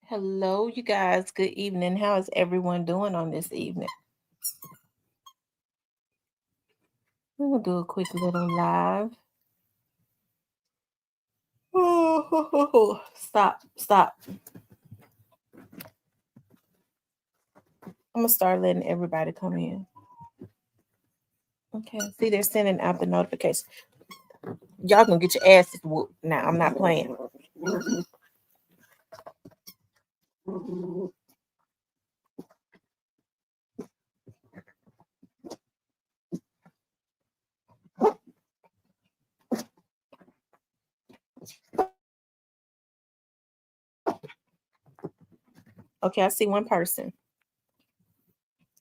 Hello, you guys. Good evening. How is everyone doing on this evening? We're gonna do a quick little live. Stop. I'm gonna start letting everybody come in. Okay. See, they're sending out the notification. Y'all gonna get your asses whooped. Now, I'm not playing. Okay, I see one person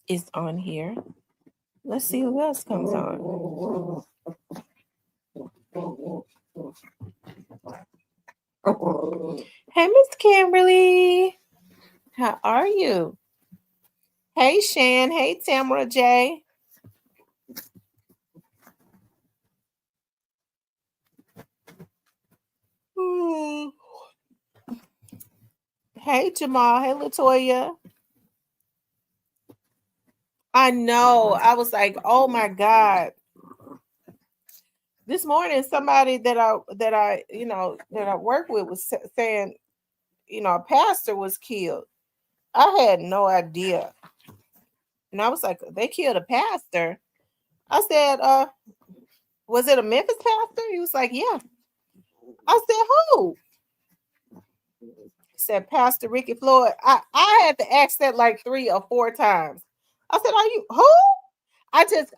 is on here. Let's see who else comes on. Hey, Miss Kimberly. How are you? Hey, Shan. Hey, Tamara J. Hey, Jamal. Hey, Latoya. I know. I was like, oh my God. This morning, somebody that I work with was saying, a pastor was killed. I had no idea. And I was like, they killed a pastor. I said, was it a Memphis pastor? He was like, yeah. I said, who? He said, Pastor Ricky Floyd. I had to ask that like 3 or 4 times. I said, are you who?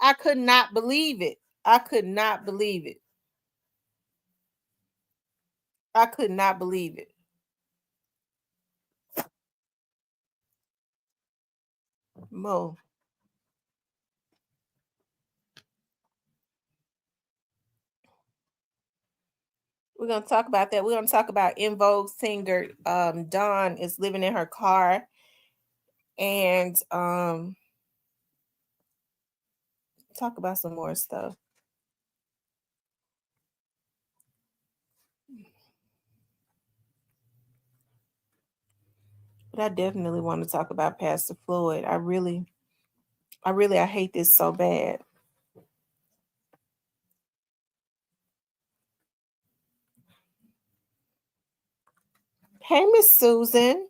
I could not believe it. I could not believe it. I could not believe it. Mo. We're gonna talk about that. We're gonna talk about Envogue singer Dawn is living in her car, and talk about some more stuff. But I definitely want to talk about Pastor Floyd. I hate this so bad. Hey, Miss Susan.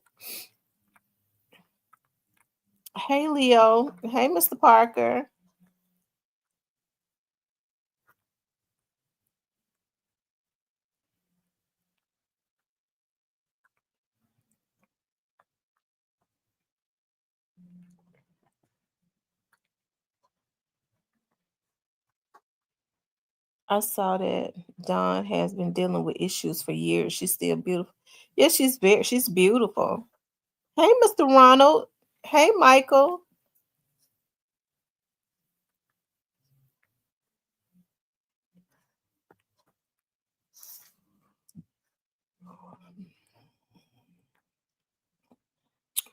Hey, Leo. Hey, Mr. Parker. I saw that Dawn has been dealing with issues for years. She's still beautiful. Yeah, she's beautiful. Hey, Mr. Ronald. Hey, Michael.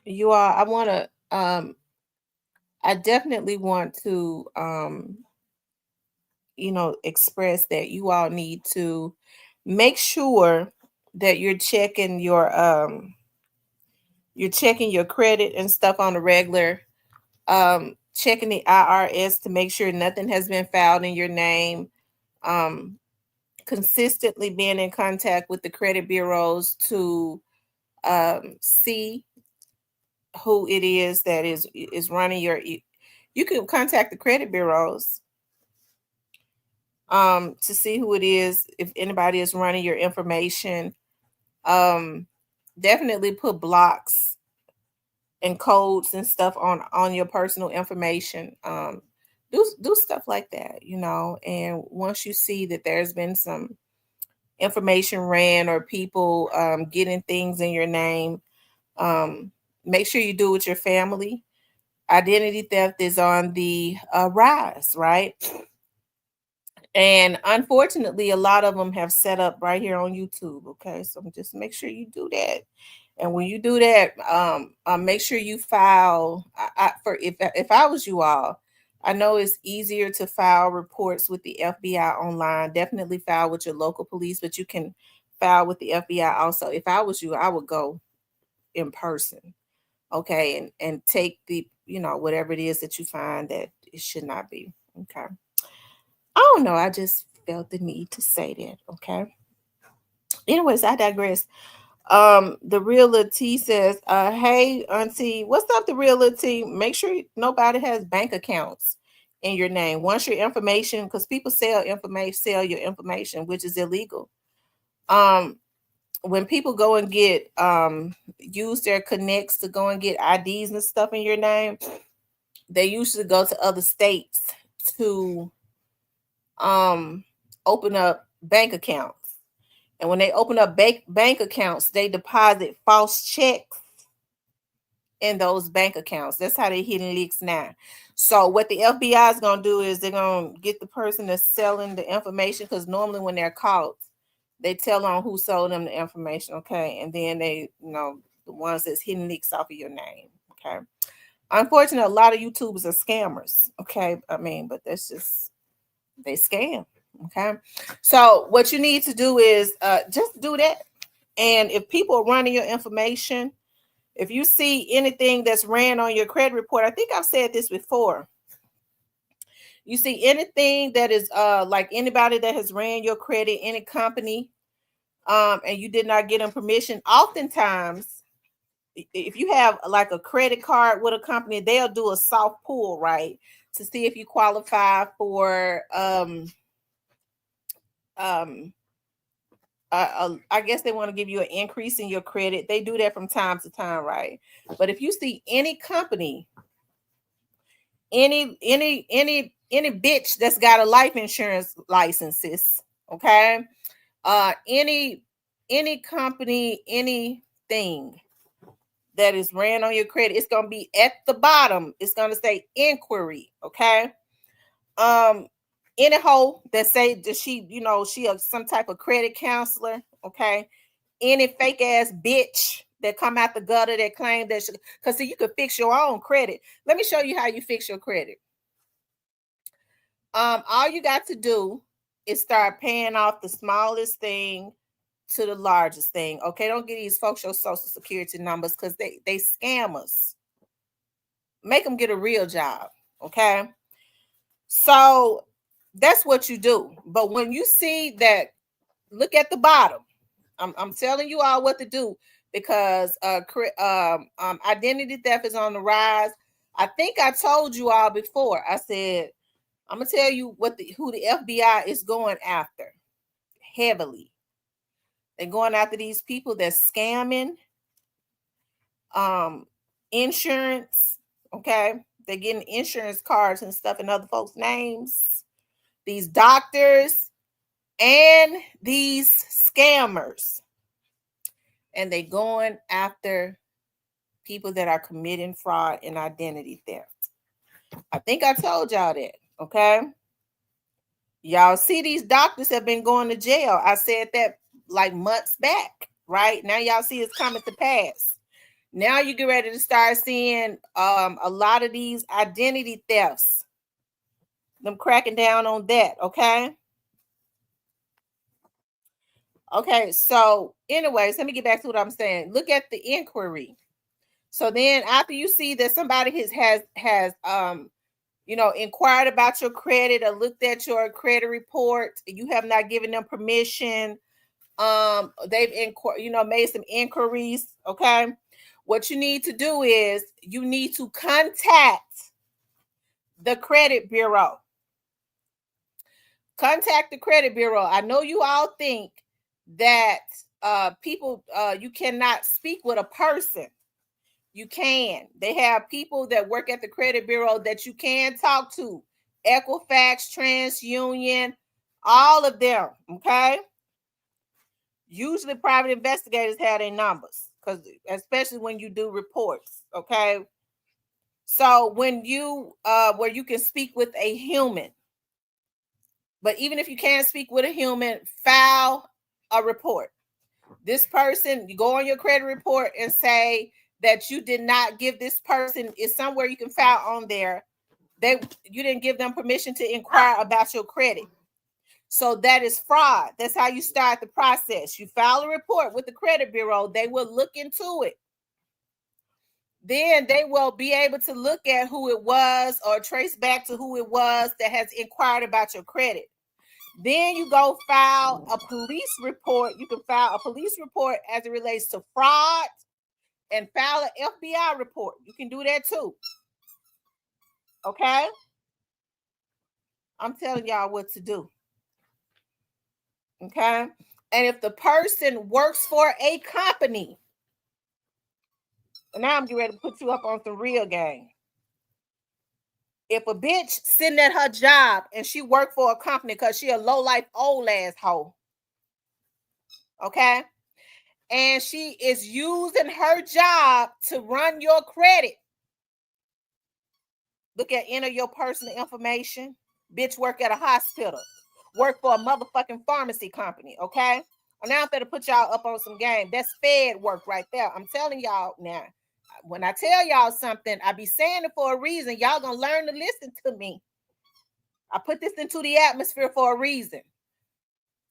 You are. I definitely want to express that you all need to make sure that you're checking your credit and stuff on a regular, checking the IRS to make sure nothing has been filed in your name, um consistently being in contact with the credit bureaus to see who it is that is running you can contact the credit bureaus to see who it is, if anybody is running your information. um Definitely put blocks and codes and stuff on your personal information. Do stuff like that, and once you see that there's been some information ran or people getting things in your name, um make sure you do it with your family. Identity theft is on the rise, right? And unfortunately, a lot of them have set up right here on YouTube. Okay, so just make sure you do that. And when you do that, make sure you file. For if I was you all, I know it's easier to file reports with the FBI online. Definitely file with your local police, but you can file with the FBI also. If I was you, I would go. in person. Okay, and take the, whatever it is that you find that it should not be. Okay. I don't know. I just felt the need to say that. Okay. Anyways, I digress. The real Lil T says, hey auntie, what's up? The real Lil T, make sure nobody has bank accounts in your name. Once your information, because people sell your information, which is illegal. When people go and get use their connects to go and get IDs and stuff in your name, they usually go to other states to open up bank accounts. And when they open up bank accounts, they deposit false checks in those bank accounts. That's how they're hitting leaks now. So what the FBI is going to do is they're going to get the person that's selling the information, because normally when they're caught, they tell on who sold them the information, okay? And then they, the ones that's hitting leaks off of your name, okay? Unfortunately, a lot of YouTubers are scammers, okay? I mean, but that's just, they scam. Okay, so what you need to do is just do that. And if people are running your information, if you see anything that's ran on your credit report, I think I've said this before. You see anything that is like anybody that has ran your credit, any company, and you did not get them permission, oftentimes, if you have like a credit card with a company, they'll do a soft pull, right, to see if you qualify for I guess they want to give you an increase in your credit. They do that from time to time, right? But if you see any company, any bitch that's got a life insurance licenses, okay, any company, anything that is ran on your credit, it's gonna be at the bottom. It's gonna say inquiry, okay. Any hoe that say that she is some type of credit counselor, okay? Any fake ass bitch that come out the gutter that claim that because see, you can fix your own credit. Let me show you how you fix your credit. All you got to do is start paying off the smallest thing to the largest thing. Okay, don't get these folks your social security numbers because they scammers. Make them get a real job, okay? So that's what you do. But when you see that, look at the bottom. I'm telling you all what to do, because identity theft is on the rise. I think I told you all before. I said I'm gonna tell you who the FBI is going after heavily. They're going after these people that's scamming insurance. Okay, they're getting insurance cards and stuff in other folks' names. These doctors and these scammers, and they going after people that are committing fraud and identity theft. I think I told y'all that, okay? Y'all see these doctors have been going to jail. I said that like months back, right? Now y'all see it's coming to pass. Now you get ready to start seeing a lot of these identity thefts, them cracking down on that, okay? Okay, so anyways, let me get back to what I'm saying. Look at the inquiry. So then after you see that somebody has inquired about your credit or looked at your credit report, you have not given them permission, they've made some inquiries, okay? What you need to do is you need to contact the credit bureau. Contact the credit bureau. I know you all think that people you cannot speak with a person. You can. They have people that work at the credit bureau that you can talk to. Equifax, TransUnion, all of them, okay? Usually private investigators have their numbers, because especially when you do reports, okay? So when you where you can speak with a human. But even if you can't speak with a human, file a report. This person, you go on your credit report and say that you did not give this person, is somewhere you can file on there. You didn't give them permission to inquire about your credit. So that is fraud. That's how you start the process. You file a report with the credit bureau. They will look into it. then they will be able to look at who it was or trace back to who it was that has inquired about your credit. Then you go file a police report. You can file a police report as it relates to fraud and file an FBI report. You can do that too. Okay? I'm telling y'all what to do. Okay? And if the person works for a company, and now I'm getting ready to put you up on some real game. If a bitch sitting at her job and she work for a company because she a low-life old ass hoe, okay, and she is using her job to run your credit, look at enter your personal information. Bitch work at a hospital, work for a motherfucking pharmacy company, okay? Now I'm gonna put y'all up on some game. That's Fed work right there. I'm telling y'all now. When I tell y'all something, I be saying it for a reason. Y'all gonna learn to listen to me. I put this into the atmosphere for a reason.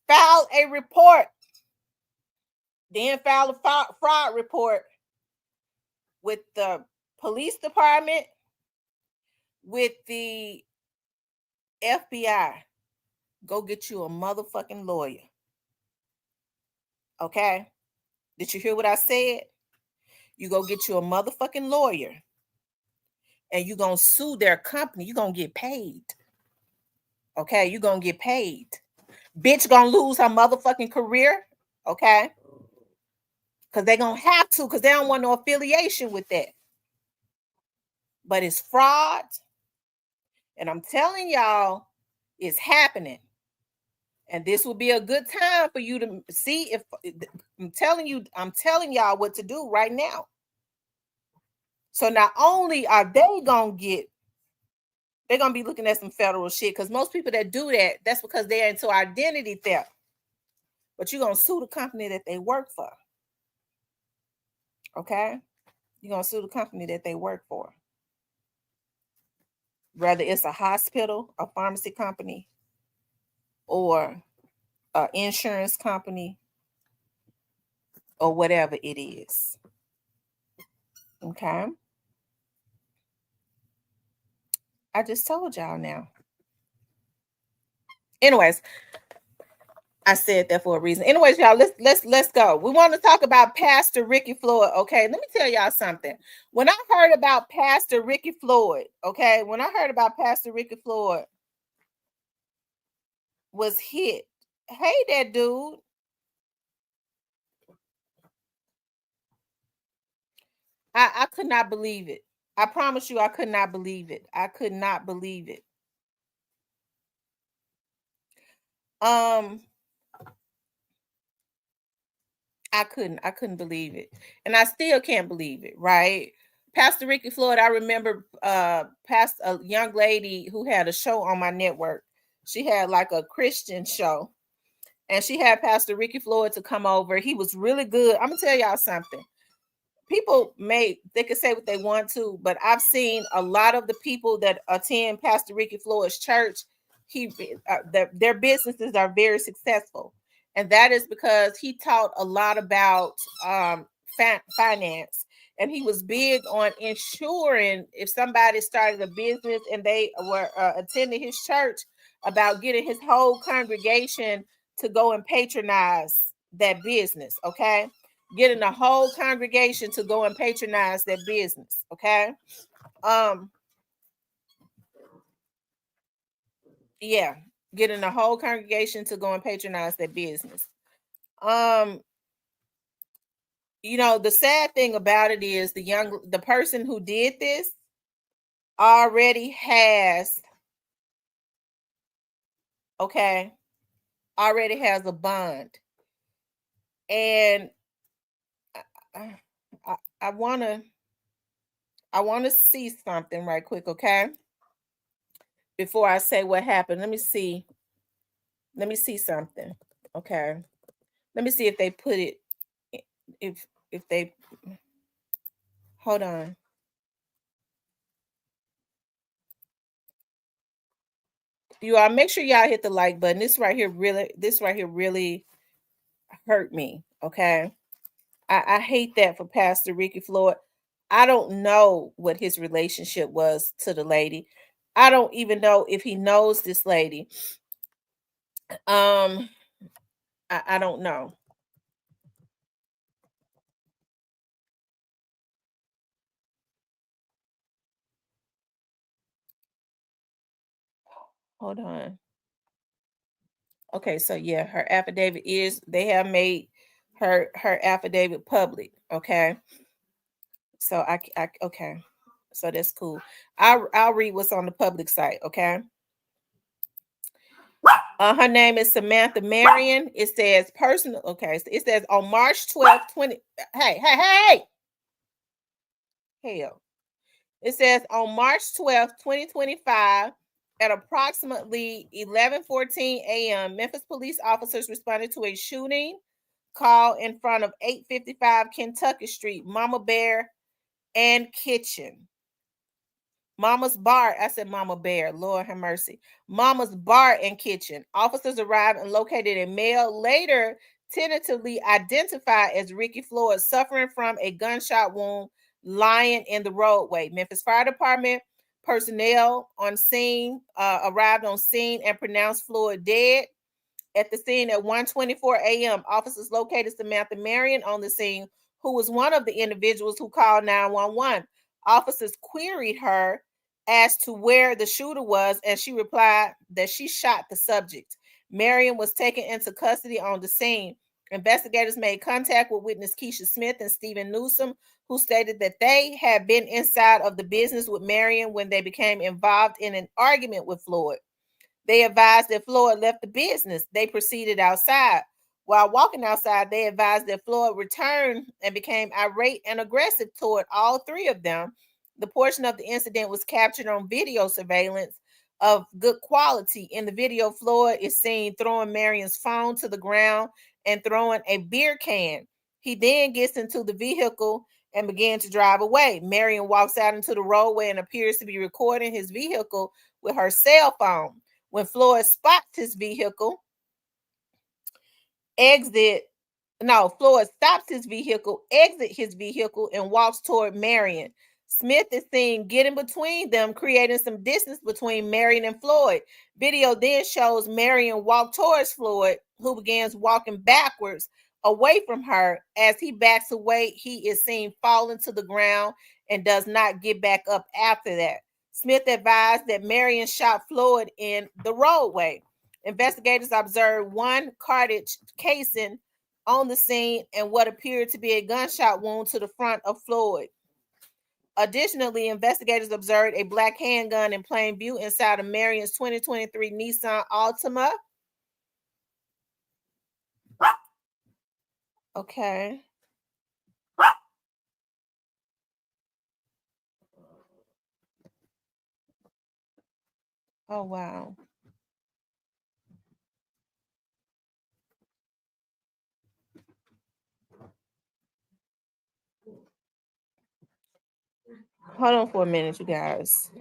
File a report. Then file a fraud report with the police department, with the FBI. Go get you a motherfucking lawyer. Okay? Did you hear what I said? You go get you a motherfucking lawyer and you're going to sue their company. You're going to get paid. Okay? You're going to get paid. Bitch going to lose her motherfucking career. Okay? Because they're going to have to, because they don't want no affiliation with that. But it's fraud. And I'm telling y'all, it's happening. And this will be a good time for you to see if I'm telling y'all what to do right now. So not only are they gonna get, they're gonna be looking at some federal shit, because most people that do that, that's because they're into identity theft. But you're gonna sue the company that they work for. Okay? You're gonna sue the company that they work for. Whether it's a hospital, a pharmacy company, or an insurance company, or whatever it is. Okay? I just told y'all now. Anyways, I said that for a reason. Anyways, y'all, let's go. We want to talk about Pastor Ricky Floyd. Okay, let me tell y'all something. When I heard about Pastor Ricky Floyd, okay, when I heard about Pastor Ricky Floyd was hit. Hey, that dude. I could not believe it. I promise you, I could not believe it. I could not believe it. I couldn't believe it. And I still can't believe it, right? Pastor Ricky Floyd, I remember past a young lady who had a show on my network. She had like a Christian show. And she had Pastor Ricky Floyd to come over. He was really good. I'm gonna tell y'all something. People they could say what they want to, but I've seen a lot of the people that attend Pastor Ricky Floyd's church. Their businesses are very successful, and that is because he taught a lot about finance, and he was big on ensuring if somebody started a business and they were attending his church, about getting his whole congregation to go and patronize that business. Okay. Getting the whole congregation to go and patronize their business. Okay. Yeah, getting the whole congregation to go and patronize their business. You know, the sad thing about it is the person who did this already has a bond. And I want to see something right quick, okay? Before I say what happened, let me see something. Okay. Let me see if they put it, if they, hold on. You all make sure y'all hit the like button. This right here really hurt me. Okay. I hate that for Pastor Ricky Floyd. I don't know what his relationship was to the lady. I don't even know if he knows this lady. Um, I don't know. Hold on. Okay, so yeah, her affidavit is they have made her affidavit public. Okay, so okay, so that's cool. I'll read what's on the public site. Okay, her name is Samantha Marion. It says personal. Okay, so it says on March 12th, 20. Hey, hell. It says on March 12th, 2025, at approximately 11:14 a.m., Memphis police officers responded to a shooting call in front of 855 Kentucky Street, Mama Bear and Kitchen. Mama's Bar. I said Mama Bear. Lord have mercy. Mama's Bar and Kitchen. Officers arrived and located a male later tentatively identified as Ricky Floyd, suffering from a gunshot wound, lying in the roadway. Memphis Fire Department personnel on scene arrived on scene and pronounced Floyd dead. At the scene at 1:24 a.m., officers located Samantha Marion on the scene, who was one of the individuals who called 911. Officers queried her as to where the shooter was, and she replied that she shot the subject. Marion was taken into custody on the scene. Investigators made contact with witness Keisha Smith and Stephen Newsom, who stated that they had been inside of the business with Marion when they became involved in an argument with Floyd. They advised that Floyd left the business. They proceeded outside. While walking outside, they advised that Floyd returned and became irate and aggressive toward all three of them. The portion of the incident was captured on video surveillance of good quality. In the video, Floyd is seen throwing Marion's phone to the ground and throwing a beer can. He then gets into the vehicle and began to drive away. Marion walks out into the roadway and appears to be recording his vehicle with her cell phone. When Floyd spots his vehicle, exit Floyd stops his vehicle, exit his vehicle, and walks toward Marion. Smith is seen getting between them, creating some distance between Marion and Floyd. Video then shows Marion walk towards Floyd, who begins walking backwards away from her. As he backs away, he is seen falling to the ground and does not get back up after that. Smith advised that Marion shot Floyd in the roadway. Investigators observed one cartridge casing on the scene and what appeared to be a gunshot wound to the front of Floyd. Additionally, investigators observed a black handgun in plain view inside of Marion's 2023 Nissan Altima. Okay. Oh, wow. Hold on for a minute, you guys.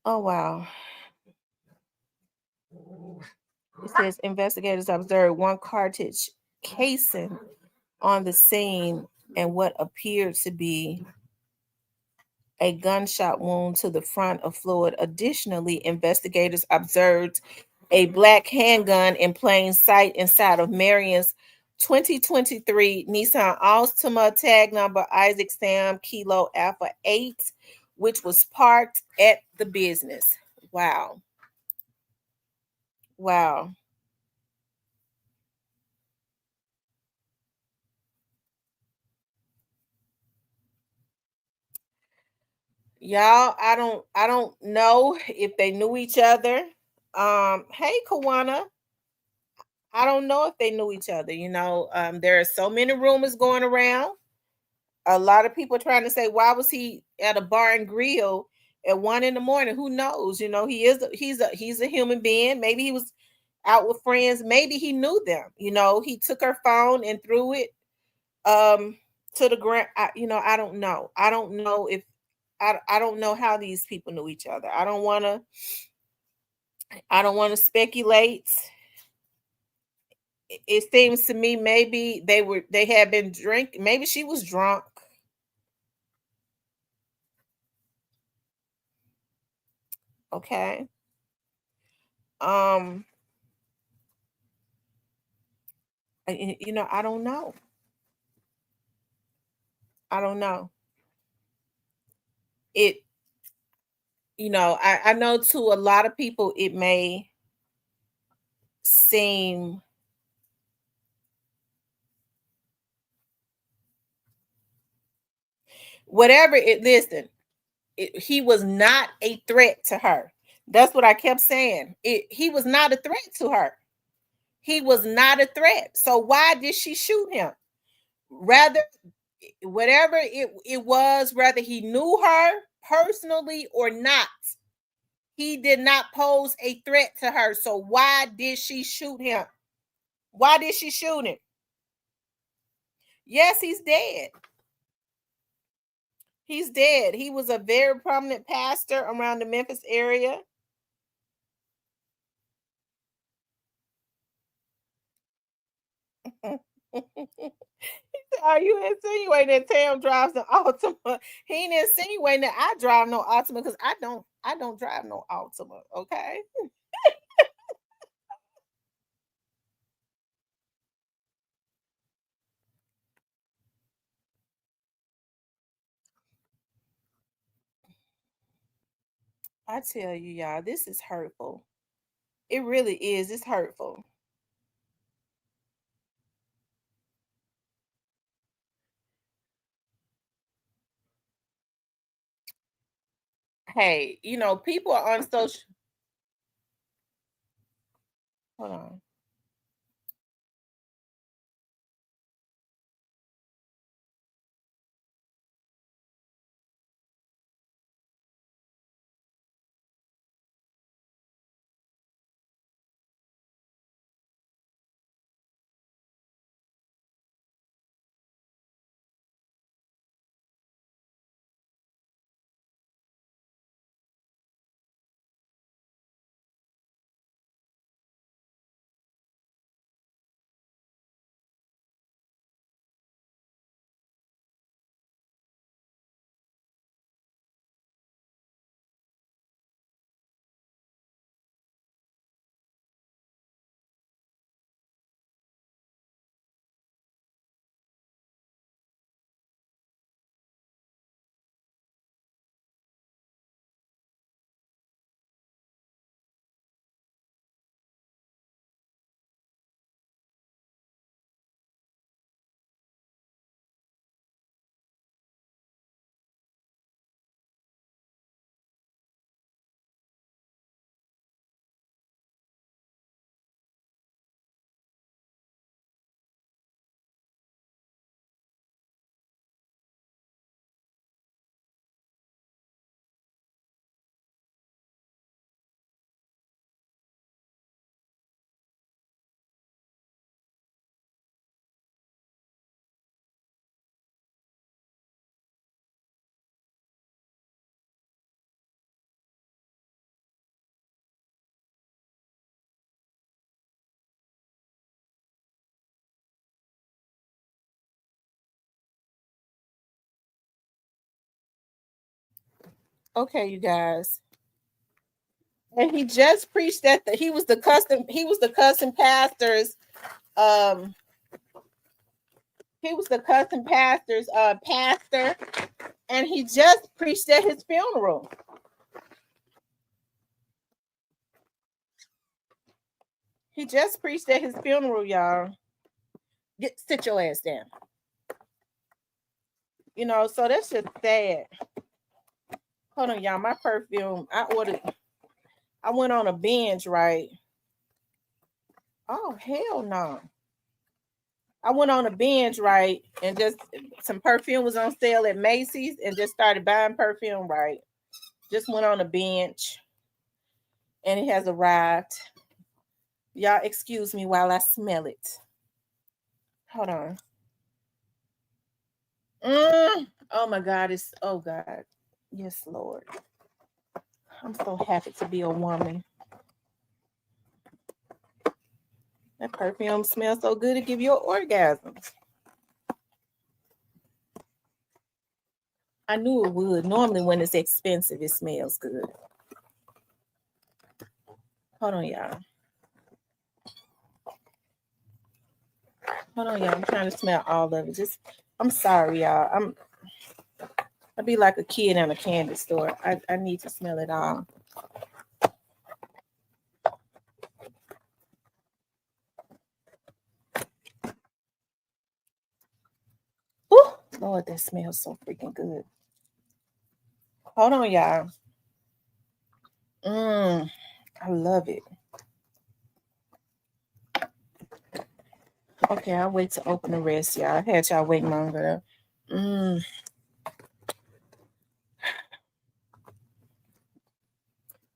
Oh, wow. It says investigators observed one cartridge casing on the scene and what appeared to be a gunshot wound to the front of Floyd. Additionally, investigators observed a black handgun in plain sight inside of Marion's 2023 Nissan Altima, tag number Isaac Sam Kilo Alpha 8, which was parked at the business. Wow. Wow. Y'all, I don't know if they knew each other. Hey Kawana, I don't know if they knew each other. There are so many rumors going around. A lot of people trying to say, why was he at a bar and grill at 1 a.m? Who knows? He's a human being. Maybe he was out with friends. Maybe he knew them. He took her phone and threw it um to the ground. I don't know. I don't know how these people knew each other. I don't want to speculate. It seems to me maybe they had been drinking. Maybe she was drunk. Okay. You know, I don't know. I don't know. It, you know, I know to a lot of people it may seem whatever it listen, he was not a threat to her. That's what I kept saying. He was not a threat to her. He was not a threat. So why did she shoot him? Rather, whatever it was, whether he knew her personally or not, he did not pose a threat to her. So why did she shoot him? Why did she shoot him? Yes, he's dead. He's dead. He was a very prominent pastor around the Memphis area. Are you insinuating that Tam drives an Altima? He ain't insinuating that I drive no Altima because I don't drive no Altima. Okay. I tell you, y'all, this is hurtful. It really is. It's hurtful. Hey, you know, people are on social. Hold on. Okay, you guys. And he just preached that he was the cussing pastor's um he was the cussing pastor's pastor, and he just preached at his funeral. He just preached at his funeral, y'all. Sit your ass down. You know, so that's just sad. Hold on, y'all. My perfume. I went on a binge, right? Oh hell no. I went on a binge, right? And just some perfume was on sale at Macy's and just started buying perfume, right? Just went on a binge and it has arrived. Y'all excuse me while I smell it. Hold on. Oh my God, oh God. Yes, Lord. I'm so happy to be a woman. That perfume smells so good it give you an orgasm. I knew it would. Normally when it's expensive, it smells good. Hold on, y'all. Hold on, y'all. I'm trying to smell all of it. I'm sorry, y'all. I'd be like a kid in a candy store. I need to smell it all. Woo! Lord, that smells so freaking good. Hold on, y'all. I love it. Okay, I'll wait to open the rest, y'all. I had y'all waiting longer.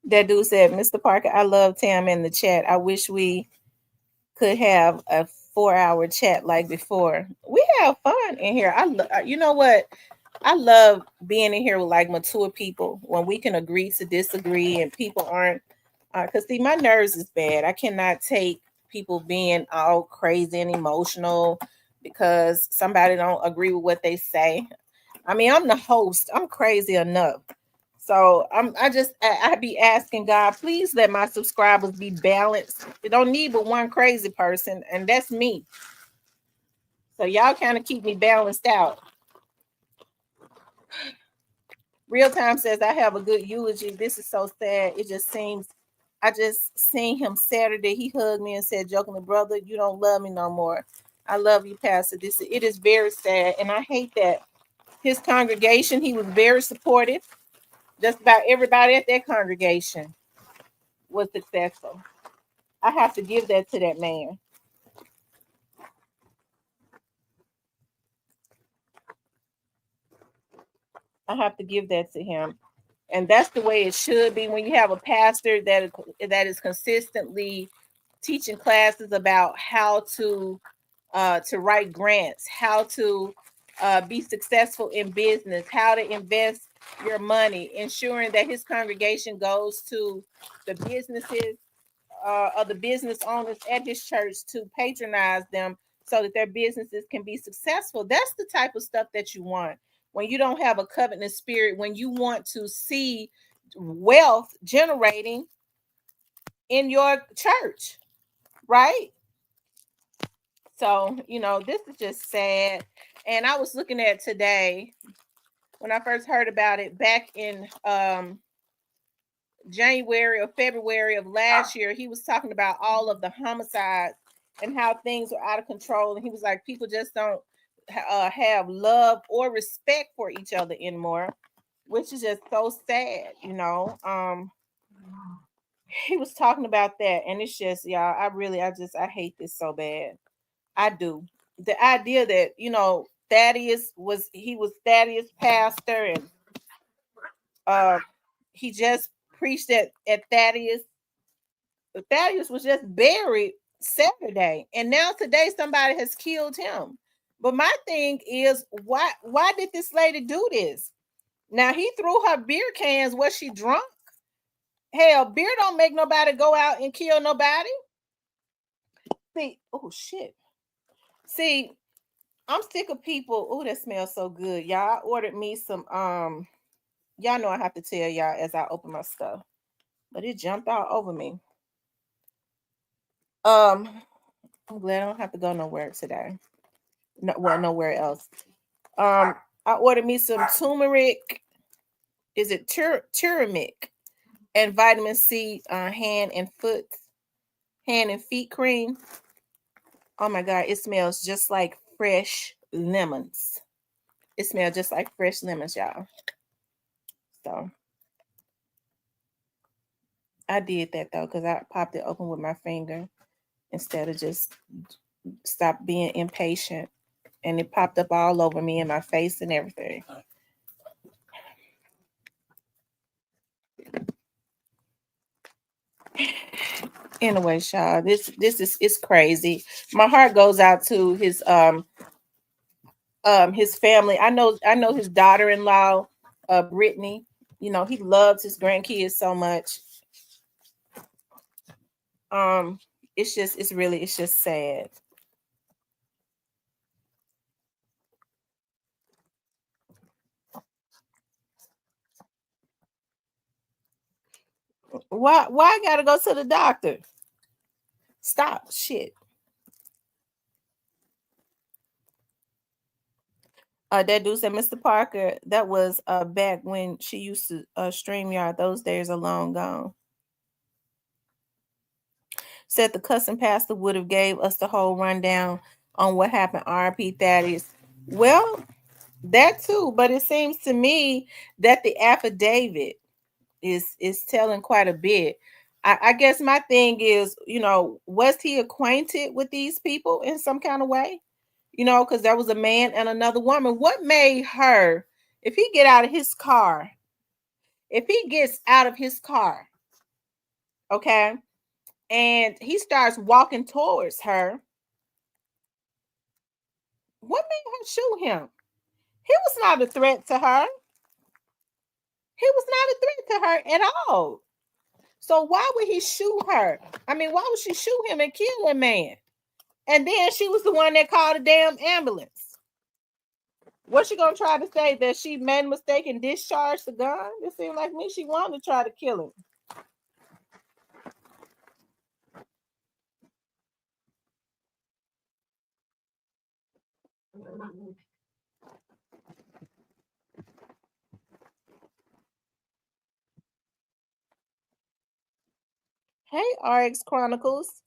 That dude said, Mr. Parker, I love Tam in the chat. I wish we could have a 4-hour chat like before. We have fun in here. You know what? I love being in here with like mature people when we can agree to disagree and people aren't. Because see, my nerves is bad. I cannot take people being all crazy and emotional because somebody don't agree with what they say. I mean, I'm the host. I'm crazy enough. So I be asking God, please let my subscribers be balanced. They don't need but one crazy person, and that's me. So y'all kind of keep me balanced out. Real Time says I have a good eulogy. This is so sad. It just seems I just seen him Saturday. He hugged me and said, jokingly, brother, you don't love me no more. I love you, Pastor. It is very sad, and I hate that his congregation, he was very supportive. Just about everybody at that congregation was successful. I have to give that to that man. I have to give that to him. And that's the way it should be when you have a pastor that is consistently teaching classes about how to write grants, how to be successful in business, how to invest your money, ensuring that his congregation goes to the businesses of the business owners at his church to patronize them so that their businesses can be successful. That's the type of stuff that you want when you don't have a covenant spirit, when you want to see wealth generating in your church, right? So, this is just sad. And I was looking at today when I first heard about it back in January or February of last year. He was talking about all of the homicides and how things are out of control. And he was like, people just don't have love or respect for each other anymore, which is just so sad, He was talking about that, and it's just, y'all, I hate this so bad. I do. The idea that, Thaddeus was pastor, and he just preached at Thaddeus. But Thaddeus was just buried Saturday, and now today somebody has killed him. But my thing is, why did this lady do this? Now he threw her beer cans. Was she drunk? Hell, beer don't make nobody go out and kill nobody. See, oh shit. See, I'm sick of people. Oh, that smells so good. Y'all ordered me some y'all know I have to tell y'all as I open my stuff. But it jumped all over me. I'm glad I don't have to go nowhere today. No, well, nowhere else. I ordered me some turmeric. Is it turmeric and vitamin C hand and feet cream? Oh my god, it smells just like fresh lemons. It smells just like fresh lemons, y'all. So I did that though because I popped it open with my finger instead of just stop being impatient. And it popped up all over me in my face and everything. Anyway, y'all, this is it's crazy. My heart goes out to his family. I know his daughter-in-law, Brittany. He loves his grandkids so much. It's just sad. Why I gotta go to the doctor? Stop shit. That dude said, Mr. Parker, that was back when she used to StreamYard. Those days are long gone. Said the cussing pastor would have gave us the whole rundown on what happened. R.P. Thaddeus. Well, that too, but it seems to me that the affidavit is telling quite a bit. I guess my thing is, was he acquainted with these people in some kind of way? Because there was a man and another woman. What made her, if he gets out of his car, okay, and he starts walking towards her, what made her shoot him? He was not a threat to her. He was not a threat to her at all. So why would he shoot her? I mean, why would she shoot him and kill a man? And then she was the one that called a damn ambulance. What's she gonna try to say, that she made a mistake and discharged the gun? It seemed like me she wanted to try to kill him. Hey, RX Chronicles.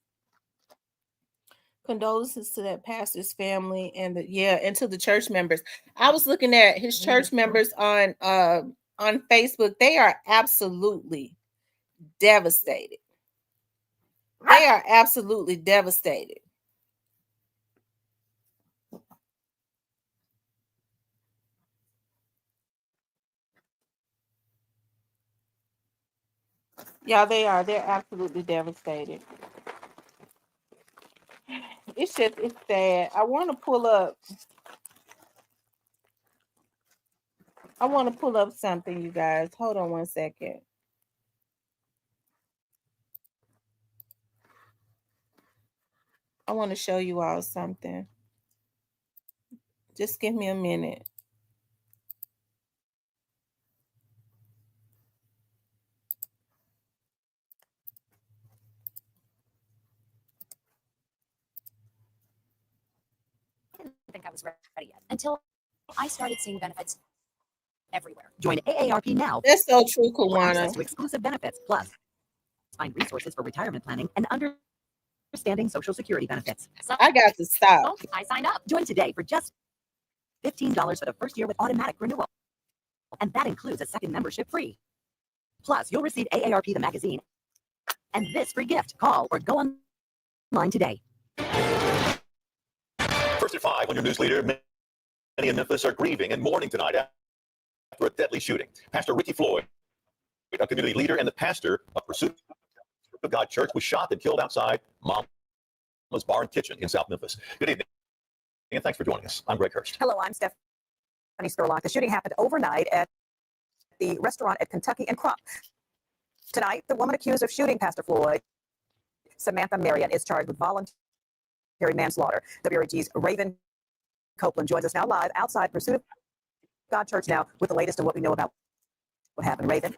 Condolences to that pastor's family and and to the church members. I was looking at his church members on Facebook. They are absolutely devastated. They are absolutely devastated. Yeah, they are. They're absolutely devastated. It's sad. I want to pull up something, you guys. Hold on one second. I want to show you all something. Just give me a minute. I didn't think I was ready yet until I started seeing benefits everywhere. Join AARP now. That's so true, For access Kawana. to exclusive benefits, plus find resources for retirement planning and understanding Social Security benefits. So I got to stop. I signed up. Join today for just $15 for the first year with automatic renewal. And that includes a second membership free. Plus, you'll receive AARP the magazine and this free gift. Call or go online today. First at 5 on your news leader. Many in Memphis are grieving and mourning tonight after a deadly shooting. Pastor Ricky Floyd, a community leader and the pastor of Pursuit of God Church, was shot and killed outside Mama's Bar and Kitchen in South Memphis. Good evening, and thanks for joining us. I'm Greg Hurst. Hello, I'm Stephanie Spurlock. The shooting happened overnight at the restaurant at Kentucky and Crop. Tonight, the woman accused of shooting Pastor Floyd, Samantha Marion, is charged with voluntary manslaughter. WRG's Raven Copeland joins us now live outside Pursuit of God Church now with the latest of what we know about what happened. Raven.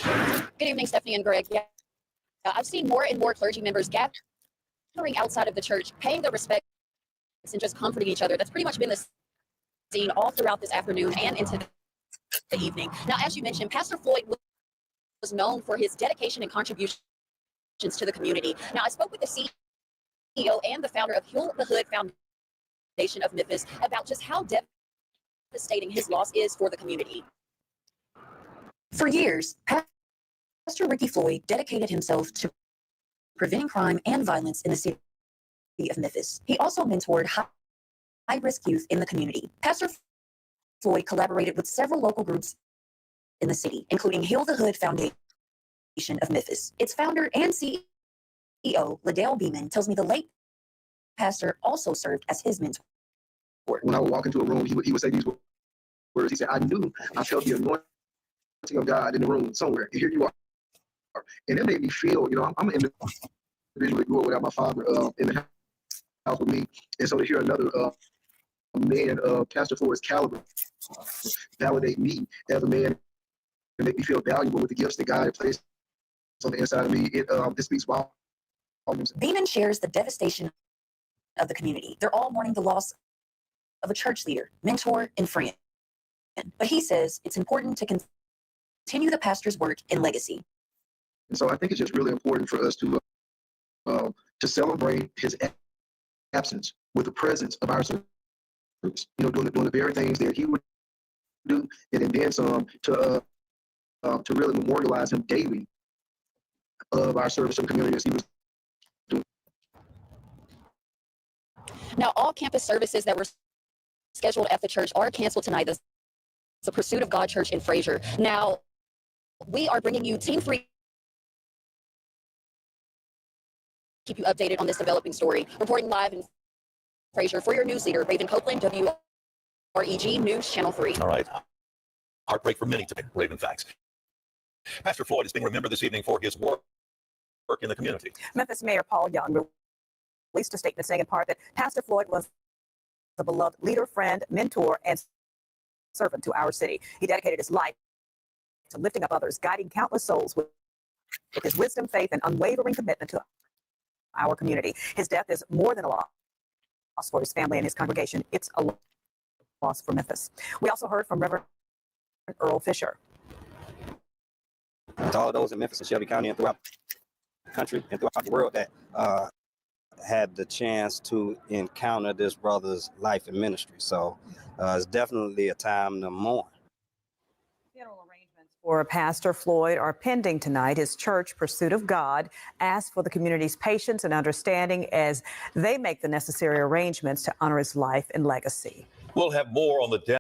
Good evening, Stephanie and Greg. Yeah, I've seen more and more clergy members gathering outside of the church, paying their respects and just comforting each other. That's pretty much been the scene all throughout this afternoon and into the evening. Now, as you mentioned, Pastor Floyd was known for his dedication and contributions to the community. Now, I spoke with the CEO and the founder of Heal the Hood Foundation of Memphis about just how devastating his loss is for the community. For years, Pastor Ricky Floyd dedicated himself to preventing crime and violence in the city of Memphis. He also mentored high-risk youth in the community. Pastor Floyd collaborated with several local groups in the city, including Heal the Hood Foundation of Memphis. Its founder and CEO, Liddell Beeman, tells me the late pastor also served as his mentor. When I would walk into a room, he would say these words. He said, I felt the anointing of God in the room somewhere. And here you are. And it made me feel, I'm an individual that grew up without my father in the house with me. And so to hear another man of Pastor Floyd's caliber validate me as a man make me feel valuable with the gifts that God has placed on the inside of me. This speaks volumes. Beeman shares the devastation of the community. They're all mourning the loss of a church leader, mentor, and friend. But he says it's important to continue the pastor's work and legacy. And so I think it's just really important for us to celebrate his absence with the presence of our service. Doing the very things that he would do, and then some to really memorialize him daily of our service to the community as he was doing. Now, all campus services that were scheduled at the church are canceled tonight. The Pursuit of God Church in Fraser. Now, we are bringing you Team 3. Keep you updated on this developing story. Reporting live in Fraser for your news leader, Raven Copeland, WREG News Channel 3. All right. Heartbreak for many today, Raven Facts. Pastor Floyd is being remembered this evening for his work in the community. Memphis Mayor Paul Young released a statement saying in part that Pastor Floyd was a beloved leader, friend, mentor, and servant to our city. He dedicated his life to lifting up others, guiding countless souls with his wisdom, faith, and unwavering commitment to our community. His death is more than a loss for his family and his congregation. It's a loss for Memphis. We also heard from Reverend Earl Fisher. To all those in Memphis and Shelby County and throughout the country and throughout the world that had the chance to encounter this brother's life and ministry. So it's definitely a time to mourn. Funeral arrangements for Pastor Floyd are pending tonight. His church, Pursuit of God, asked for the community's patience and understanding as they make the necessary arrangements to honor his life and legacy. We'll have more on the death.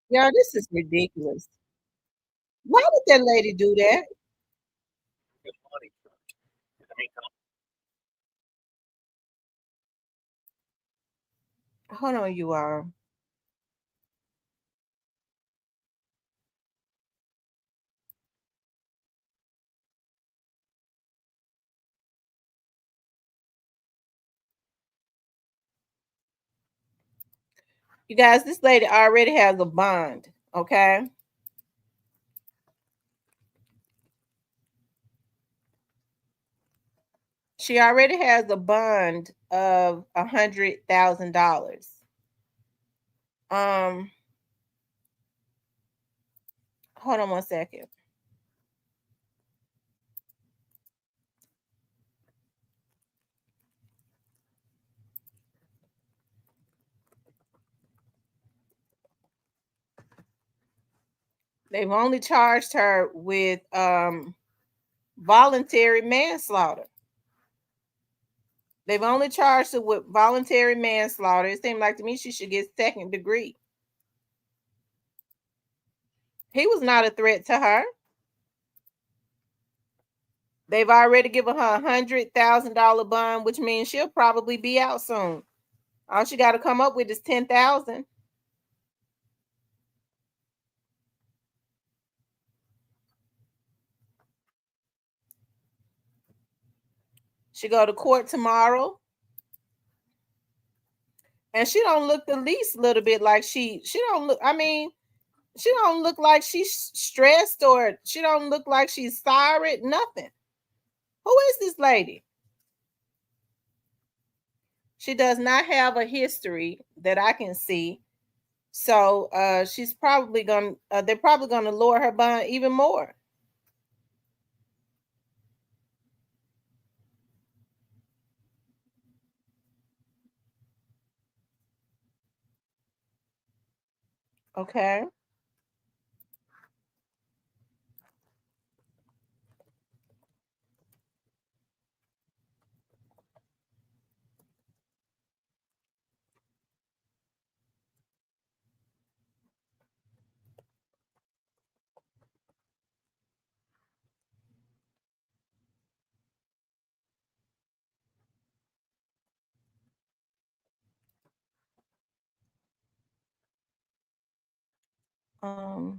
Yeah, this is ridiculous. Why did that lady do that? Hold on, you are. You guys, this lady already has a bond, okay? She already has a bond of $100,000. Hold on 1 second. They've only charged her with voluntary manslaughter. They've only charged her with voluntary manslaughter. It seemed like to me she should get second degree. He was not a threat to her. They've already given her $100,000 bond, which means she'll probably be out soon. All she got to come up with is $10,000. She go to court tomorrow. And she don't look the least little bit like she don't look, I mean, she don't look like she's stressed, or she don't look like she's sorry, nothing. Who is this lady? She does not have a history that I can see. So she's probably going to, they're probably going to lower her bond even more. Okay.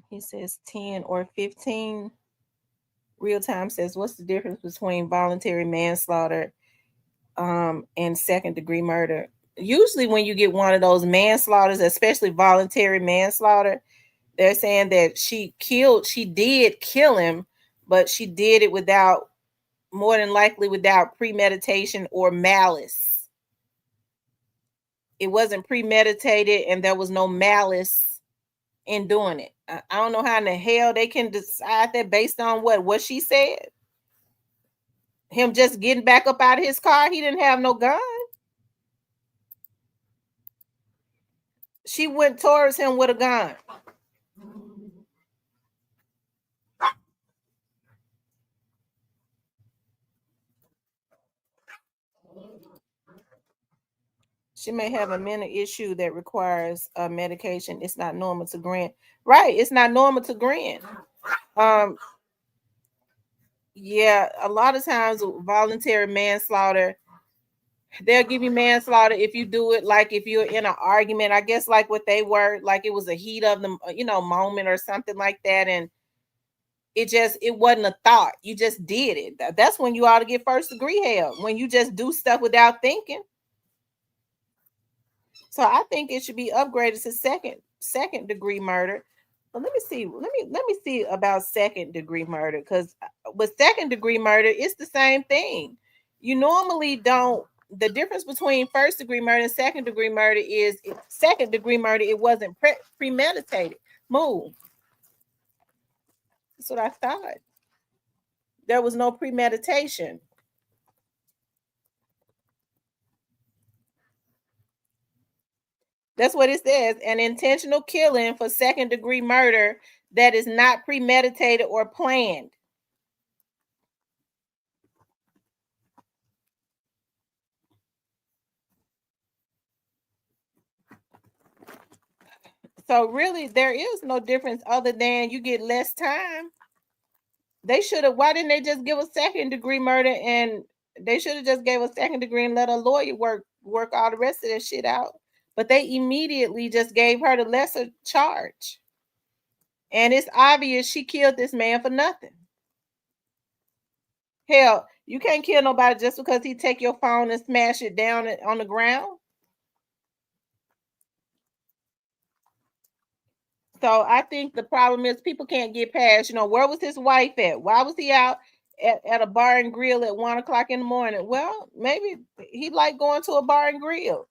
He says 10 or 15. Real time says, what's the difference between voluntary manslaughter and second degree murder? Usually when you get one of those manslaughters, especially voluntary manslaughter, They're saying that she did kill him, but she did it without, more than likely without premeditation or malice. It wasn't premeditated and there was no malice in doing it. I don't know how in the hell they can decide that based on what she said. Him just getting back up out of his car, he didn't have no gun. She went towards him with a gun. She may have a mental issue that requires medication. It's not normal to grant. Right, it's not normal to grant. Yeah, a lot of times voluntary manslaughter, they'll give you manslaughter if you do it like if you're in an argument. I guess like what they were, like it was a heat of the moment or something like that, and it wasn't a thought. You just did it. That's when you ought to get first degree hell, when you just do stuff without thinking. So I think it should be upgraded to second degree murder. But let me see about second degree murder, because with second degree murder, it's the same thing. You normally don't. The difference between first degree murder and second degree murder is second degree murder, it wasn't premeditated. Move. That's what I thought. There was no premeditation. That's what it says. An intentional killing for second degree murder that is not premeditated or planned. So really, there is no difference other than you get less time. They should have. Why didn't they just give a second degree murder, and they should have just gave a second degree and let a lawyer work all the rest of that shit out? But they immediately just gave her the lesser charge, and it's obvious she killed this man for nothing. Hell, you can't kill nobody just because he take your phone and smash it down on the ground. So I think the problem is people can't get past, where was his wife at? Why was he out at a bar and grill at 1 o'clock in the morning? Well, maybe he liked going to a bar and grill.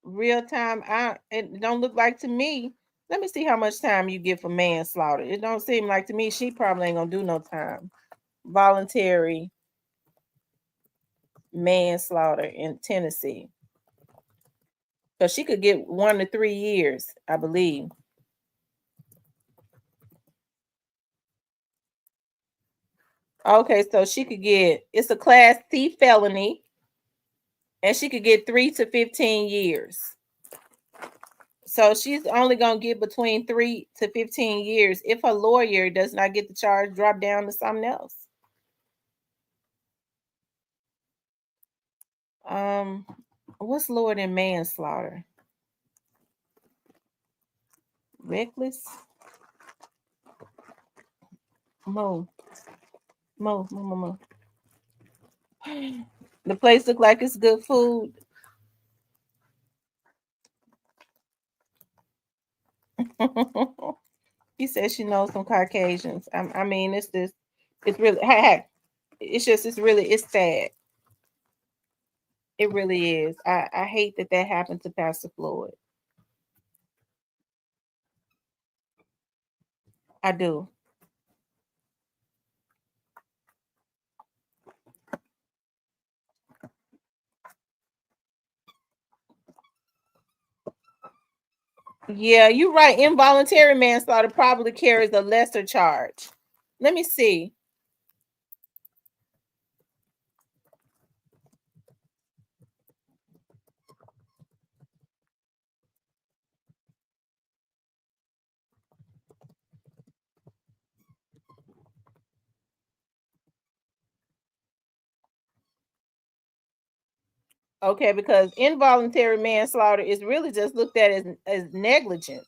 Real time, it don't look like to me. Let me see how much time you get for manslaughter. It don't seem like to me she probably ain't gonna do no time. Voluntary manslaughter in Tennessee. Because she could get 1 to 3 years, I believe. Okay, so she could get, it's a class C felony, and she could get 3 to 15 years. So she's only gonna get between 3 to 15 years if her lawyer does not get the charge dropped down to something else. What's lower than manslaughter? Reckless? Mo. The place look like it's good food. He says she knows some Caucasians. I mean, it's really, hey, it's sad. It really is. I hate that happened to Pastor Floyd. I do. Yeah, you're right. Involuntary manslaughter probably carries a lesser charge. Let me see. Okay, because involuntary manslaughter is really just looked at as negligent.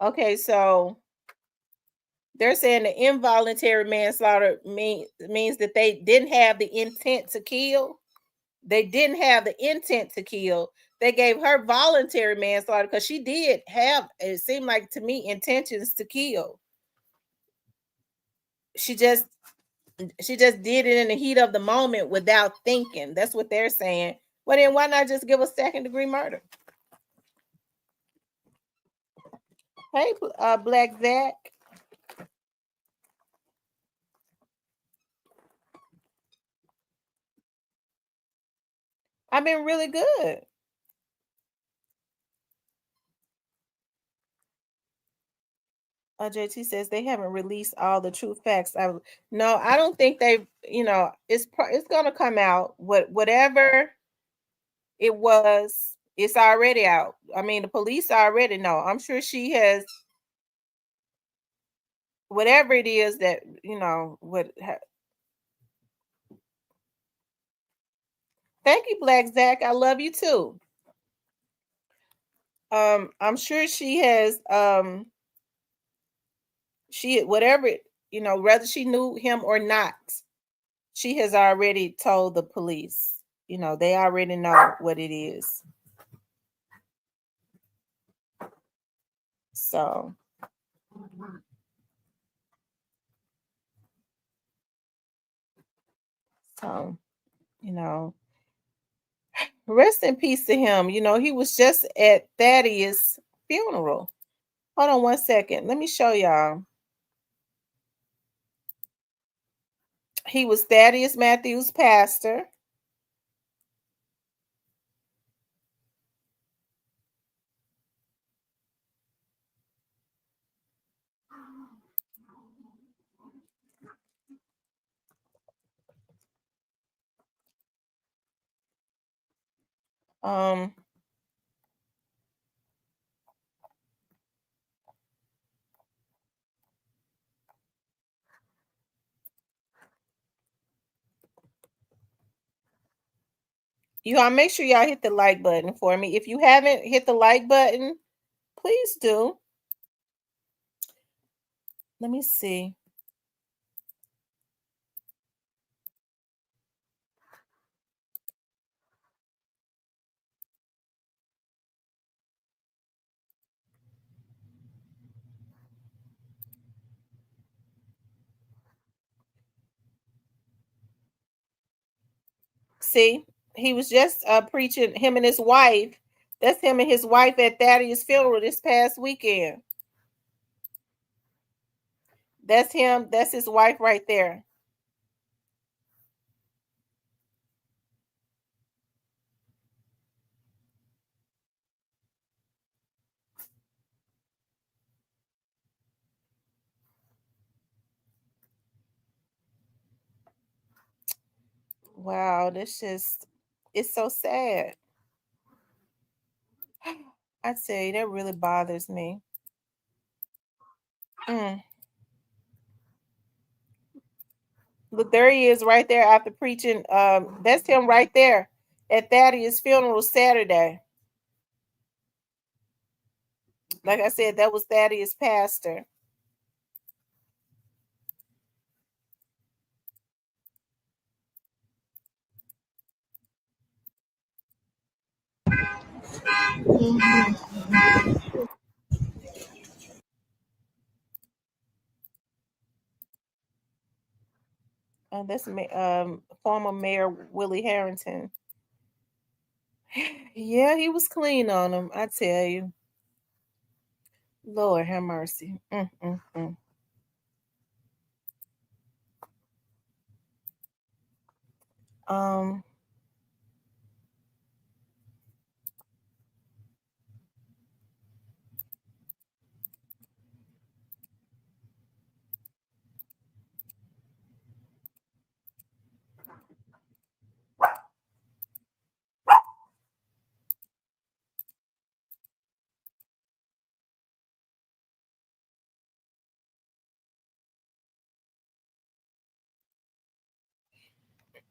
Okay, so they're saying the involuntary manslaughter means that they didn't have the intent to kill. They didn't have the intent to kill. They gave her voluntary manslaughter because she did have, it seemed like to me, intentions to kill. She just did it in the heat of the moment without thinking. That's what they're saying. Well, then why not just give a second-degree murder? Hey, Black Zach. I've been really good. JT says they haven't released all the true facts. No, I don't think they've. It's gonna come out. Whatever it was, it's already out. I mean, the police already know. I'm sure she has whatever it is that Thank you, Black Zach. I love you too. I'm sure she has whatever whether she knew him or not, she has already told the police. They already know what it is. So rest in peace to him. He was just at Thaddeus' funeral. Hold on one second. Let me show y'all. He was Thaddeus Matthews' pastor. Y'all make sure y'all hit the like button for me. If you haven't hit the like button, please do. Let me see. See, he was just preaching, him and his wife. That's him and his wife at Thaddeus' funeral this past weekend. That's him. That's his wife right there. Wow, it's so sad. I tell you, that really bothers me. Look, there he is right there after preaching. That's him right there at Thaddeus' funeral Saturday. Like I said, that was Thaddeus' pastor. That's former Mayor Willie Harrington. Yeah, he was clean on him, I tell you. Lord have mercy.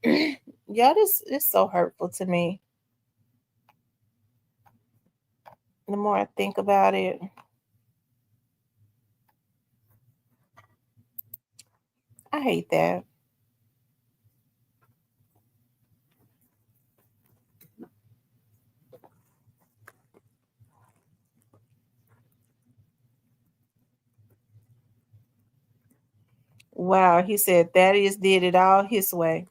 Yeah, this is so hurtful to me. The more I think about it. I hate that. Wow, he said Thaddeus did it all his way.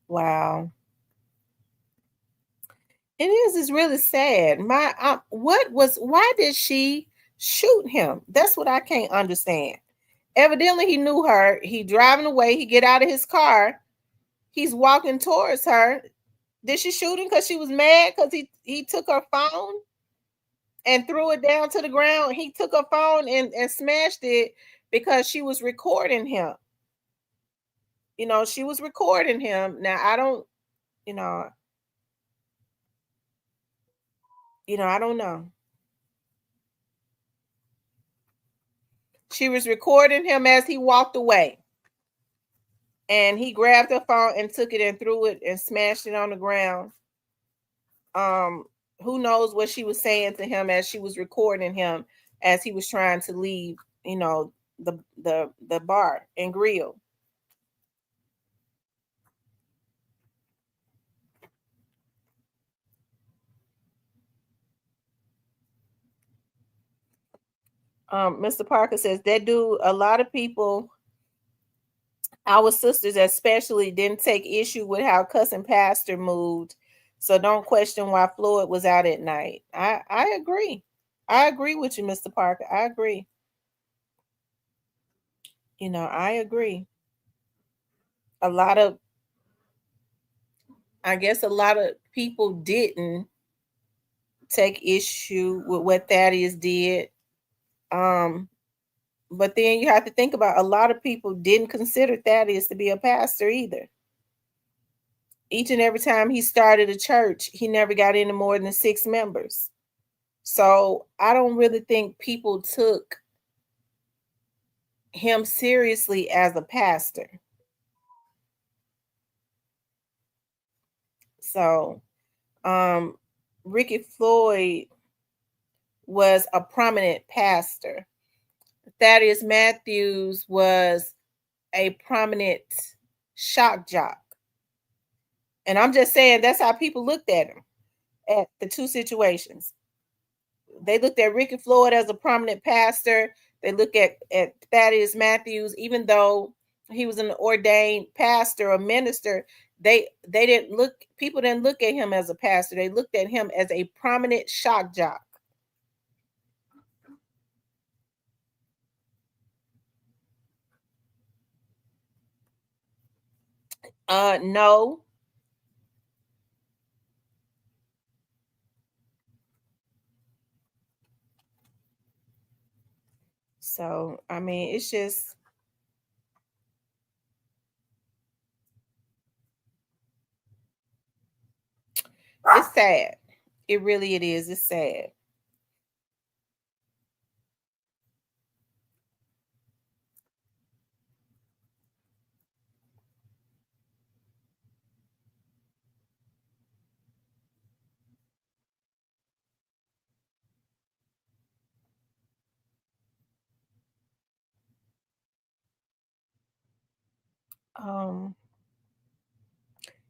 Wow. It's really sad. Why did she shoot him? That's what I can't understand. Evidently he knew her. He driving away, he get out of his car. He's walking towards her. Did she shoot him because she was mad because he took her phone and threw it down to the ground? He took her phone and smashed it because she was recording him. She was recording him. Now I don't, you know, I don't know. She was recording him as he walked away. And he grabbed her phone and took it and threw it and smashed it on the ground. Who knows what she was saying to him as she was recording him as he was trying to leave, the bar and grill. Mr. Parker says that dude, a lot of people, our sisters especially, didn't take issue with how cousin pastor moved. So don't question why Floyd was out at night. I agree. I agree with you, Mr. Parker. I agree. I agree. I guess a lot of people didn't take issue with what Thaddeus did. But then you have to think about a lot of people didn't consider Thaddeus to be a pastor either. Each and every time he started a church, he never got any more than 6 members. So I don't really think people took him seriously as a pastor. So Ricky Floyd was a prominent pastor. Thaddeus Matthews was a prominent shock jock. And I'm just saying that's how people looked at him at the two situations. They looked at Ricky Floyd as a prominent pastor. They look at Thaddeus Matthews, even though he was an ordained pastor or minister, people didn't look at him as a pastor. They looked at him as a prominent shock jock. No. So, I mean, it's just it's sad. It really it is. It's sad.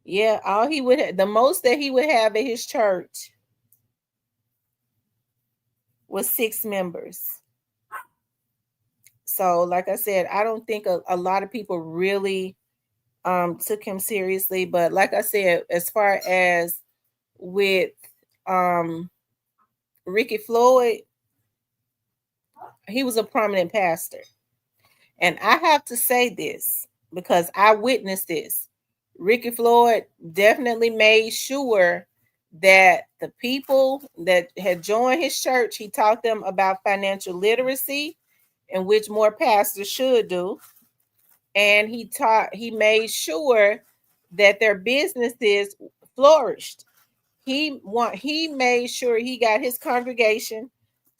Yeah, all he would the most that he would have at his church was 6 members. So, like I said, I don't think a lot of people really took him seriously. But like I said, as far as with Ricky Floyd, he was a prominent pastor. And I have to say this because I witnessed this. Ricky Floyd definitely made sure that the people that had joined his church, he taught them about financial literacy, and which more pastors should do. And he made sure that their businesses flourished. He made sure he got his congregation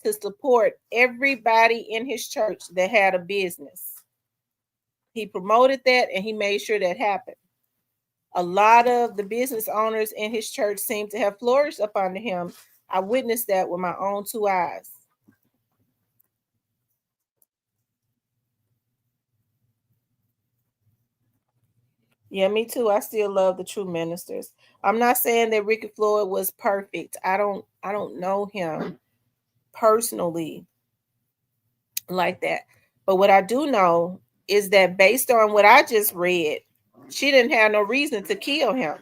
to support everybody in his church that had a business. He promoted that and he made sure that happened. A lot of the business owners in his church seem to have flourished up under him. I witnessed that with my own 2 eyes. Yeah, me too. I still love the true ministers. I'm not saying that Ricky Floyd was perfect. I don't know him personally like that. But what I do know is that based on what I just read, she didn't have no reason to kill him.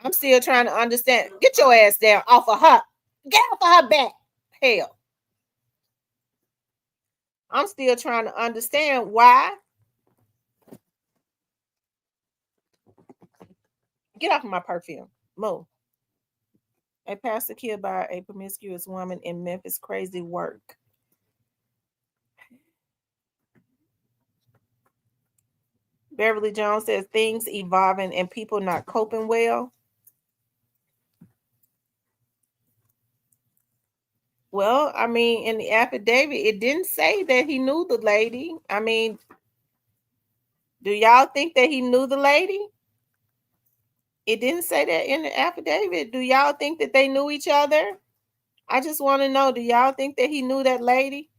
I'm still trying to understand. Get your ass down off of her. Get off of her back. Hell. I'm still trying to understand why. Get off of my perfume. Move. A pastor killed by a promiscuous woman in Memphis. Crazy work. Beverly Jones says things evolving and people not coping well. Well, I mean, in the affidavit, it didn't say that he knew the lady. I mean, do y'all think that he knew the lady? It didn't say that in the affidavit. Do y'all think that they knew each other? I just want to know, do y'all think that he knew that lady?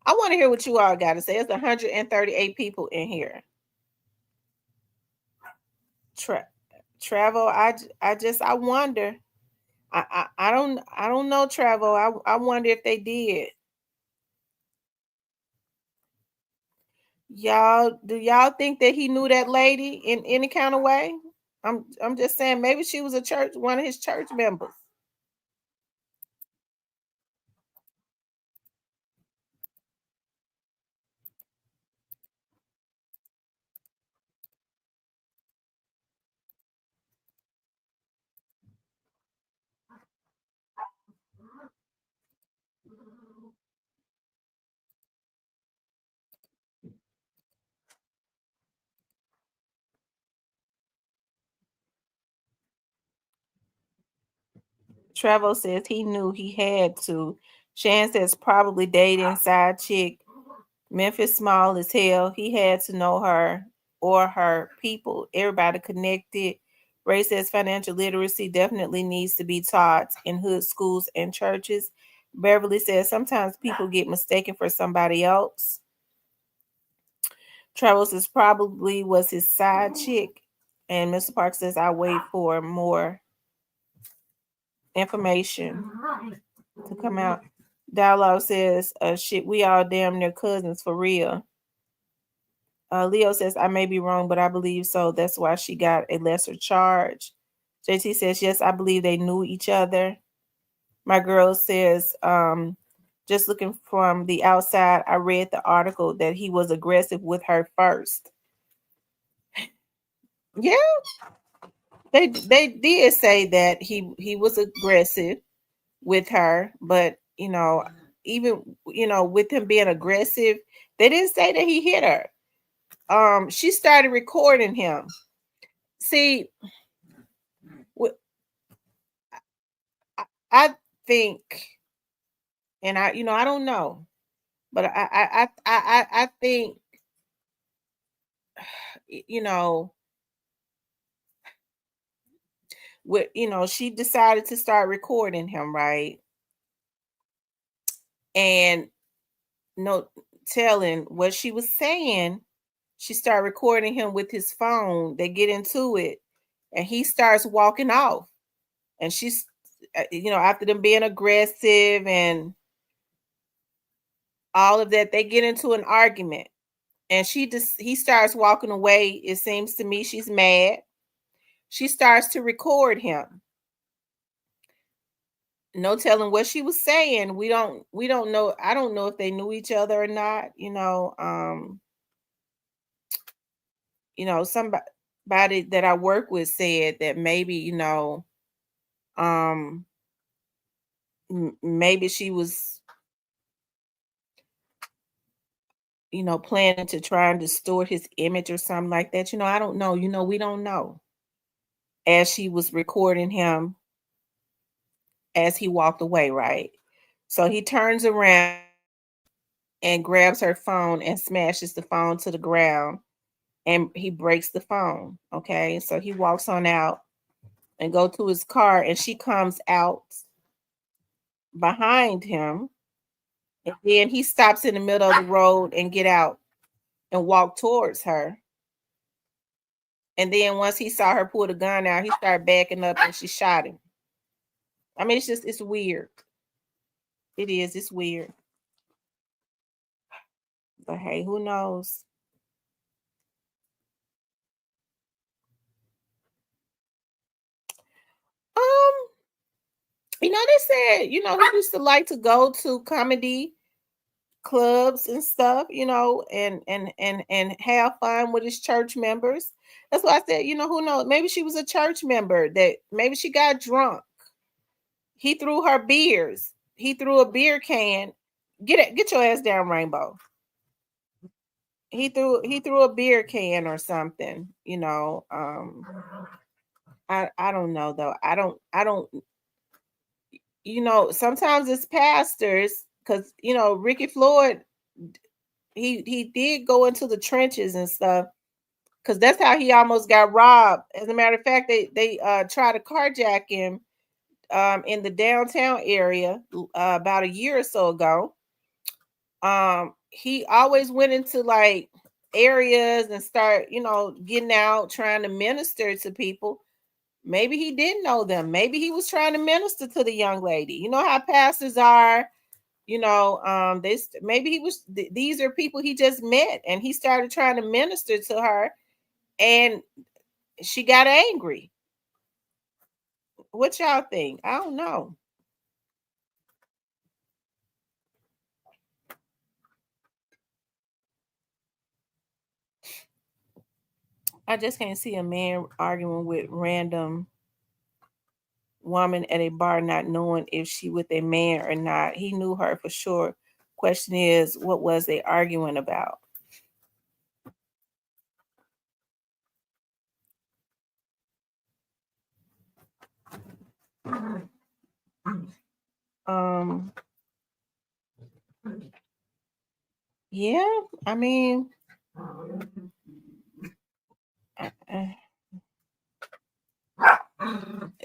I want to hear what you all got to say. It's 138 people in here. Travel, I wonder. I don't know, Travel. I wonder if they did. Do y'all think that he knew that lady in any kind of way? I'm just saying maybe she was one of his church members. Trevo says he knew he had to. Shan says probably dating side chick. Memphis small as hell. He had to know her or her people. Everybody connected. Ray says financial literacy definitely needs to be taught in hood schools and churches. Beverly says sometimes people get mistaken for somebody else. Travels is probably was his side chick. And Mr. Park says, I wait for more information to come out. Dialogue says, shit, we all damn near cousins for real. Leo says, I may be wrong, but I believe so. That's why she got a lesser charge. JT says, yes, I believe they knew each other. My girl says, just looking from the outside, I read the article that he was aggressive with her first. Yeah, they did say that he was aggressive with her, but even with him being aggressive, they didn't say that he hit her. She started recording him. See, I think, and I don't know, but I think, she decided to start recording him, right? And no telling what she was saying, she started recording him with his phone. They get into it, and he starts walking off, and she's, after them being aggressive and all of that, they get into an argument, and he starts walking away. It seems to me she's mad. She starts to record him. No telling what she was saying. We don't know. I don't know if they knew each other or not. Somebody that I work with said that maybe, maybe she was, planning to try and distort his image or something like that. I don't know. We don't know. As she was recording him as he walked away, right? So he turns around and grabs her phone and smashes the phone to the ground. and he breaks the phone. Okay, so he walks on out and go to his car, and she comes out behind him, and then he stops in the middle of the road and get out and walk towards her. And then once he saw her pull the gun out, he started backing up and she shot him. I mean, it's weird. It is, it's weird. But hey, who knows? They said, he used to like to go to comedy clubs and stuff, and have fun with his church members. That's why I said, who knows? Maybe she was a church member that maybe she got drunk. He threw her beers. He threw a beer can. Get your ass down, Rainbow. He threw a beer can or something, I don't know though. I don't sometimes it's pastors, because Ricky Floyd, he did go into the trenches and stuff, because that's how he almost got robbed. As a matter of fact, they tried to carjack him in the downtown area about a year or so ago. He always went into like areas and start getting out trying to minister to people. Maybe he didn't know them. Maybe he was trying to minister to the young lady. You know how pastors are. Maybe he was. These are people he just met, and he started trying to minister to her, and she got angry. What y'all think? I don't know. I just can't see a man arguing with random woman at a bar, not knowing if she with a man or not. He knew her for sure. Question is, what was they arguing about? Yeah, I mean,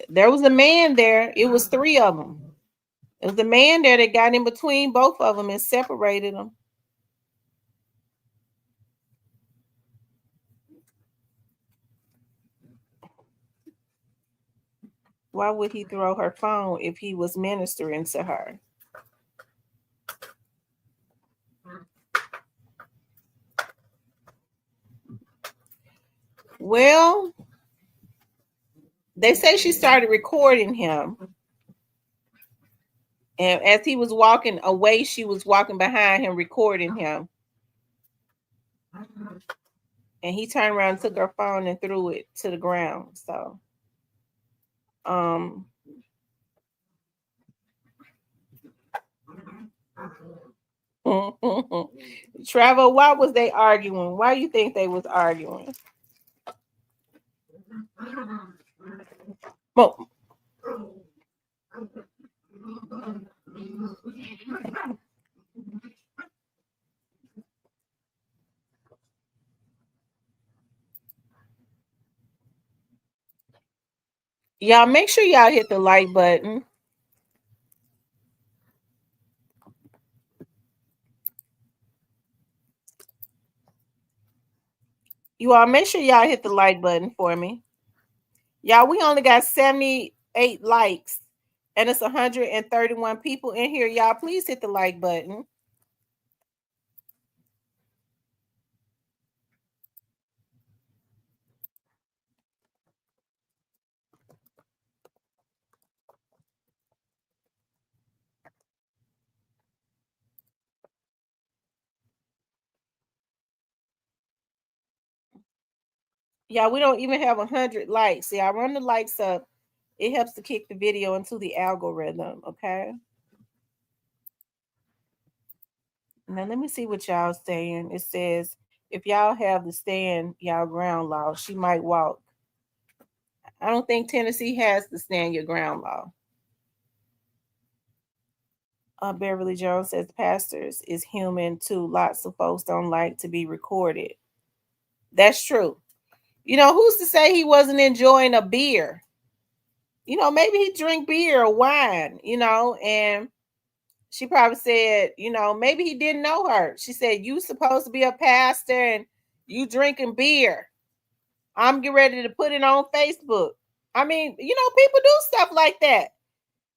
there was a man there. It was three of them. It was a man there that got in between both of them and separated them. Why would he throw her phone if he was ministering to her? Well, they say she started recording him. And as he was walking away, she was walking behind him, recording him. And he turned around, took her phone, and threw it to the ground. So, Travel, why was they arguing? Why you think they was arguing? Well, y'all make sure y'all hit the like button. You all make sure y'all hit the like button for me. Y'all, we only got 78 likes and it's 131 people in here. Y'all, please hit the like button. Y'all, we don't even have 100 likes. See, I run the likes up. It helps to kick the video into the algorithm, okay? Now, let me see what y'all saying. It says, if y'all have the stand y'all ground law, she might walk. I don't think Tennessee has the stand your ground law. Beverly Jones says, pastors is human too. Lots of folks don't like to be recorded. That's true. You know, who's to say he wasn't enjoying a beer? You know, maybe he drink beer or wine, you know, and she probably said, you know, maybe he didn't know her. She said, you supposed to be a pastor and you drinking beer. I'm getting ready to put it on Facebook. I mean, you know, people do stuff like that.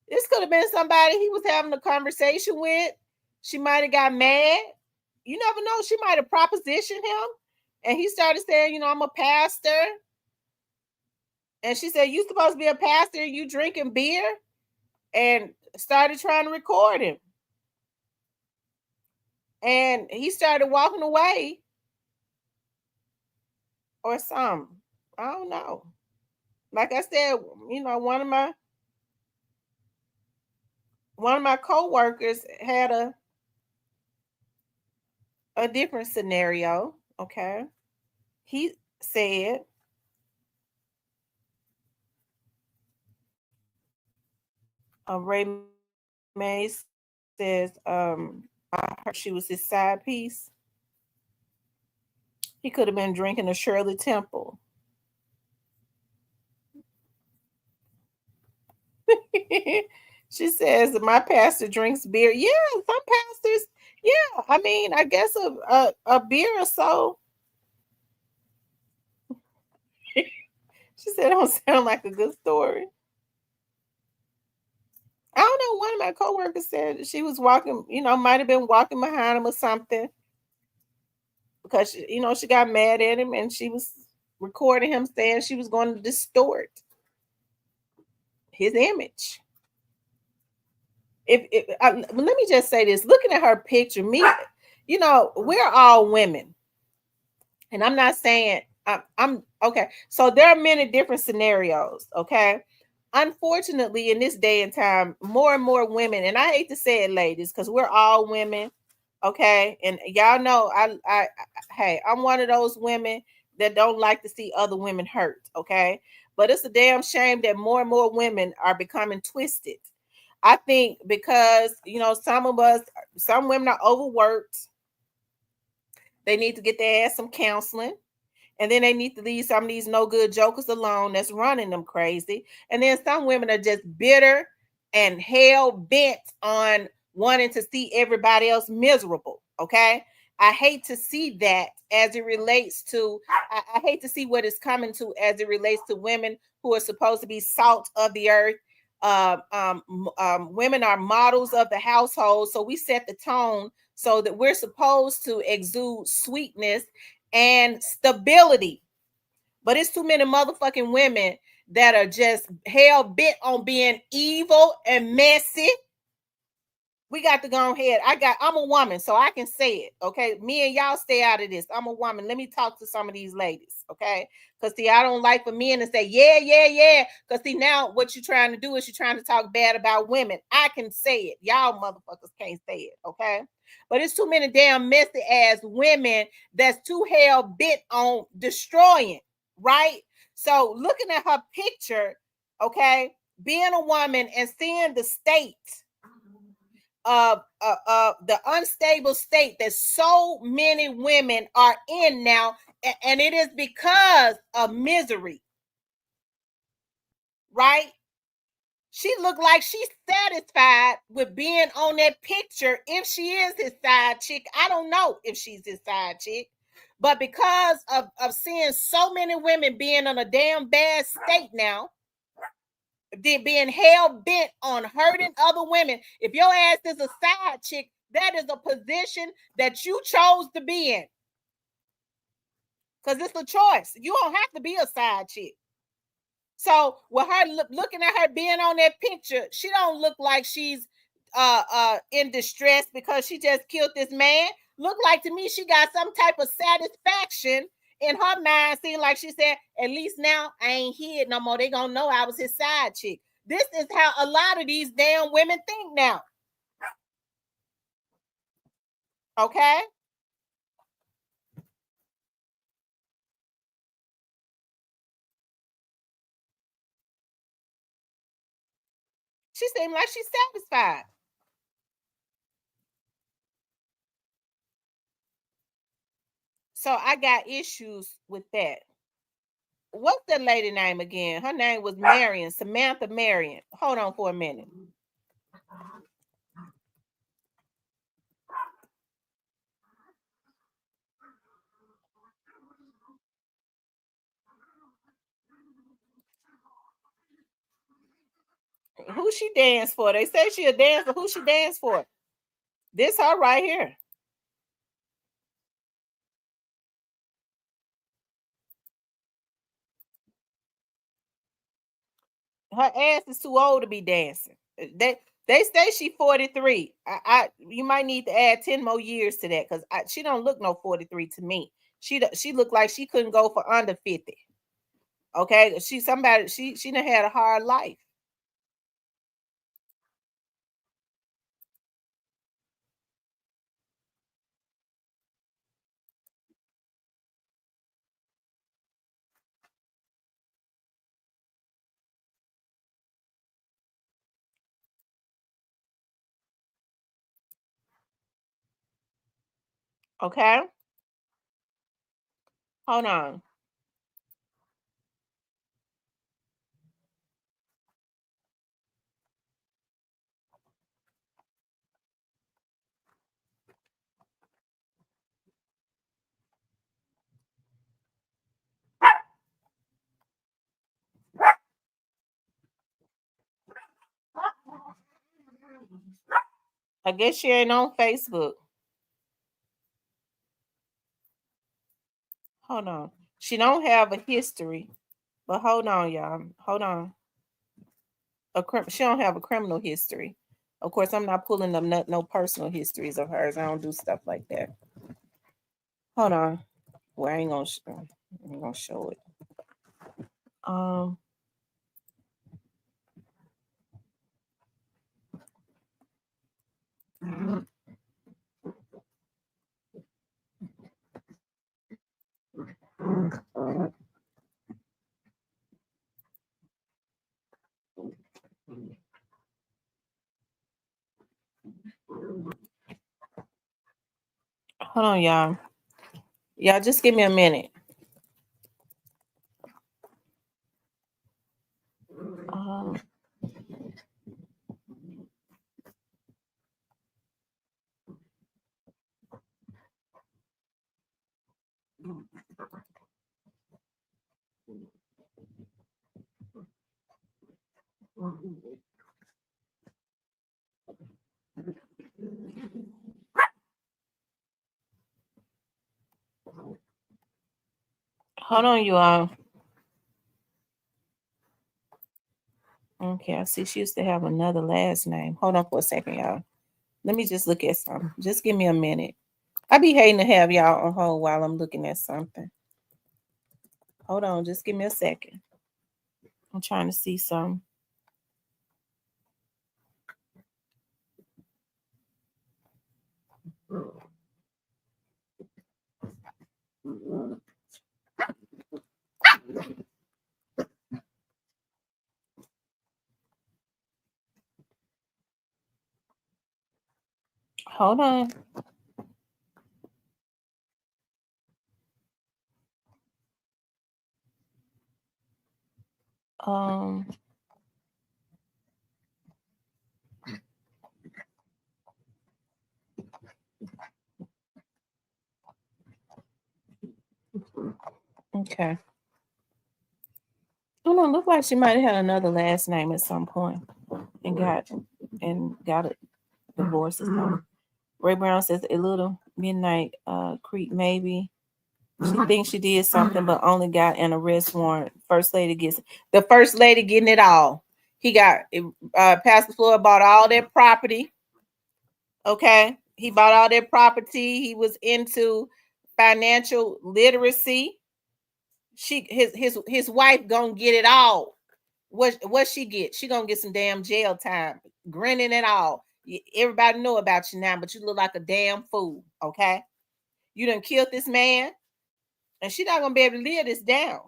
This could have been somebody he was having a conversation with. She might have got mad. You never know. She might have propositioned him. And he started saying, you know, I'm a pastor. And she said, you supposed to be a pastor, you drinking beer? And started trying to record him. And he started walking away or something. I don't know. Like I said, you know, one of my coworkers had a different scenario. Okay. He said, Ray Mays says, I heard she was his side piece. He could have been drinking a Shirley Temple. She says my pastor drinks beer. Yeah, some pastors. Yeah, I mean, I guess a beer or so. She said, "Don't sound like a good story." I don't know. One of my coworkers said she was walking. You know, might have been walking behind him or something because you know she got mad at him and she was recording him saying she was going to distort his image. Let me just say this: looking at her picture, me, you know, we're all women, and I'm not saying I'm okay. So there are many different scenarios. Okay, unfortunately, in this day and time, more and more women, and I hate to say it, ladies, because we're all women. Okay, and y'all know hey, I'm one of those women that don't like to see other women hurt. Okay, but it's a damn shame that more and more women are becoming twisted. I think because you know some women are overworked. They need to get their ass some counseling. And then they need to leave some of these no good jokers alone that's running them crazy. And then some women are just bitter and hell bent on wanting to see everybody else miserable. Okay. I hate to see that as it relates to, I hate to see what it's coming to as it relates to women who are supposed to be salt of the earth. Women are models of the household. So we set the tone so that we're supposed to exude sweetness and stability. But it's too many motherfucking women that are just hell bent on being evil and messy. We got to go ahead. I'm a woman, so I can say it. Okay. Me and y'all stay out of this. I'm a woman. Let me talk to some of these ladies. Okay. Because see, I don't like for men to say, yeah, yeah, yeah. Because see, now what you're trying to do is you're trying to talk bad about women. I can say it. Y'all motherfuckers can't say it. Okay. But it's too many damn messy ass women that's too hell bent on destroying. Right. So looking at her picture, okay, being a woman and seeing the state of the unstable state that so many women are in now, and it is because of misery, right? She looked like she's satisfied with being on that picture. If she is his side chick, I don't know if she's his side chick, but because of seeing so many women being in a damn bad state now, being hell bent on hurting other women. If your ass is a side chick, that is a position that you chose to be in. Because it's a choice. You don't have to be a side chick. So with her looking at her being on that picture, she don't look like she's in distress because she just killed this man. Look like to me she got some type of satisfaction in her mind, seeing like she said, at least now I ain't hid no more. They gonna know I was his side chick. This is how a lot of these damn women think now. Okay. She seemed like she's satisfied. So I got issues with that. What's the lady name again? Her name was Marion, Samantha Marion. Hold on for a minute. Who she danced for? They say she a dancer. Who she danced for? This her right here. Her ass is too old to be dancing. They say she 43. You might need to add 10 more years to that because she don't look no 43 to me. She looked like she couldn't go for under 50. Okay, she done had a hard life. Okay, hold on. I guess she ain't on Facebook. Hold on. She don't have a history, but hold on, y'all. Hold on. She don't have a criminal history. Of course, I'm not pulling up no personal histories of hers. I don't do stuff like that. Hold on. Well, I ain't gonna show it. Hold on, y'all. Y'all just give me a minute. Hold on, you all. Okay, I see she used to have another last name. Hold on for a second, y'all. Let me just look at something. Just give me a minute. I be hating to have y'all on hold while I'm looking at something. Hold on, just give me a second. I'm trying to see something. Hold on. Okay. I don't look like she might have had another last name at some point and got a divorce or something. Ray Brown says a little midnight creep maybe. She thinks she did something but only got an arrest warrant. First lady getting it all. He got Pastor Floyd bought all their property. Okay. He bought all their property. He was into financial literacy. His wife gonna get it all. What she get? She gonna get some damn jail time, grinning and all. Everybody know about you now, but you look like a damn fool. Okay, you done killed this man, and she not gonna be able to live this down,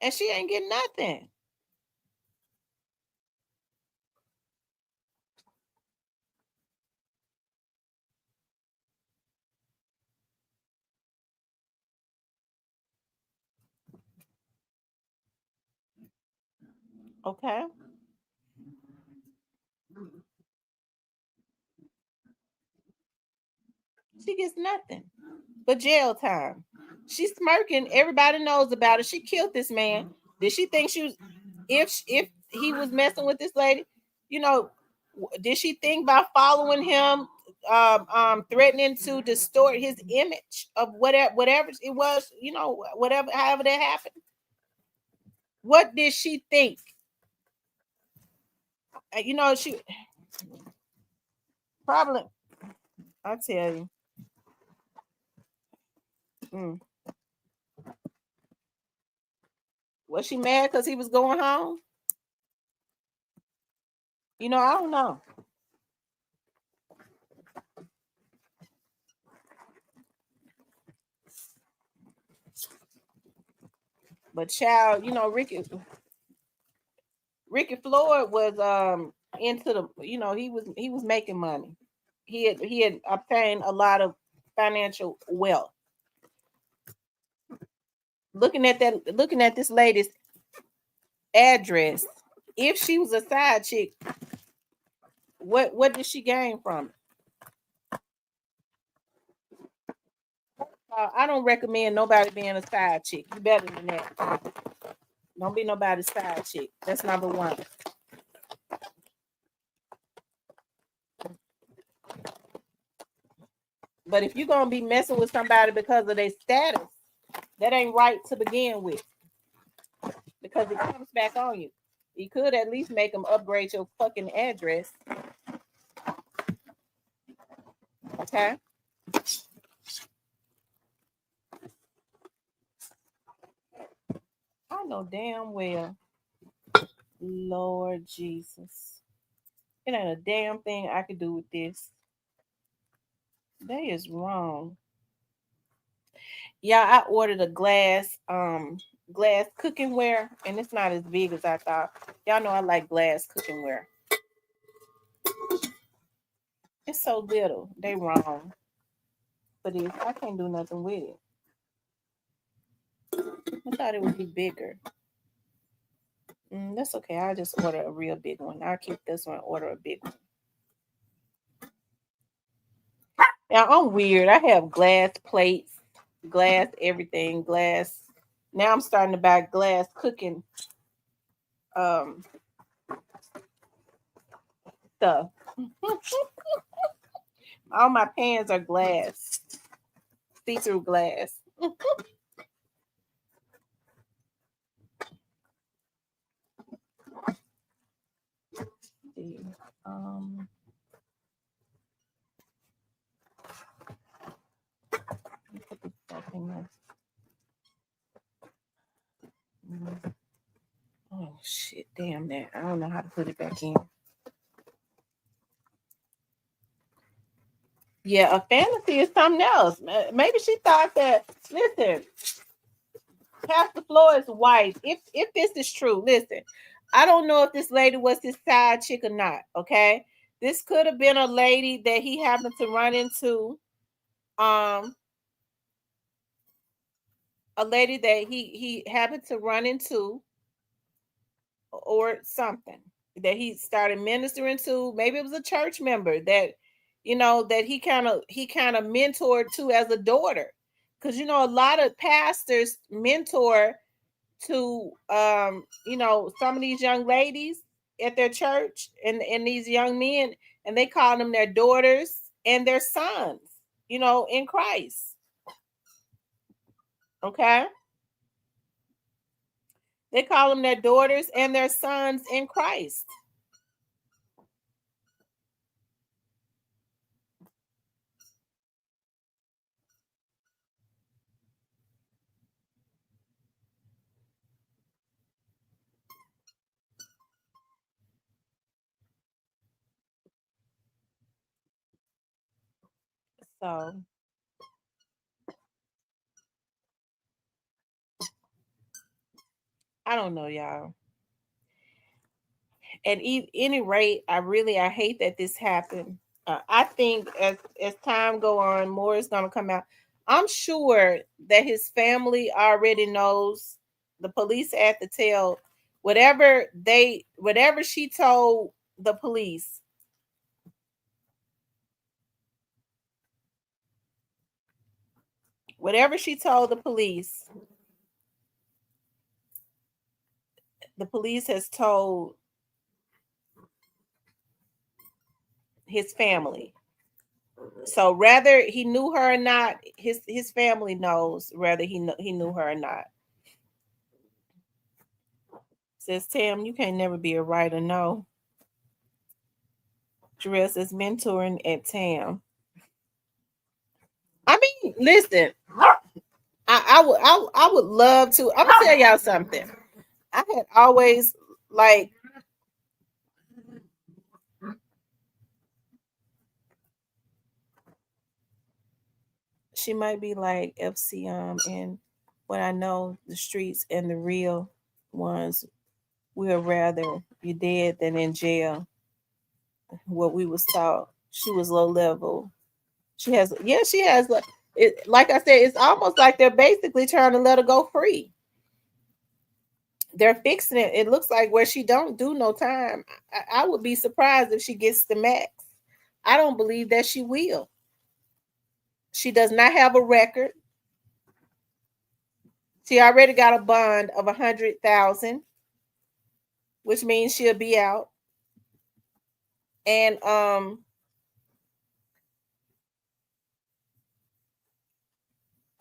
and she ain't getting nothing. Okay. She gets nothing but jail time. She's smirking. Everybody knows about it. She killed this man. Did she think she was, if he was messing with this lady, you know, did she think by following him, threatening to distort his image of whatever it was, you know, whatever, however that happened? What did she think? You know, she probably, I tell you. Mm. Was she mad because he was going home? You know, I don't know. But child, you know, Ricky Floyd was into the, you know, he was making money. He had obtained a lot of financial wealth. Looking at this lady's address, if she was a side chick, what did she gain from it? I don't recommend nobody being a side chick. You better than that. Don't be nobody's side chick. That's number one. But if you're gonna be messing with somebody because of their status, that ain't right to begin with. Because it comes back on you. You could at least make them upgrade your fucking address. Okay. I know damn well, Lord Jesus, it ain't a damn thing I could do with this. That is wrong. Yeah, I ordered a glass cookingware, and it's not as big as I thought. Y'all know I like glass cookingware. It's so little. They wrong. But I can't do nothing with it. I thought it would be bigger. That's okay. I'll just order a real big one. I'll keep this one, order a big one. Now I'm weird. I have glass plates, glass everything, glass. Now I'm starting to buy glass cooking stuff. All my pans are glass, see-through glass. um put this back in there. Oh shit, damn that. I don't know how to put it back in. Yeah, a fantasy is something else. Maybe she thought that, listen, Pastor Floyd's wife, if this is true, listen, I don't know if this lady was his side chick or not, okay? This could have been a lady that he happened to run into, a lady that he happened to run into, or something that he started ministering to. Maybe it was a church member that, you know, that he kind of mentored to as a daughter, because you know a lot of pastors mentor to you know, some of these young ladies at their church, and these young men, and they call them their daughters and their sons, you know, in Christ. Okay. They call them their daughters and their sons in Christ. So I don't know, y'all. At any rate, I hate that this happened. I think as time go on, more is gonna come out. I'm sure that his family already knows. The police had to tell whatever she told the police, the police has told his family. So whether he knew her or not, his family knows whether he knew her or not. Says Tam, you can't never be a writer. No. Jarrell says mentoring at Tam. I mean, listen, I would love to. I'm gonna tell y'all something. I had always like she might be like FCM and when I know the streets and the real ones, we'd rather you dead than in jail. What we was taught. She was low level. She has it, like I said, it's almost like they're basically trying to let her go free. They're fixing it. It looks like where she don't do no time. I would be surprised if she gets the max. I don't believe that she will. She does not have a record. She already got a bond of 100,000, which means she'll be out. And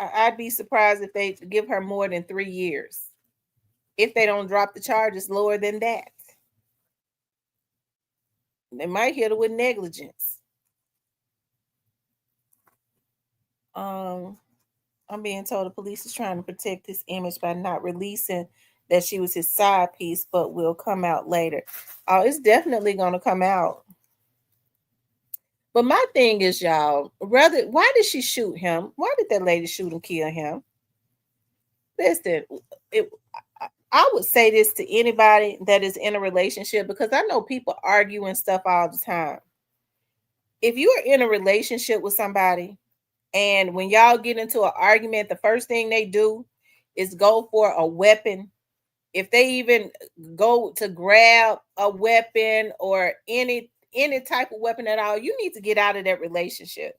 I'd be surprised if they give her more than 3 years. If they don't drop the charges lower than that. They might hit her with negligence. I'm being told the police is trying to protect his image by not releasing that she was his side piece, but will come out later. Oh, it's definitely going to come out. But my thing is, y'all, why did she shoot him? Why did that lady shoot and kill him? Listen, I would say this to anybody that is in a relationship because I know people argue and stuff all the time. If you are in a relationship with somebody and when y'all get into an argument, the first thing they do is go for a weapon. If they even go to grab a weapon or any type of weapon at all, you need to get out of that relationship.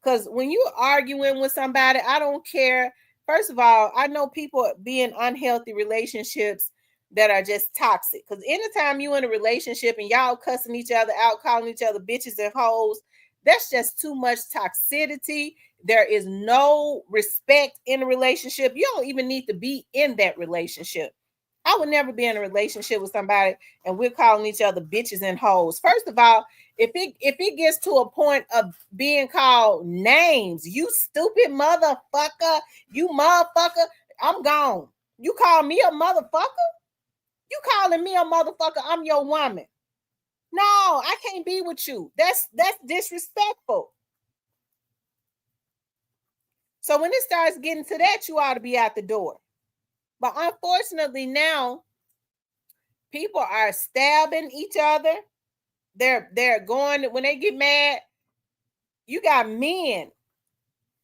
Because when you're arguing with somebody, I don't care. First of all, I know people be in unhealthy relationships that are just toxic. Because anytime you're in a relationship and y'all cussing each other out, calling each other bitches and hoes, that's just too much toxicity. There is no respect in a relationship. You don't even need to be in that relationship. I would never be in a relationship with somebody and we're calling each other bitches and hoes. First of all, if it gets to a point of being called names, you stupid motherfucker, you motherfucker, I'm gone. You call me a motherfucker? You calling me a motherfucker? I'm your woman. No, I can't be with you. That's disrespectful. So when it starts getting to that, you ought to be out the door. But unfortunately now, people are stabbing each other. They're going, when they get mad, you got men.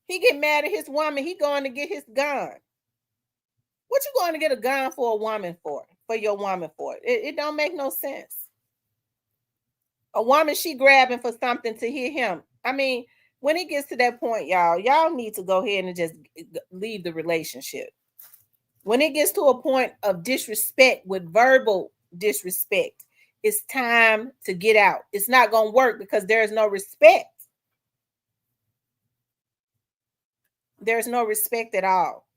He get mad at his woman, he going to get his gun. What you going to get a gun for a woman for? For your woman for? It don't make no sense. A woman, she grabbing for something to hit him. I mean, when it gets to that point, y'all need to go ahead and just leave the relationship. When it gets to a point of disrespect with verbal disrespect, it's time to get out. It's not going to work because there's no respect. There's no respect at all.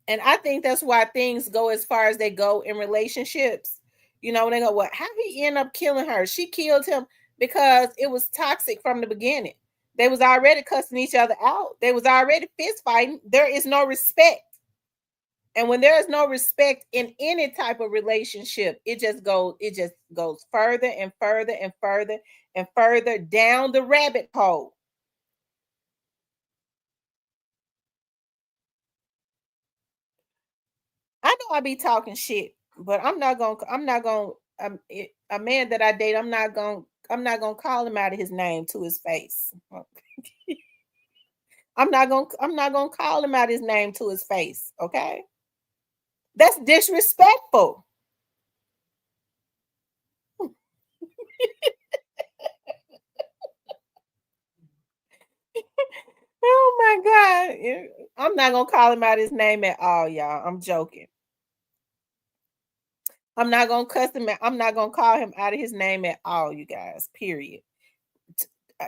And I think that's why things go as far as they go in relationships. You know, they go, well, how did he end up killing her? She killed him because it was toxic from the beginning. They was already cussing each other out. They was already fist fighting. There is no respect. And when there is no respect in any type of relationship, it just goes further and further and further and further down the rabbit hole. I know I be talking shit, but I'm not gonna a man that I date, I'm not gonna call him out of his name to his face. I'm not gonna call him out his name to his face, okay? That's disrespectful. Oh my God. I'm not gonna call him out his name at all, y'all. I'm joking. I'm not gonna cuss him out. I'm not gonna call him out of his name at all, you guys. Period.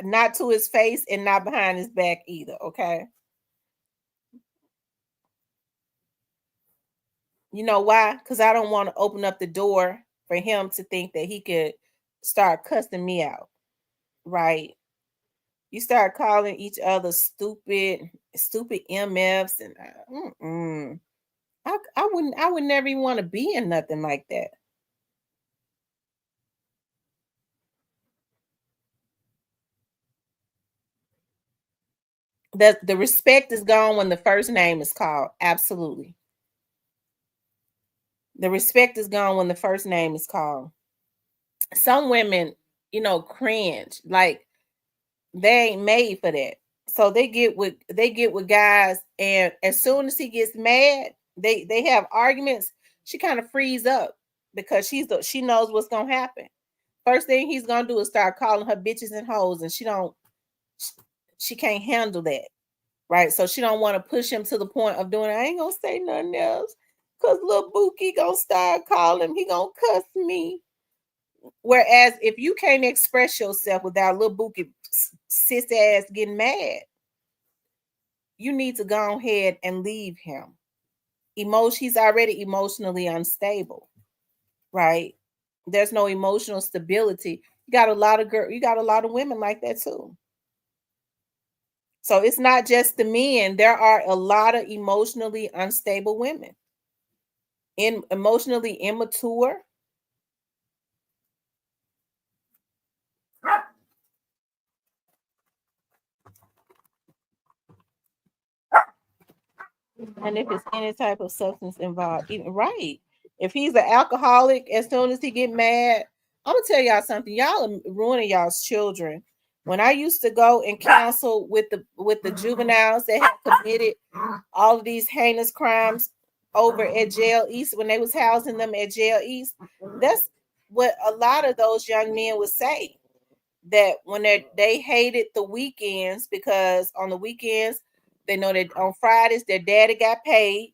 Not to his face and not behind his back either. Okay. You know why? Because I don't want to open up the door for him to think that he could start cussing me out. Right. You start calling each other stupid MFs, and I would never even want to be in nothing like that. The respect is gone when the first name is called. Absolutely. The respect is gone when the first name is called. Some women, cringe. Like they ain't made for that. So they get with guys, and as soon as he gets mad, they have arguments. She kind of frees up because she knows what's gonna happen. First thing he's gonna do is start calling her bitches and hoes, and she can't handle that, right? So she don't want to push him to the point of doing. I ain't gonna say nothing else because little Bookie gonna start calling. He gonna cuss me. Whereas if you can't express yourself without little Bookie sis ass getting mad, you need to go ahead and leave him. He's already emotionally unstable, right? There's no emotional stability. You got a lot of women like that too. So it's not just the men. There are a lot of emotionally unstable women, emotionally immature. And if it's any type of substance involved, even right. If he's an alcoholic, as soon as he get mad, I'm gonna tell y'all something. Y'all are ruining y'all's children. When I used to go and counsel with the juveniles that had committed all of these heinous crimes over at Jail East, when they was housing them at Jail East, that's what a lot of those young men would say. That when they hated the weekends, because on the weekends they know that on Fridays their daddy got paid.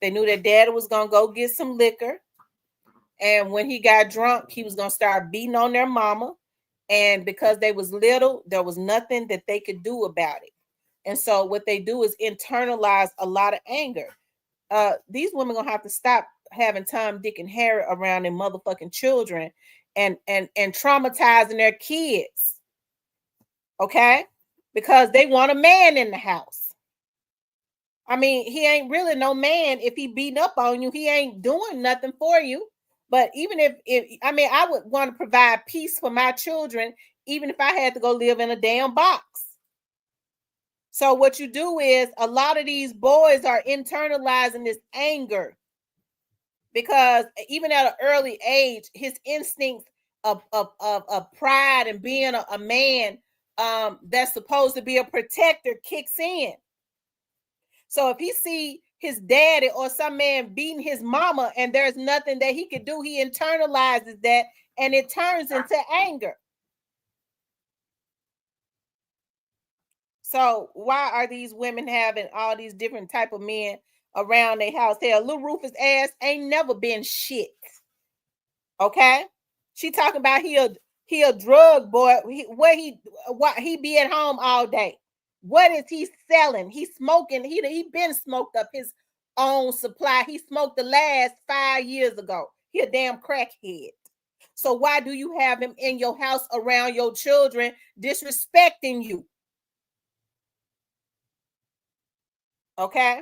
They knew that daddy was gonna go get some liquor, and when he got drunk, he was gonna start beating on their mama. And because they was little, there was nothing that they could do about it. And so what they do is internalize a lot of anger. These women gonna have to stop having Tom, Dick, and Harry around their motherfucking children and traumatizing their kids. Okay? Because they want a man in the house. I mean, he ain't really no man. If he beating up on you, he ain't doing nothing for you. But even if I would want to provide peace for my children, even if I had to go live in a damn box. So what you do is a lot of these boys are internalizing this anger because even at an early age, his instinct of pride and being a man that's supposed to be a protector kicks in. So if he see his daddy or some man beating his mama and there's nothing that he could do, he internalizes that and it turns into anger. So why are these women having all these different type of men around their house? Hell, Lil Rufus ass ain't never been shit. Okay? She talking about he a drug boy. What he be at home all day. What is he selling? He's smoking. He been smoked up his own supply. He smoked the last 5 years ago. He a damn crackhead. So why do you have him in your house around your children disrespecting you? Okay.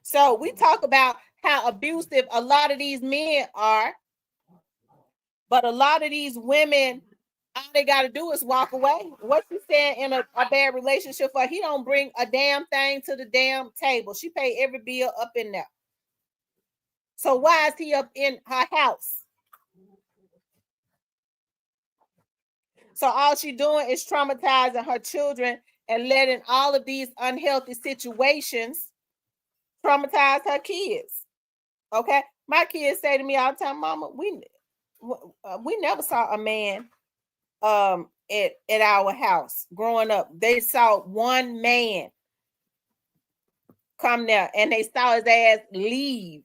So we talk about how abusive a lot of these men are, but a lot of these women, all they got to do is walk away. What you saying in a bad relationship for? He don't bring a damn thing to the damn table. She pay every bill up in there. So why is he up in her house? So all she doing is traumatizing her children and letting all of these unhealthy situations traumatize her kids. Okay, my kids say to me all the time, "Mama, we never saw a man at our house growing up. They saw one man come there and they saw his ass leave.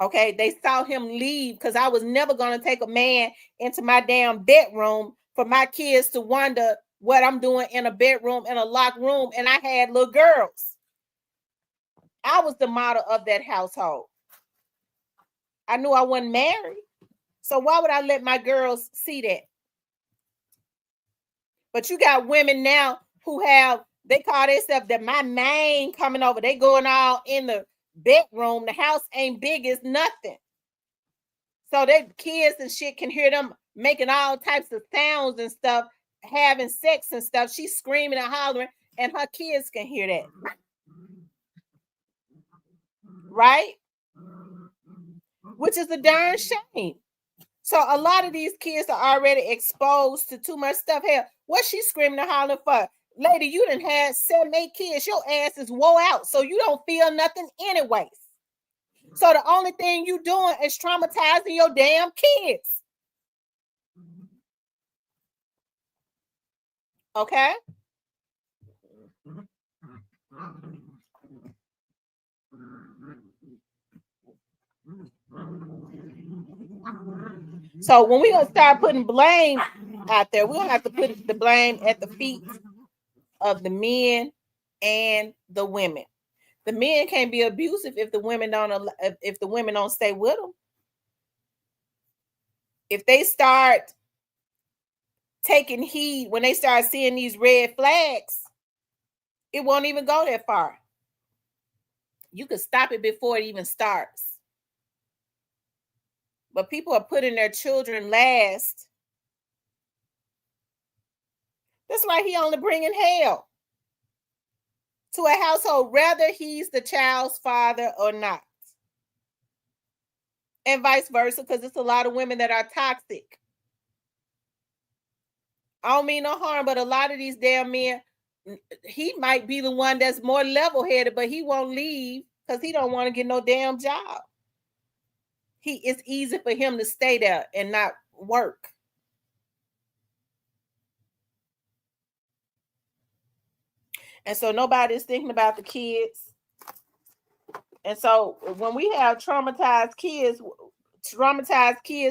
Okay, they saw him leave because I was never going to take a man into my damn bedroom for my kids to wonder what I'm doing in a bedroom, in a locked room, and I had little girls. I was the model of that household. I knew I wasn't married, so why would I let my girls see that? But you got women now who have, they call themselves that my man coming over. They going all in the bedroom. The house ain't big as nothing. So that kids and shit can hear them making all types of sounds and stuff, having sex and stuff. She's screaming and hollering, and her kids can hear that. Right? Which is a darn shame. So a lot of these kids are already exposed to too much stuff. Hell, what she screaming and hollering for? Lady, you done had 7, 8 kids. Your ass is wore out, so you don't feel nothing anyways. So the only thing you doing is traumatizing your damn kids. Okay? So when we're going to start putting blame out there, we're going to have to put the blame at the feet of the men and the women. The men can't be abusive if the women don't stay with them. If they start taking heed when they start seeing these red flags, it won't even go that far. You can stop it before it even starts. But people are putting their children last. That's why he only bringing hell to a household, whether he's the child's father or not. And vice versa, because it's a lot of women that are toxic. I don't mean no harm, but a lot of these damn men, he might be the one that's more level-headed, but he won't leave because he don't want to get no damn job. It's easy for him to stay there and not work. And so nobody's thinking about the kids. And so when we have traumatized kids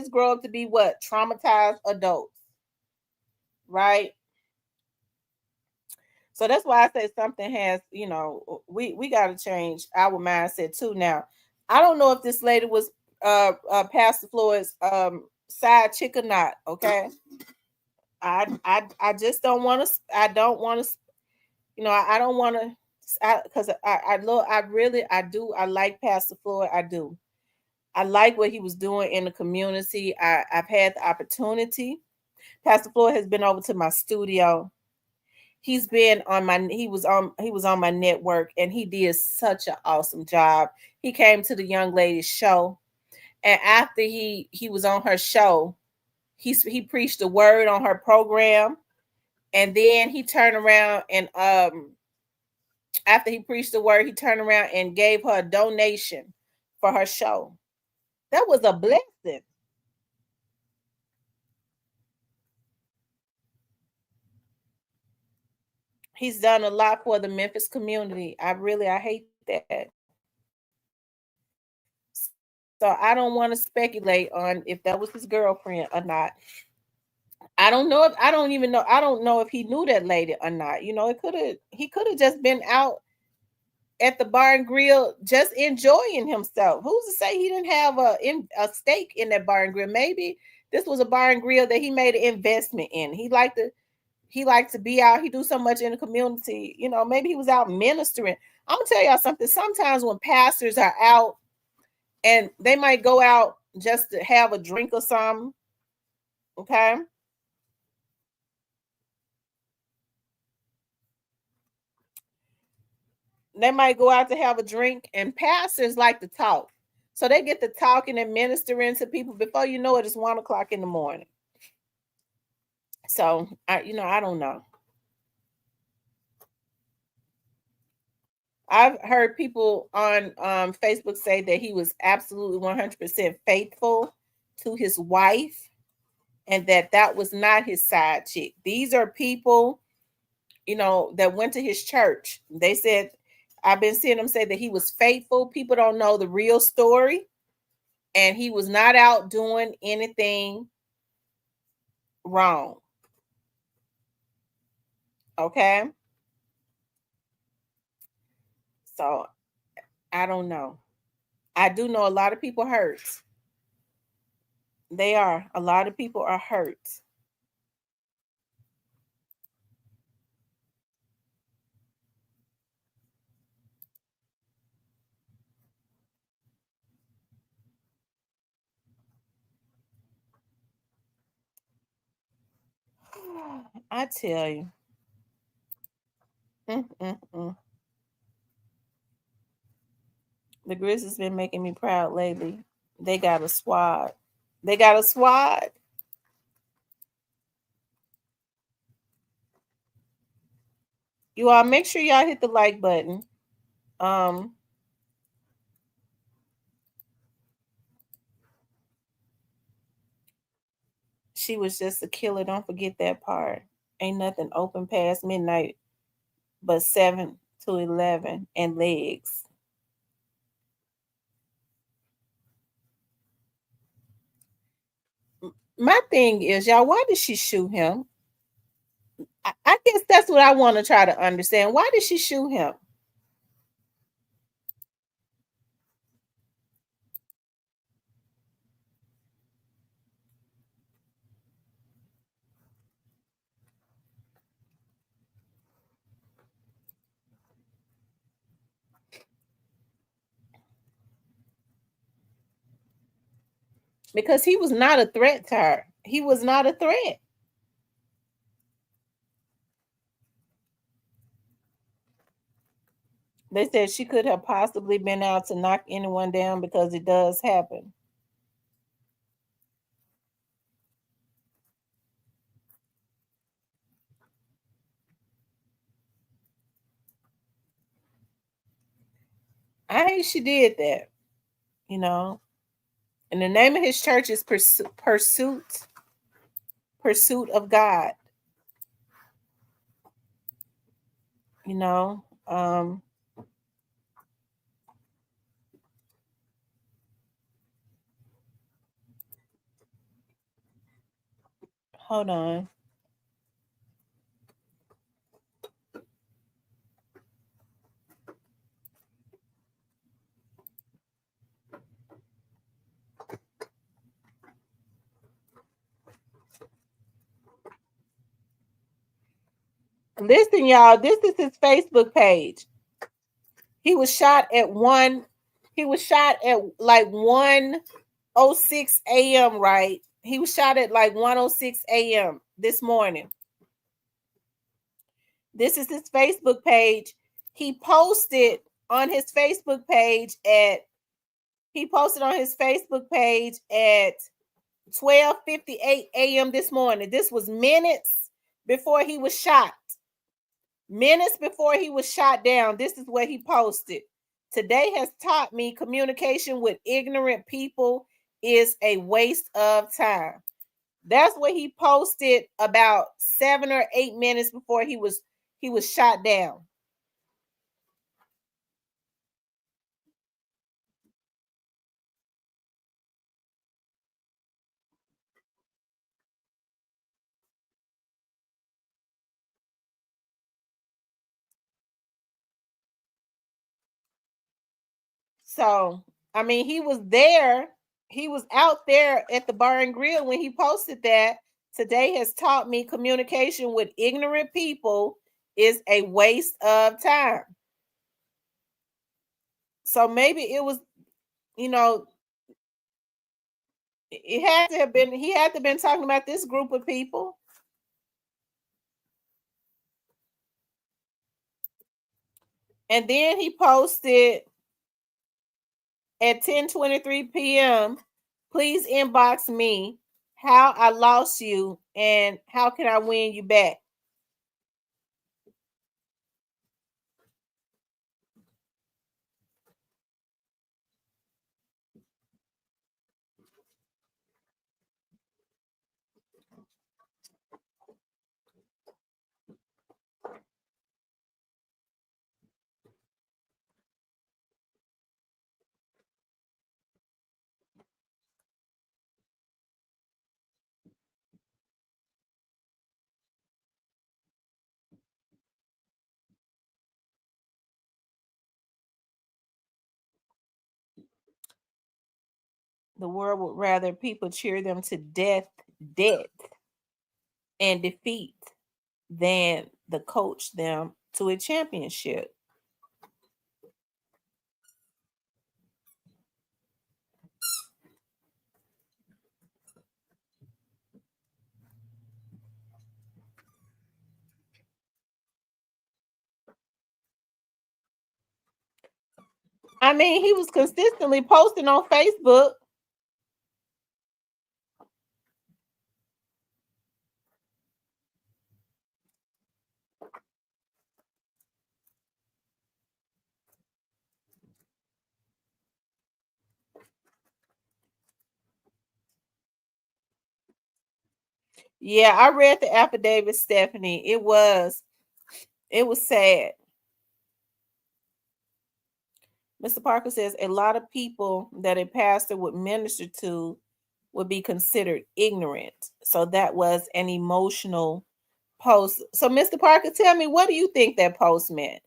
grow up to be what? Traumatized adults. Right? So that's why I say something has, we got to change our mindset too. Now, I don't know if this lady was Pastor Floyd's side chick or not. Okay. I just don't want to, I don't want to, I don't want to, because I like Pastor Floyd. I do. I like what he was doing in the community. I've had the opportunity. Pastor Floyd has been over to my studio. He's been on he was on my network, and he did such an awesome job. He came to the young lady's show, and after he was on her show, he preached the word on her program, and then he turned around and after he preached the word, he turned around and gave her a donation for her show. That was a blessing. He's done a lot for the Memphis community. I hate that. So I don't want to speculate on if that was his girlfriend or not. I don't know if he knew that lady or not. He could have just been out at the bar and grill just enjoying himself. Who's to say he didn't have a stake in that bar and grill? Maybe this was a bar and grill that he made an investment in. He liked to be out. He do so much in the community. Maybe he was out ministering. I'm gonna tell y'all something. Sometimes when pastors are out and they might go out just to have a drink or something, okay? They might go out to have a drink, and pastors like to talk. So they get to talking and ministering to people. Before you know it, it's 1 o'clock in the morning. So I don't know. I've heard people on Facebook say that he was absolutely 100% faithful to his wife, and that was not his side chick. These are people, you know, that went to his church. They said, I've been seeing them say that he was faithful. People don't know the real story, and he was not out doing anything wrong. Okay. So I don't know. I do know a lot of people hurt. They are. A lot of people are hurt. I tell you. Mm. The Grizzlies been making me proud lately. They got a squad. They got a squad. You all make sure y'all hit the like button. She was just a killer. Don't forget that part. Ain't nothing open past midnight but 7 to 11 and legs. My thing is, y'all, why did she shoot him? I guess that's what I want to try to understand. Why did she shoot him? Because he was not a threat to her. He was not a threat. They said she could have possibly been out to knock anyone down because it does happen. I hate she did that, you know. And the name of his church is Pursuit of God. You know, hold on. Listen, y'all, this is his Facebook page. He was shot at like 1:06 a.m., right? He was shot at like 1:06 a.m. this morning. This is his Facebook page. He posted on his Facebook page at 12:58 a.m. this morning. This was minutes before he was shot. Minutes before he was shot down. This is what he posted. Today has taught me communication with ignorant people is a waste of time. That's what he posted about 7 or 8 minutes before he was shot down. So, I mean, he was there. He was out there at the bar and grill when he posted that. Today has taught me communication with ignorant people is a waste of time. So maybe it was, you know, it had to have been, he had to have been talking about this group of people. And then he posted at 10:23 p.m., please inbox me how I lost you and how can I win you back. The world would rather people cheer them to death, and defeat than the coach them to a championship. I mean, he was consistently posting on Facebook. Yeah, I read the affidavit, Stephanie. It was sad. Mr. Parker says a lot of people that a pastor would minister to would be considered ignorant. So that was an emotional post. So, Mr. Parker, tell me, what do you think that post meant?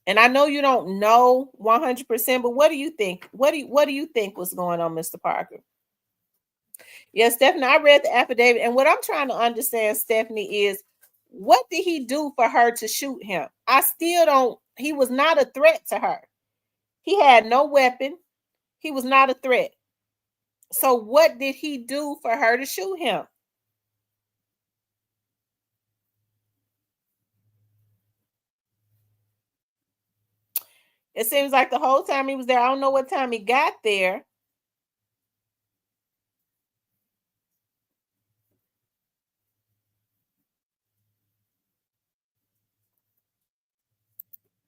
And I know you don't know 100%, but what do you think? What do you think was going on, Mr. Parker? Yes, Stephanie, I read the affidavit, and what I'm trying to understand, Stephanie, is what did he do for her to shoot him? I still don't. He was not a threat to her. He had no weapon. He was not a threat. So what did he do for her to shoot him? It seems like the whole time he was there. I don't know what time he got there.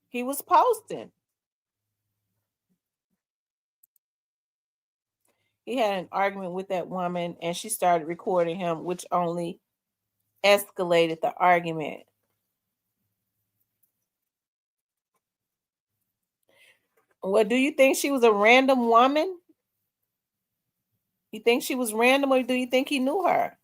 He was posting. He had an argument with that woman and she started recording him, which only escalated the argument. Well, do you think she was a random woman? You think she was random, or do you think he knew her?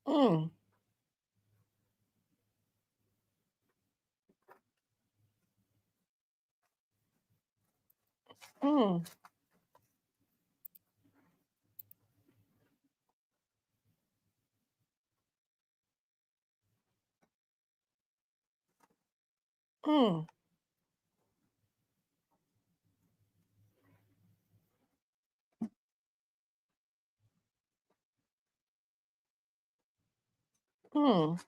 Mm, mm, mm, mm.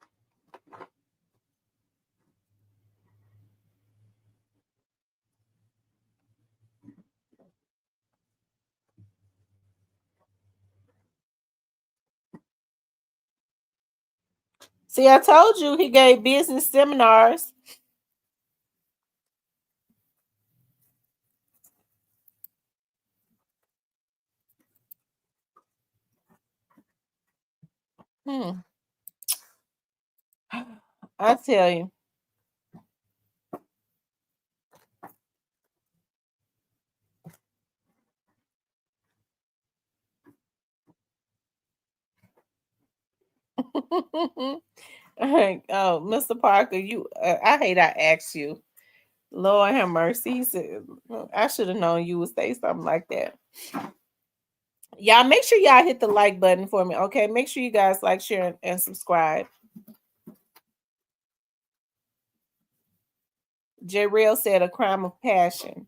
See, I told you he gave business seminars. Hmm. I tell you. Oh, Mr. Parker, you I hate I asked you. Lord have mercy. He said, I should have known you would say something like that. Y'all make sure y'all hit the like button for me. Okay. Make sure you guys like, share, and subscribe. J. Real said a crime of passion.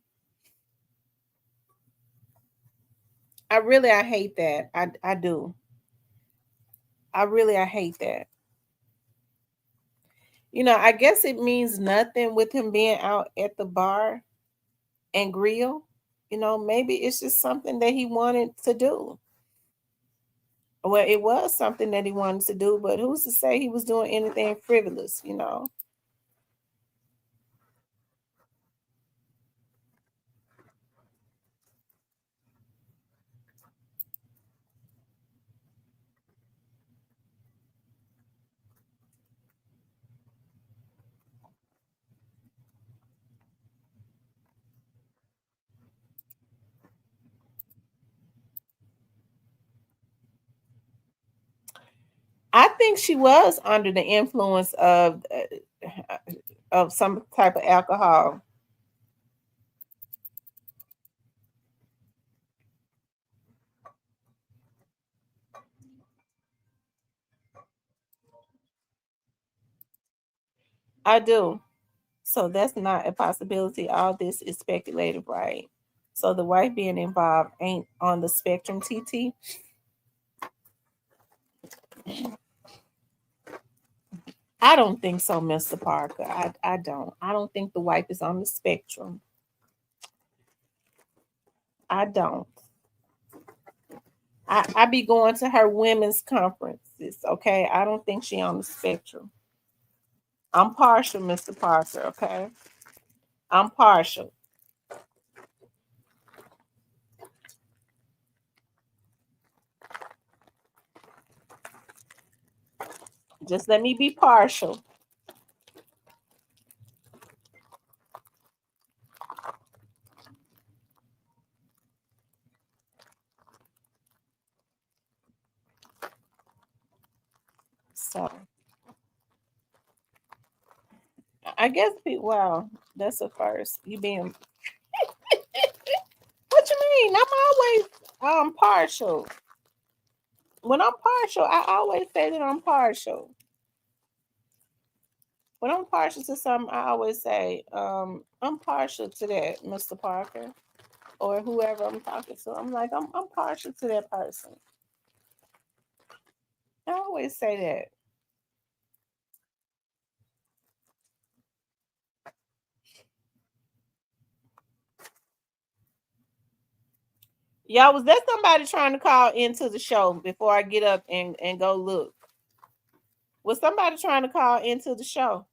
I hate that. I do. I hate that. I guess it means nothing with him being out at the bar and grill. Maybe it's just something that he wanted to do. Well, it was something that he wanted to do, but who's to say he was doing anything frivolous? I think she was under the influence of some type of alcohol. I do. So that's not a possibility. All this is speculative, right? So the wife being involved ain't on the spectrum, TT. I don't think so, Mr. Parker. I don't. I don't think the wife is on the spectrum. I don't. I be going to her women's conferences, okay? I don't think she on the spectrum. I'm partial, Mr. Parker, okay? I'm partial. Just let me be partial. So I guess wow, that's a first. You being what you mean? I'm always partial. When I'm partial, I always say that I'm partial. When I'm partial to something, I always say, I'm partial to that, Mr. Parker, or whoever I'm talking to. I'm like, I'm partial to that person. I always say that. Y'all, was there somebody trying to call into the show before I get up and go look? Was somebody trying to call into the show?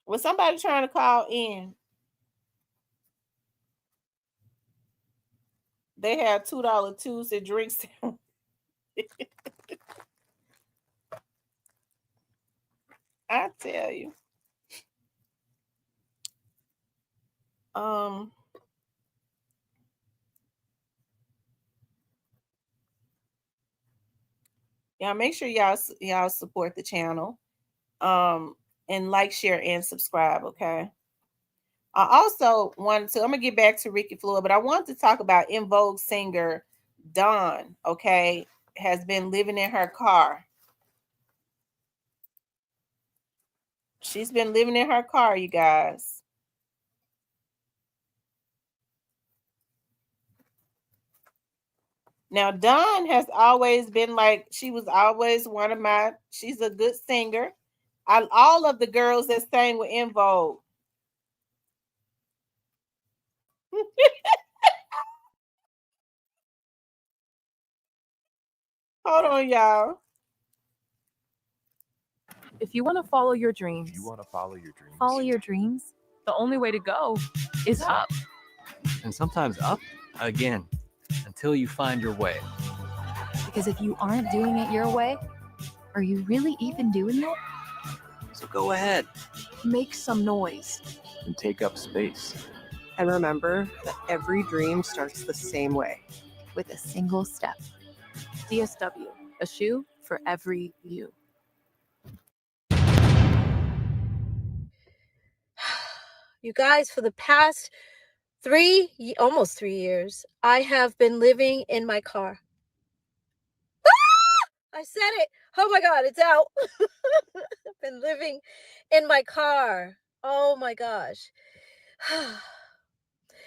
Was somebody trying to call in? They had $2 Tuesday drinks. I tell you. Um, yeah, make sure y'all support the channel. And like, share, and subscribe, okay? I also wanted to, I'm gonna get back to Ricky Floyd, but I want to talk about Envogue singer Dawn, okay, has been living in her car. She's been living in her car, you guys. Now, Dawn has always been like, she was always she's a good singer. All of the girls that sang with Envogue. Hold on, y'all. If you want to follow your dreams, follow your dreams, the only way to go is up. And sometimes up again until you find your way. Because if you aren't doing it your way, are you really even doing it? So go ahead Make some noise. and take up space. And remember that every dream starts the same way. With a single step. DSW, a shoe for every you. You guys, for the past almost 3 years, I have been living in my car. I said it. Oh my God, it's out. I've been living in my car. Oh my gosh.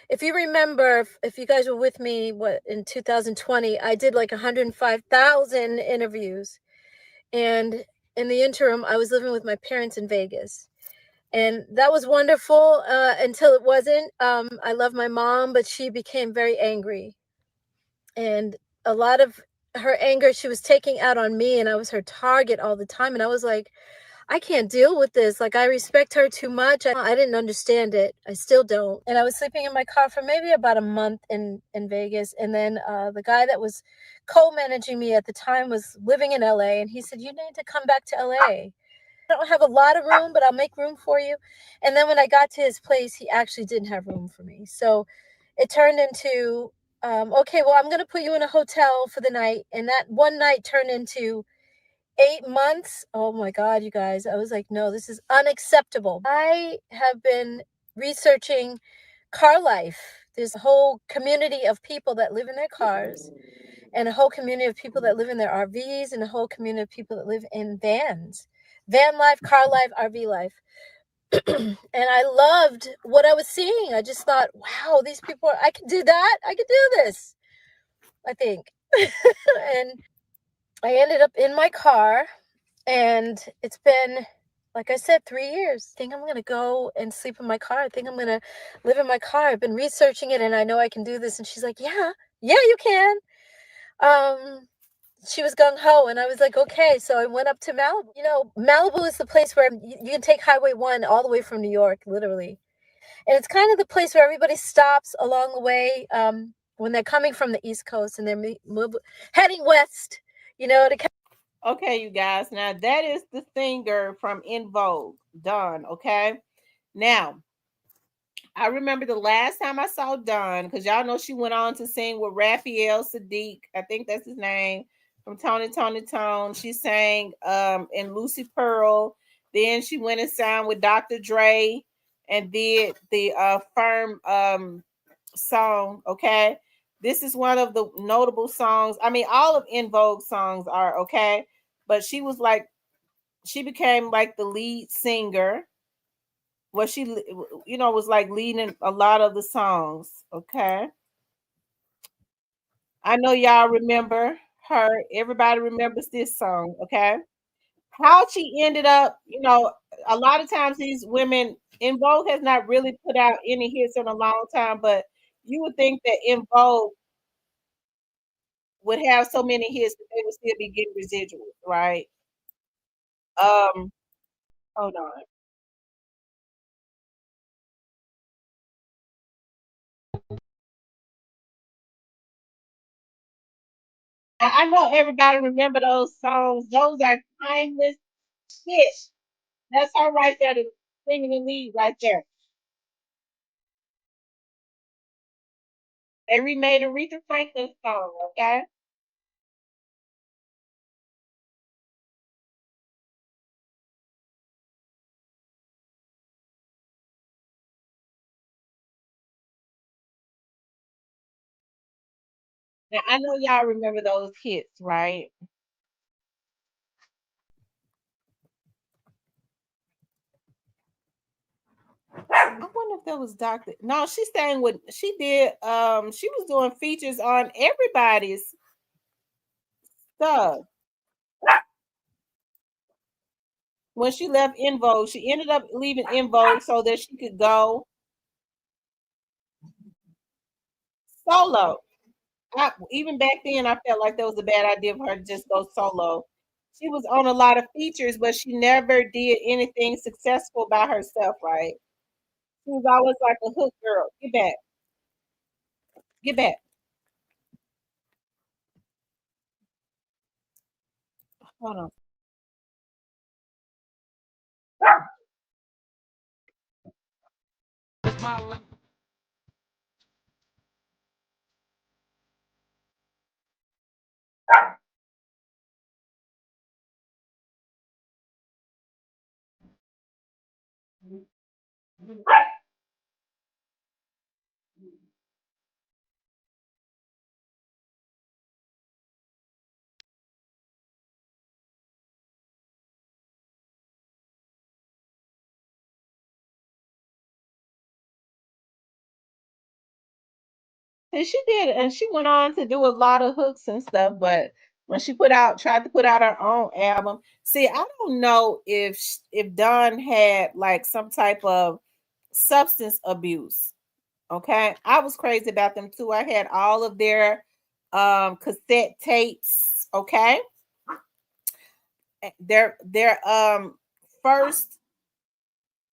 if you remember, if you guys were with me, in 2020, I did like 105,000 interviews. And in the interim, I was living with my parents in Vegas. And that was wonderful until it wasn't. I love my mom, but she became very angry. And a lot of her anger, she was taking out on me, and I was her target all the time. And I was like, I can't deal with this. Like, I respect her too much. I didn't understand it. I still don't. And I was sleeping in my car for maybe about a month in Vegas. And then the guy that was co-managing me at the time was living in LA. And he said, you need to come back to LA. I don't have a lot of room, but I'll make room for you. And then when I got to his place, he actually didn't have room for me. So it turned into, okay, well, I'm going to put you in a hotel for the night. And that one night turned into 8 months. Oh my God, you guys. I was like, no, this is unacceptable. I have been researching car life. There's a whole community of people that live in their cars, and a whole community of people that live in their RVs, and a whole community of people that live in vans. Van life, car life, RV life. And I loved what I was seeing. I just thought, wow, these people, I could do that. I could do this, I think. And I ended up in my car, and it's been, like I said, 3 years. I think I'm going to go and sleep in my car. I think I'm going to live in my car. I've been researching it, and I know I can do this. And she's like, yeah, you can. She was gung-ho, and I was like, okay. So I went up to Malibu. You know, Malibu is the place where you can take Highway 1 all the way from New York, literally. And it's kind of the place where everybody stops along the way when they're coming from the East Coast and they're heading west, to. Okay, you guys. Now that is the singer from Envogue, Dawn. Okay. Now, I remember the last time I saw Dawn, because y'all know she went on to sing with Raphael Sadiq. I think that's his name, from Tony Tone. She sang in Lucy Pearl. Then she went and sang with Dr. Dre and did the Firm song. Okay. This is one of the notable songs. I mean, all of Envogue songs are okay, but she became like the lead singer. Well, she, was like leading a lot of the songs. Okay. I know y'all remember her. Everybody remembers this song. Okay. How she ended up, a lot of times these women, Envogue has not really put out any hits in a long time, but you would think that Envogue would have so many hits that they would still be getting residuals, right? Hold on. I know everybody remember those songs. Those are timeless hits. That's her right there, the singing the lead right there. They remade Aretha Franklin's song, okay? Now I know y'all remember those hits, right? I wonder if that was Dr. No, she sang with she did she was doing features on everybody's stuff. When she left Envogue, she ended up leaving Envogue so that she could go solo. Even back then, I felt like that was a bad idea for her to just go solo. She was on a lot of features, but she never did anything successful by herself, right? She was always like a hook girl. Get back. Get back. Hold on. And she did, and she went on to do a lot of hooks and stuff. But when she tried to put out her own album, see, I don't know if Dawn had like some type of substance abuse. Okay, I was crazy about them too. I had all of their cassette tapes. Okay, their first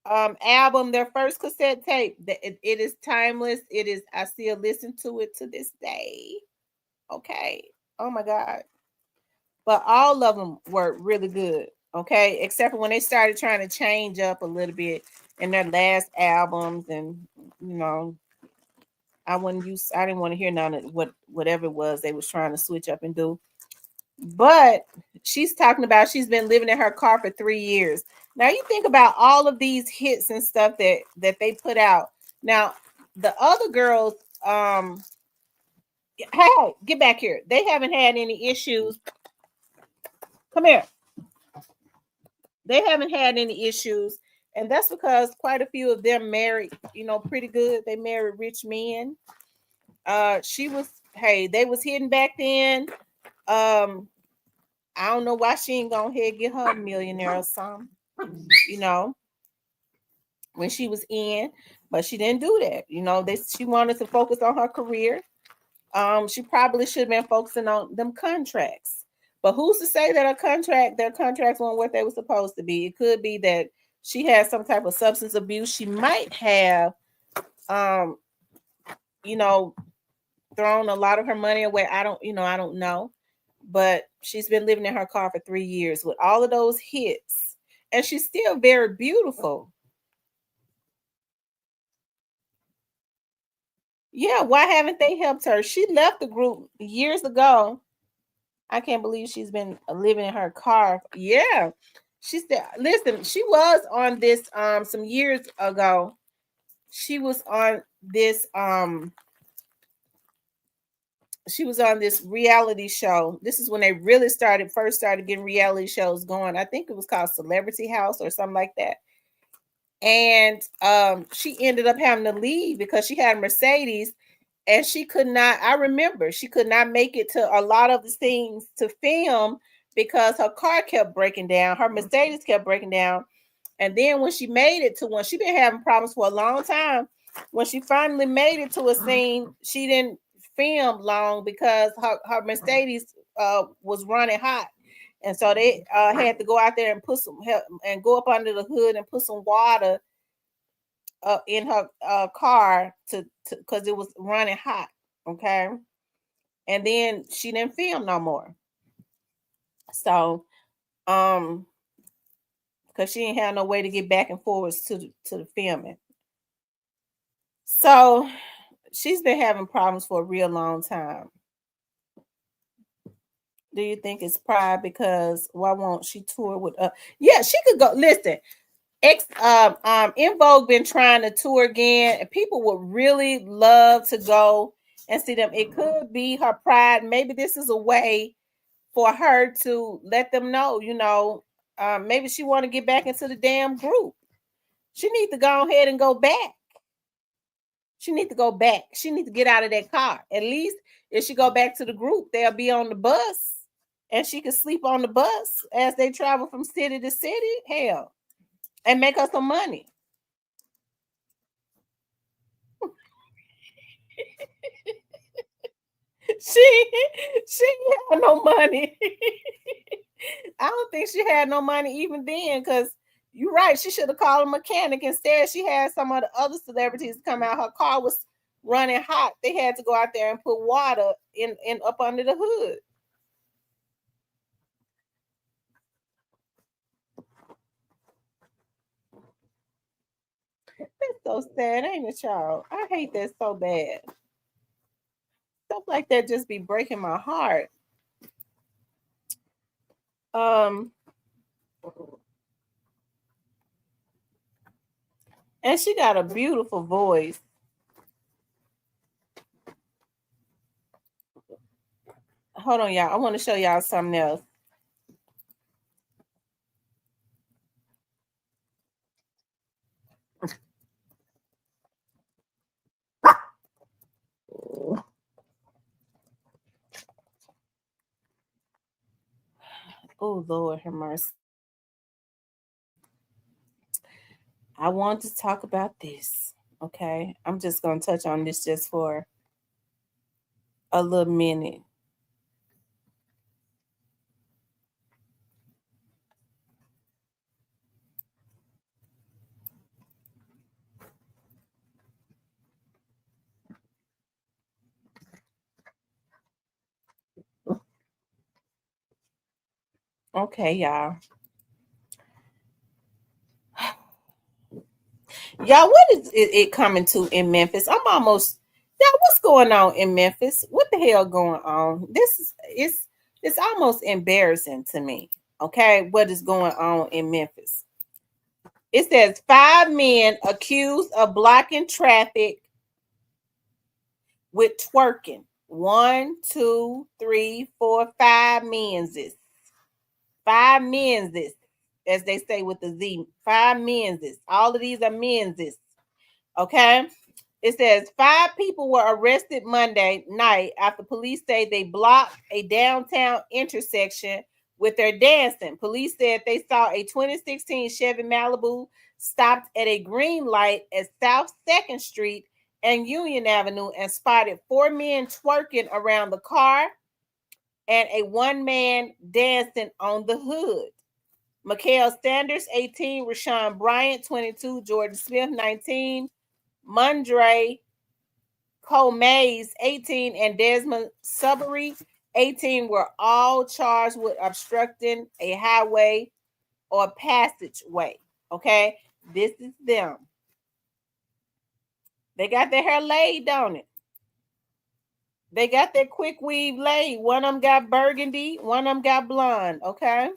album, their first cassette tape. It is timeless. It is. I still listen to it to this day. Okay. Oh my God. But all of them were really good. Okay, except for when they started trying to change up a little bit in their last albums, and you know, I didn't want to hear none of whatever it was they was trying to switch up and do. But she's talking about she's been living in her car for 3 years. Now you think about all of these hits and stuff that they put out. Now the other girls, hey, get back here. They haven't had any issues. Come here. They haven't had any issues, and that's because quite a few of them married, pretty good. They married rich men. They was hidden back then. I don't know why she ain't gonna ahead get her a millionaire or something, when she was in, but she didn't do that. She wanted to focus on her career. She probably should have been focusing on them contracts. But who's to say that their contracts weren't what they were supposed to be? It could be that she had some type of substance abuse. She might have, thrown a lot of her money away. I don't know. But she's been living in her car for 3 years with all of those hits. And she's still very beautiful. Yeah, why haven't they helped her? She left the group years ago. I can't believe she's been living in her car. Yeah. She said, listen, she was on this some years ago. She was on this reality show. This is when they really first started getting reality shows going. I think it was called Celebrity House or something like that. And she ended up having to leave because she had a Mercedes, and she could not make it to a lot of the things to film because her car kept breaking down. Her Mercedes kept breaking down. And then when she made it to one, she'd been having problems for a long time. When she finally made it to a scene, she didn't film long because her Mercedes was running hot. And so they had to go out there and put some help and go up under the hood and put some water in her car to because it was running hot. Okay. And then she didn't film no more. So, because she didn't have no way to get back and forwards to the filming. So she's been having problems for a real long time. Do you think it's pride? Because why won't she tour with yeah, she could go. Listen, Envogue been trying to tour again, and people would really love to go and see them. It could be her pride. Maybe this is a way for her to let them know, maybe she want to get back into the damn group. She needs to go ahead and go back. She needs to go back. She needs to get out of that car. At least if she go back to the group, they'll be on the bus, and she can sleep on the bus as they travel from city to city. Hell, and make her some money. She had no money. I don't think she had no money even then, because you're right. She should have called a mechanic. Instead, she had some of the other celebrities come out. Her car was running hot. They had to go out there and put water in up under the hood. That's so sad, ain't it, y'all? I hate that so bad. Stuff like that just be breaking my heart. And she got a beautiful voice. Hold on, y'all. I want to show y'all something else. Oh, Lord have mercy. I want to talk about this. Okay. I'm just going to touch on this just for a little minute. Okay, y'all. Y'all, what is it coming to in Memphis? I'm almost, y'all, what's going on in Memphis? What the hell going on? This is it's almost embarrassing to me. Okay, what is going on in Memphis? It says 5 men accused of blocking traffic with twerking. 1, 2, 3, 4, 5 men's. 5 men's, as they say with the Z. 5 men's. All of these are men's. Okay. It says 5 people were arrested Monday night after police say they blocked a downtown intersection with their dancing. Police said they saw a 2016 Chevy Malibu stopped at a green light at South 2nd Street and Union Avenue and spotted 4 men twerking around the car and a 1-man dancing on the hood. Mikael Sanders, 18, Rashawn Bryant, 22, Jordan Smith, 19, Mondre Cole Mays, 18, and Desmond Sudbury, 18, were all charged with obstructing a highway or passageway. Okay, this is them. They got their hair laid, don't it? They got their quick weave laid. One of them got burgundy, one of them got blonde. Okay.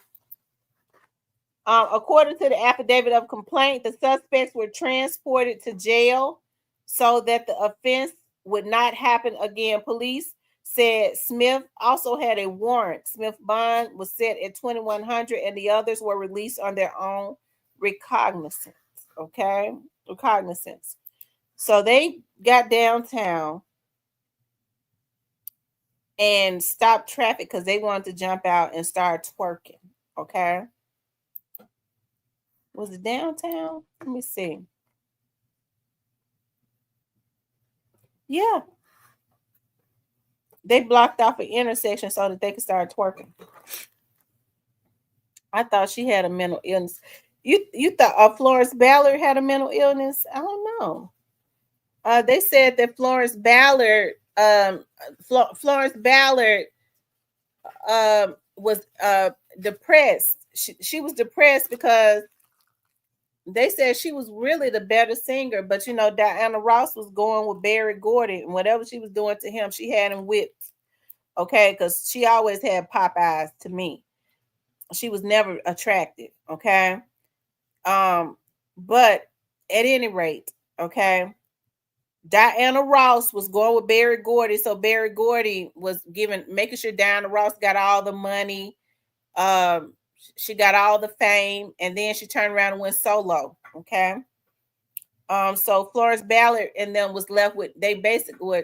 According to the affidavit of complaint, the suspects were transported to jail so that the offense would not happen again. Police said Smith also had a warrant. Smith's bond was set at $2,100 and the others were released on their own recognizance. Okay, recognizance. So they got downtown and stopped traffic because they wanted to jump out and start twerking. Okay. Was it downtown? Let me see. Yeah. They blocked off an intersection so that they could start twerking. I thought she had a mental illness. You thought Florence Ballard had a mental illness? I don't know. They said that Florence Ballard was depressed. She was depressed because they said she was really the better singer, but you know, Diana Ross was going with Barry Gordy, and whatever she was doing to him, she had him whipped. Okay, because she always had pop eyes to me. She was never attractive. Okay. But at any rate, okay, Diana Ross was going with Barry Gordy, so Barry Gordy was making sure Diana Ross got all the money. She got all the fame, and then she turned around and went solo. Okay. So Florence Ballard and them was left with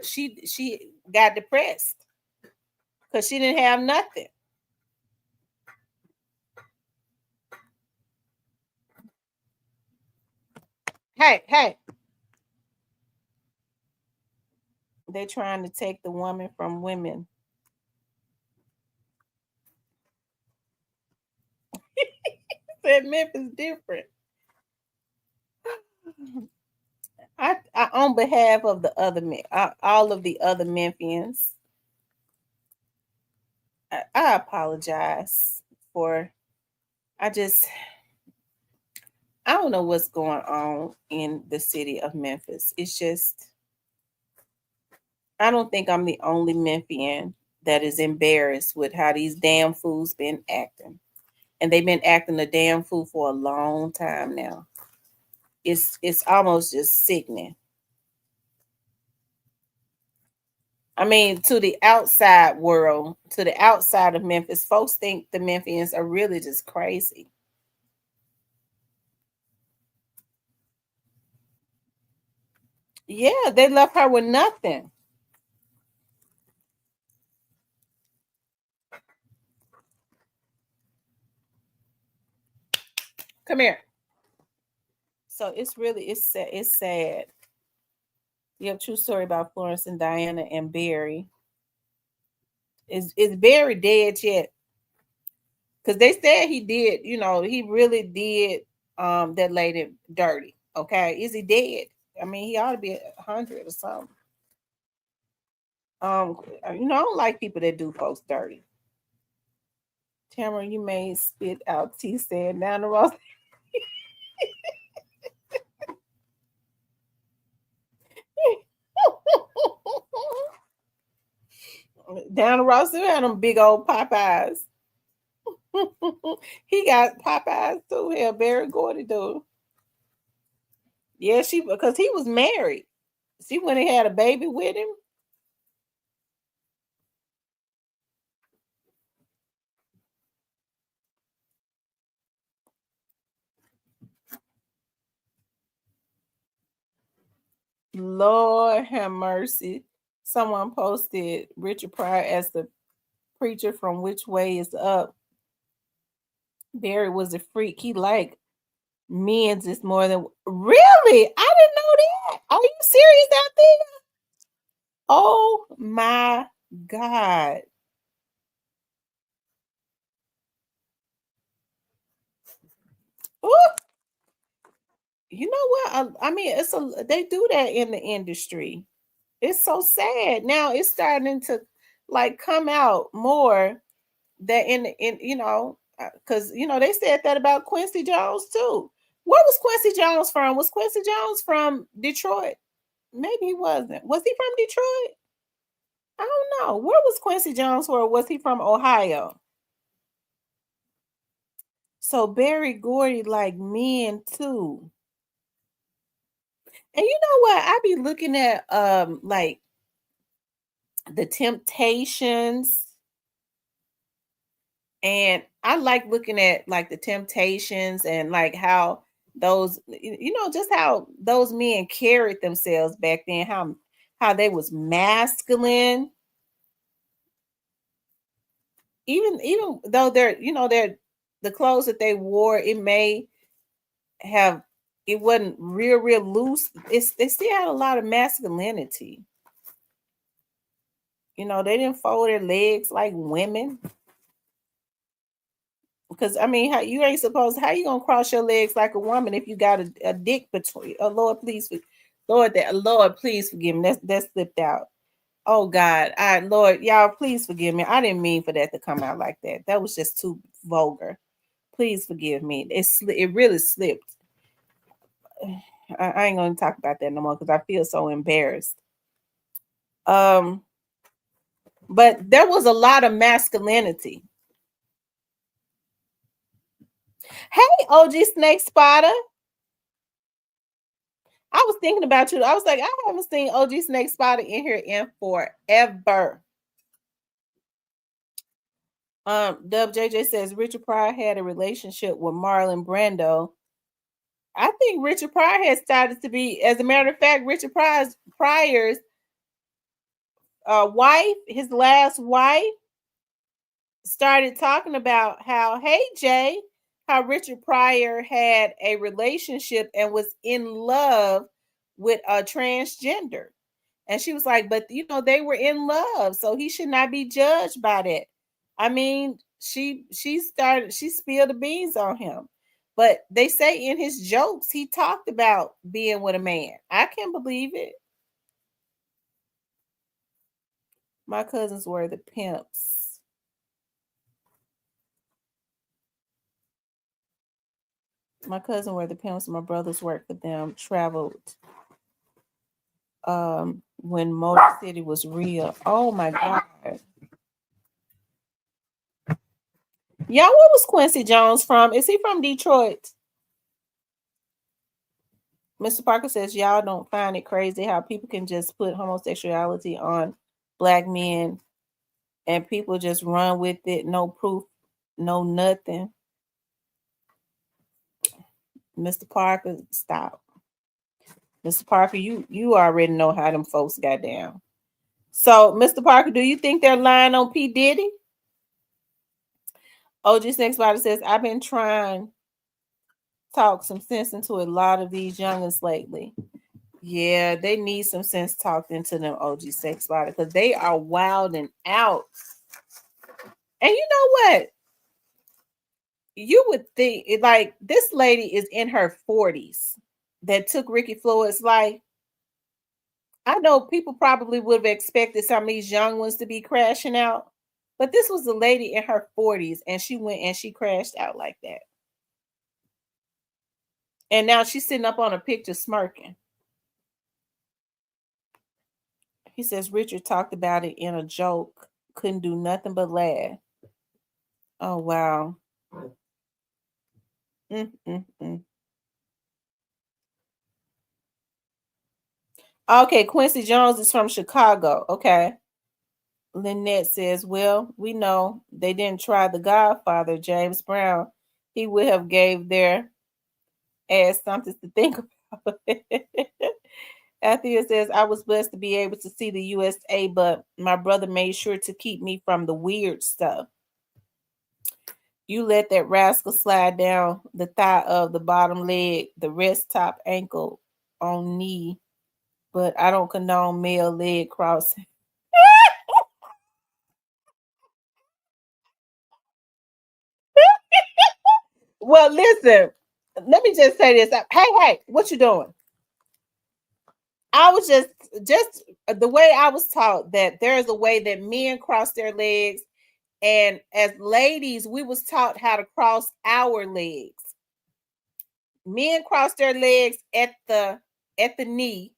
she got depressed because she didn't have nothing. Hey. They're trying to take the woman from women. Said Memphis different. I on behalf of the other men, all of the other Memphians, I apologize for. I don't know what's going on in the city of Memphis. It's just, I don't think I'm the only Memphian that is embarrassed with how these damn fools been acting. And they've been acting a damn fool for a long time now. It's almost just sickening. I mean, to the outside world, to the outside of Memphis, folks think the Memphians are really just crazy. Yeah, they left her with nothing. Come here. So it's really sad. It's sad. You have a true story about Florence and Diana and Barry. Is Barry dead yet? Because they said he did, he really did that lady dirty. Okay. Is he dead? I mean, he ought to be 100 or something. I don't like people that do folks dirty. Tamara, you may spit out T said down the road. Down the road still had them big old Popeyes. He got Popeyes too. Hell, Barry Gordy do. Yeah, because he was married. She went and had a baby with him. Lord have mercy. Someone posted Richard Pryor as the preacher from Which Way Is Up. Barry was a freak. He liked men's is more than really. I didn't know that. Are you serious out there? Oh my God. Ooh. You know what? I mean, they do that in the industry. It's so sad. Now it's starting to like come out more that because they said that about Quincy Jones too. Where was Quincy Jones from? Was Quincy Jones from Detroit? Maybe he wasn't. Was he from Detroit? I don't know. Where was Quincy Jones from? Was he from Ohio? So Barry Gordy like men too. And you know what? I be looking at like the Temptations. And I like looking at like the Temptations and like how those, just how those men carried themselves back then, how they was masculine. Even though they're the clothes that they wore, it wasn't real loose. They still had a lot of masculinity. They didn't fold their legs like women. Because I mean, how you gonna cross your legs like a woman if you got a dick between? Oh Lord, please forgive me. That slipped out. Oh God, Lord, y'all, please forgive me. I didn't mean for that to come out like that. That was just too vulgar. Please forgive me. It really slipped. I ain't gonna talk about that no more because I feel so embarrassed. But there was a lot of masculinity. Hey, OG Snake Spotter. I was thinking about you. I was like, I haven't seen OG Snake Spotter in here in forever. Dub JJ says Richard Pryor had a relationship with Marlon Brando. I think Richard Pryor has started to be, as a matter of fact, Richard Pryor's wife, his last wife, started talking about how, hey Jay, how Richard Pryor had a relationship and was in love with a transgender. And she was like, but they were in love, so he should not be judged by that. I mean, she spilled the beans on him. But they say in his jokes, he talked about being with a man. I can't believe it. My cousins were the pimps. My cousin were the pimps. My brothers worked for them, traveled when Motor City was real. Oh my God. Y'all, where was Quincy Jones from? Is he from Detroit? Mr. Parker says, y'all don't find it crazy how people can just put homosexuality on Black men and people just run with it, no proof, no nothing. Mr. Parker, stop. Mr. Parker, you already know how them folks got down. So, Mr. Parker, do you think they're lying on P. Diddy? OG Snake Spider says, I've been trying talked some sense into a lot of these youngins lately. Yeah, they need some sense talked into them OG sex body because they are wilding out. And you know what? You would think like this lady is in her 40s that took Ricky Floyd's life. I know people probably would have expected some of these young ones to be crashing out, but this was a lady in her 40s and she went and she crashed out like that. And now she's sitting up on a picture smirking. He says Richard talked about it in a joke, couldn't do nothing but laugh. Oh, wow. Okay, Quincy Jones is from Chicago. Okay. Lynette says, well, we know they didn't try the Godfather, James Brown. He would have gave their ass something to think about. Althea says, I was blessed to be able to see the USA, but my brother made sure to keep me from the weird stuff. You let that rascal slide down the thigh of the bottom leg, the rest top ankle on knee, but I don't condone male leg crossing. Well, listen, let me just say this. Hey, what you doing? I was just the way I was taught that there is a way that men cross their legs, and as ladies, we was taught how to cross our legs. Men cross their legs at the knee,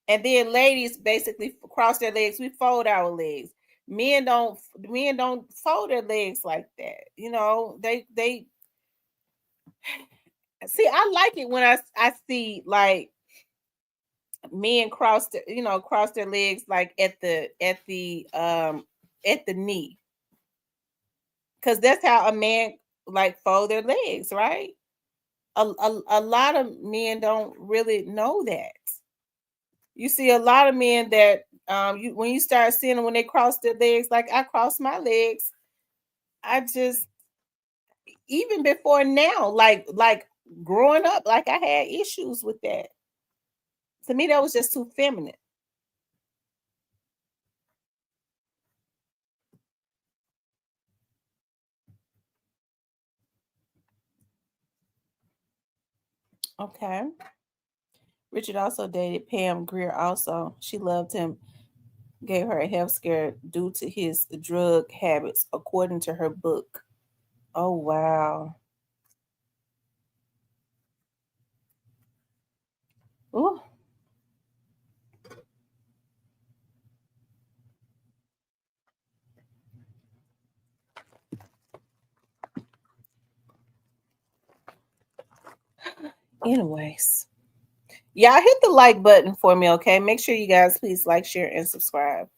and then ladies basically cross their legs. We fold our legs. Men don't fold their legs like that. You know, they see. I like it when I see like men cross their legs like at the knee, because that's how a man like fold their legs, right? A lot of men don't really know that. You see a lot of men that when you start seeing them when they cross their legs, like I cross my legs, I just even before now, like growing up, like I had issues with that. To me, that was just too feminine. Okay. Richard also dated Pam Grier. Also, she loved him, gave her a health scare due to his drug habits, according to her book. Oh, wow. Ooh. Anyways, y'all hit the like button for me, okay? Make sure you guys please like, share, and subscribe.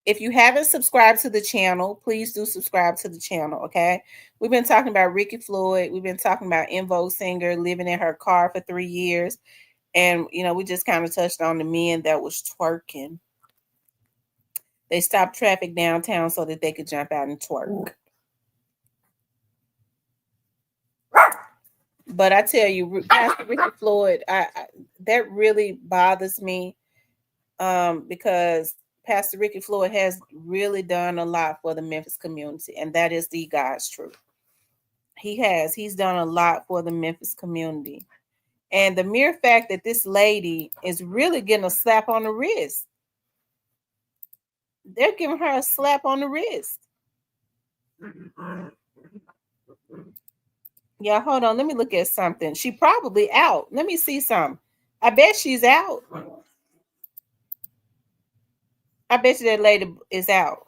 If you haven't subscribed to the channel, please do subscribe to the channel, okay? We've been talking about Ricky Floyd. We've been talking about Envogue singer living in her car for 3 years. And, we just kind of touched on the men that was twerking. They stopped traffic downtown so that they could jump out and twerk. But I tell you, Pastor Ricky Floyd, that really bothers me because Pastor Ricky Floyd has really done a lot for the Memphis community, and that is the God's truth. He has. He's done a lot for the Memphis community. And the mere fact that this lady is really getting a slap on the wrist. They're giving her a slap on the wrist. Yeah, hold on. Let me look at something. She probably out. Let me see something. I bet she's out. I bet you that lady is out.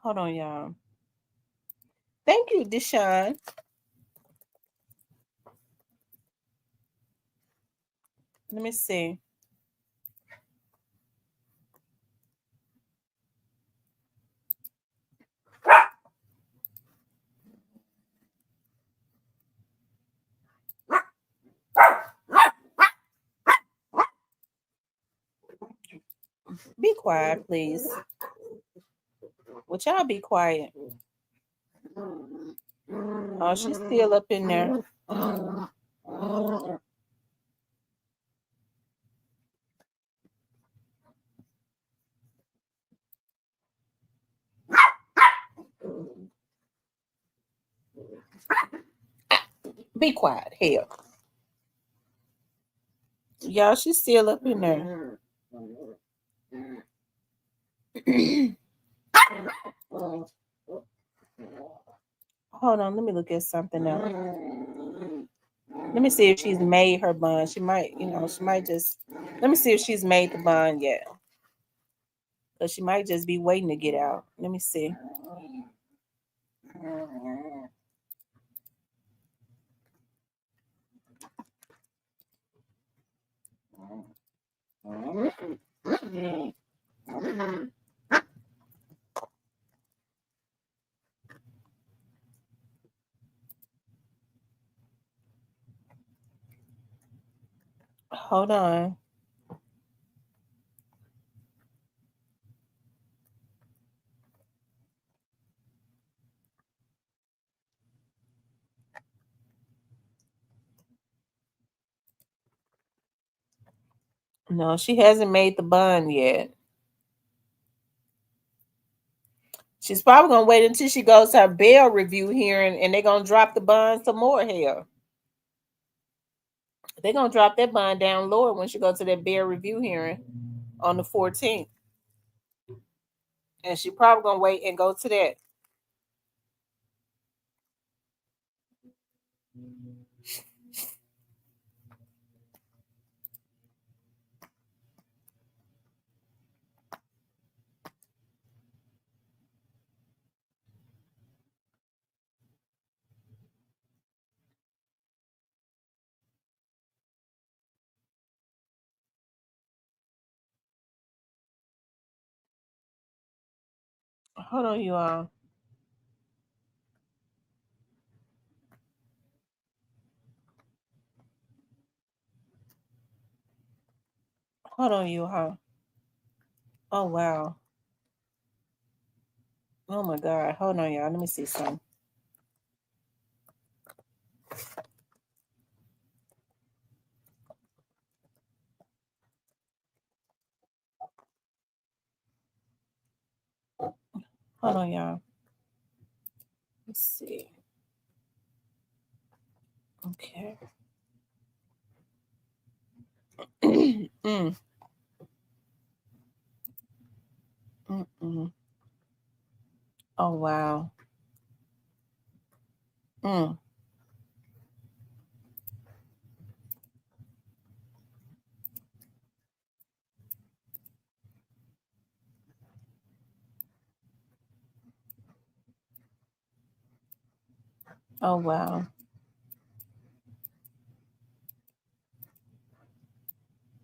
Hold on, y'all. Thank you, Deshaun. Let me see. Be quiet, please. Would y'all be quiet? Oh, she's still up in there. Be quiet. Hell. Y'all, she's still up in there. Hold on, let me look at something else. Let me see if she's made her bun. She might, she might just. Let me see if she's made the bun yet. Because she might just be waiting to get out. Let me see. Hold on. No, she hasn't made the bun yet. She's probably gonna wait until she goes to her bail review hearing, and they're gonna drop the bun some more here. They're gonna drop that bun down lower when she goes to that bail review hearing on the 14th. And she probably gonna wait and go to that. Hold on, you all. Hold on, you all. Oh wow. Oh my God. Hold on, y'all. Let me see something. Hold on, y'all. Let's see. Okay. Mm. Mm-mm. Oh wow. Mm. Oh wow.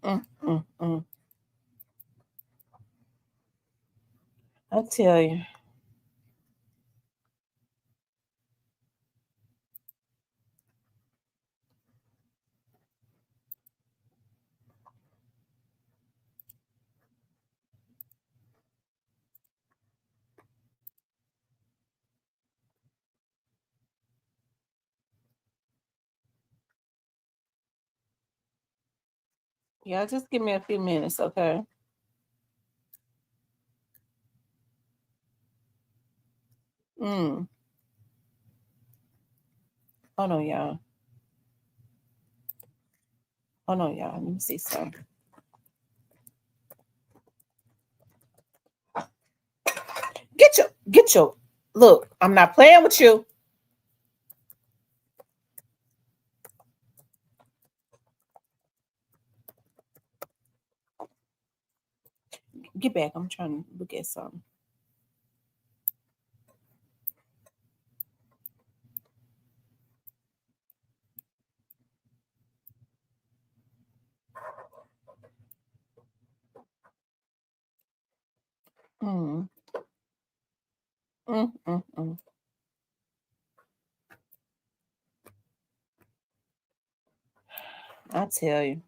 Mm. I tell you. Yeah, just give me a few minutes, okay? Mm. Hold on, y'all. Hold on, y'all. Let me see something. Get your look. I'm not playing with you. Get back. I'm trying to look at something. Mm. Mm. I tell you.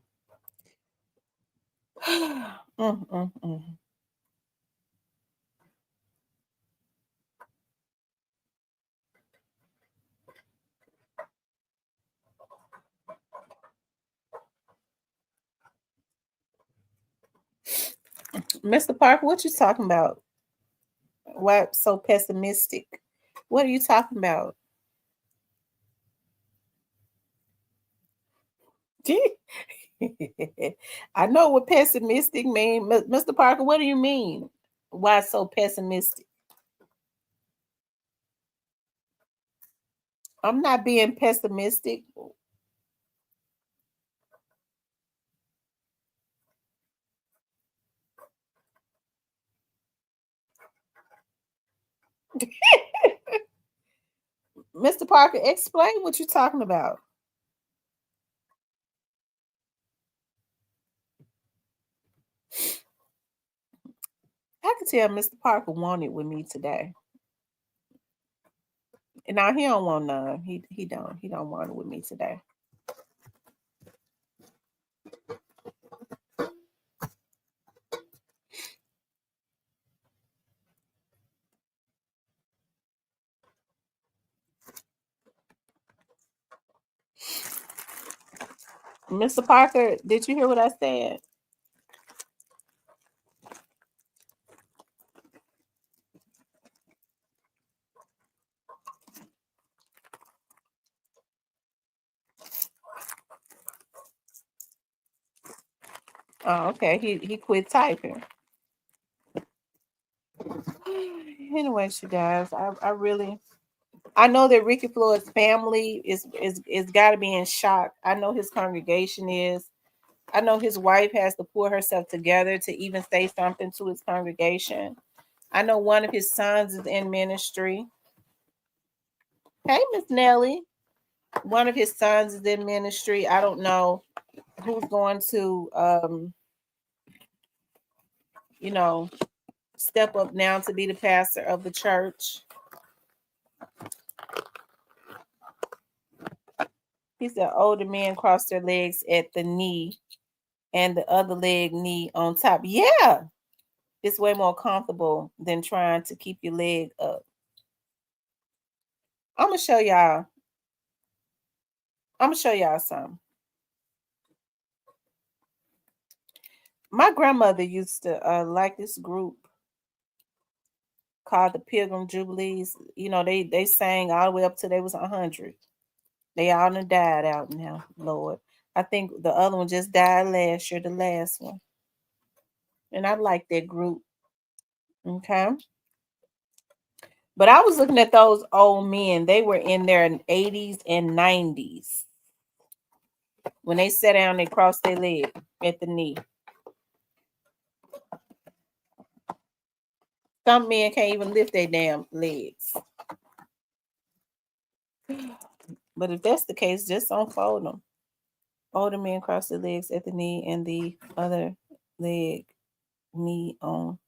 Mm. Mr. Parker, what you talking about? Why so pessimistic? What are you talking about? I know what pessimistic mean. Mr. Parker, what do you mean? Why so pessimistic? I'm not being pessimistic. Mr. Parker, explain what you're talking about. I can tell Mr. Parker wanted with me today. And now he don't want none. He don't want it with me today. Mr. Parker, did you hear what I said? Oh, okay. He quit typing. Anyways, you guys, I know that Ricky Floyd's family is got to be in shock. I know his congregation is. I know his wife has to pull herself together to even say something to his congregation. I know one of his sons is in ministry. Hey, Miss Nellie. One of his sons is in ministry. I don't know who's going to step up now to be the pastor of the church. He said older men cross their legs at the knee and the other leg knee on top. Yeah, it's way more comfortable than trying to keep your leg up. I'm gonna show y'all something. My grandmother used to like this group called the Pilgrim Jubilees. They sang all the way up till they was 100. They all done died out now, Lord. I think the other one just died last year, the last one. And I like that group. Okay. But I was looking at those old men. They were in their 80s and 90s. When they sat down, they crossed their leg at the knee. Some men can't even lift their damn legs. But if that's the case, just unfold them. Older men cross their legs at the knee and the other leg knee on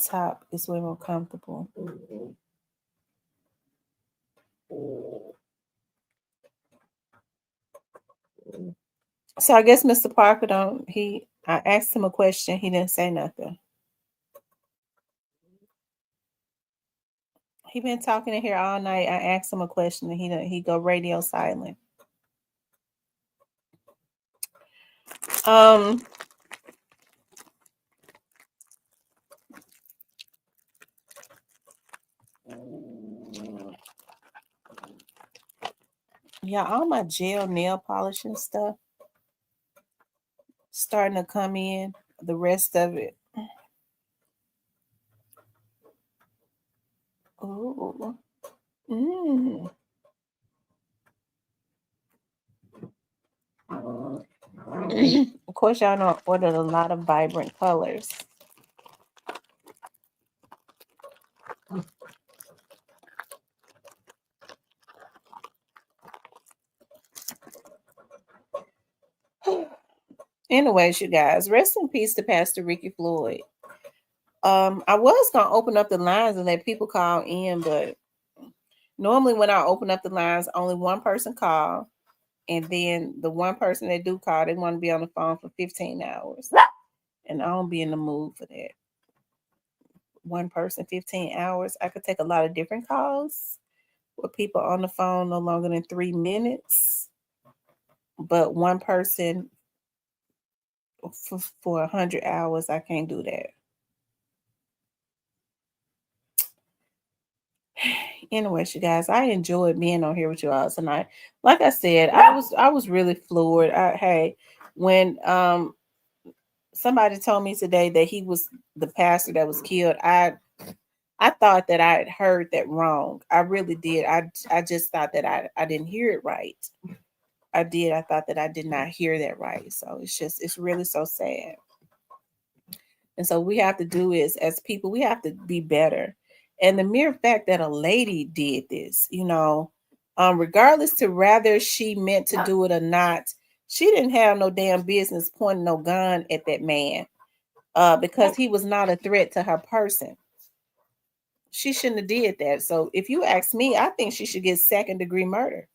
top is way more comfortable. So I guess Mr. Parker I asked him a question, he didn't say nothing. He been talking in here all night. I asked him a question and he go radio silent. Yeah, all my gel nail polish and stuff starting to come in. The rest of it. Oh. Of course, y'all know I ordered a lot of vibrant colors. Anyways, you guys, rest in peace to Pastor Ricky Floyd. I was gonna open up the lines and let people call in, but normally when I open up the lines, only one person call. And then the one person that do call, they want to be on the phone for 15 hours. And I don't be in the mood for that. One person, 15 hours. I could take a lot of different calls with people on the phone no longer than 3 minutes. But one person for 100 hours, I can't do that. Anyways, you guys, I enjoyed being on here with you all tonight. Like I said, I was really floored. Hey, when somebody told me today that he was the pastor that was killed, I thought that I had heard that wrong. I really did. I just thought that I didn't hear it right. I did. I thought that I did not hear that right. So it's really so sad. And so we have to do is, as people, we have to be better. And the mere fact that a lady did this, regardless to whether she meant to do it or not, she didn't have no damn business pointing no gun at that man because he was not a threat to her person. She shouldn't have did that. So if you ask me, I think she should get 2nd-degree murder.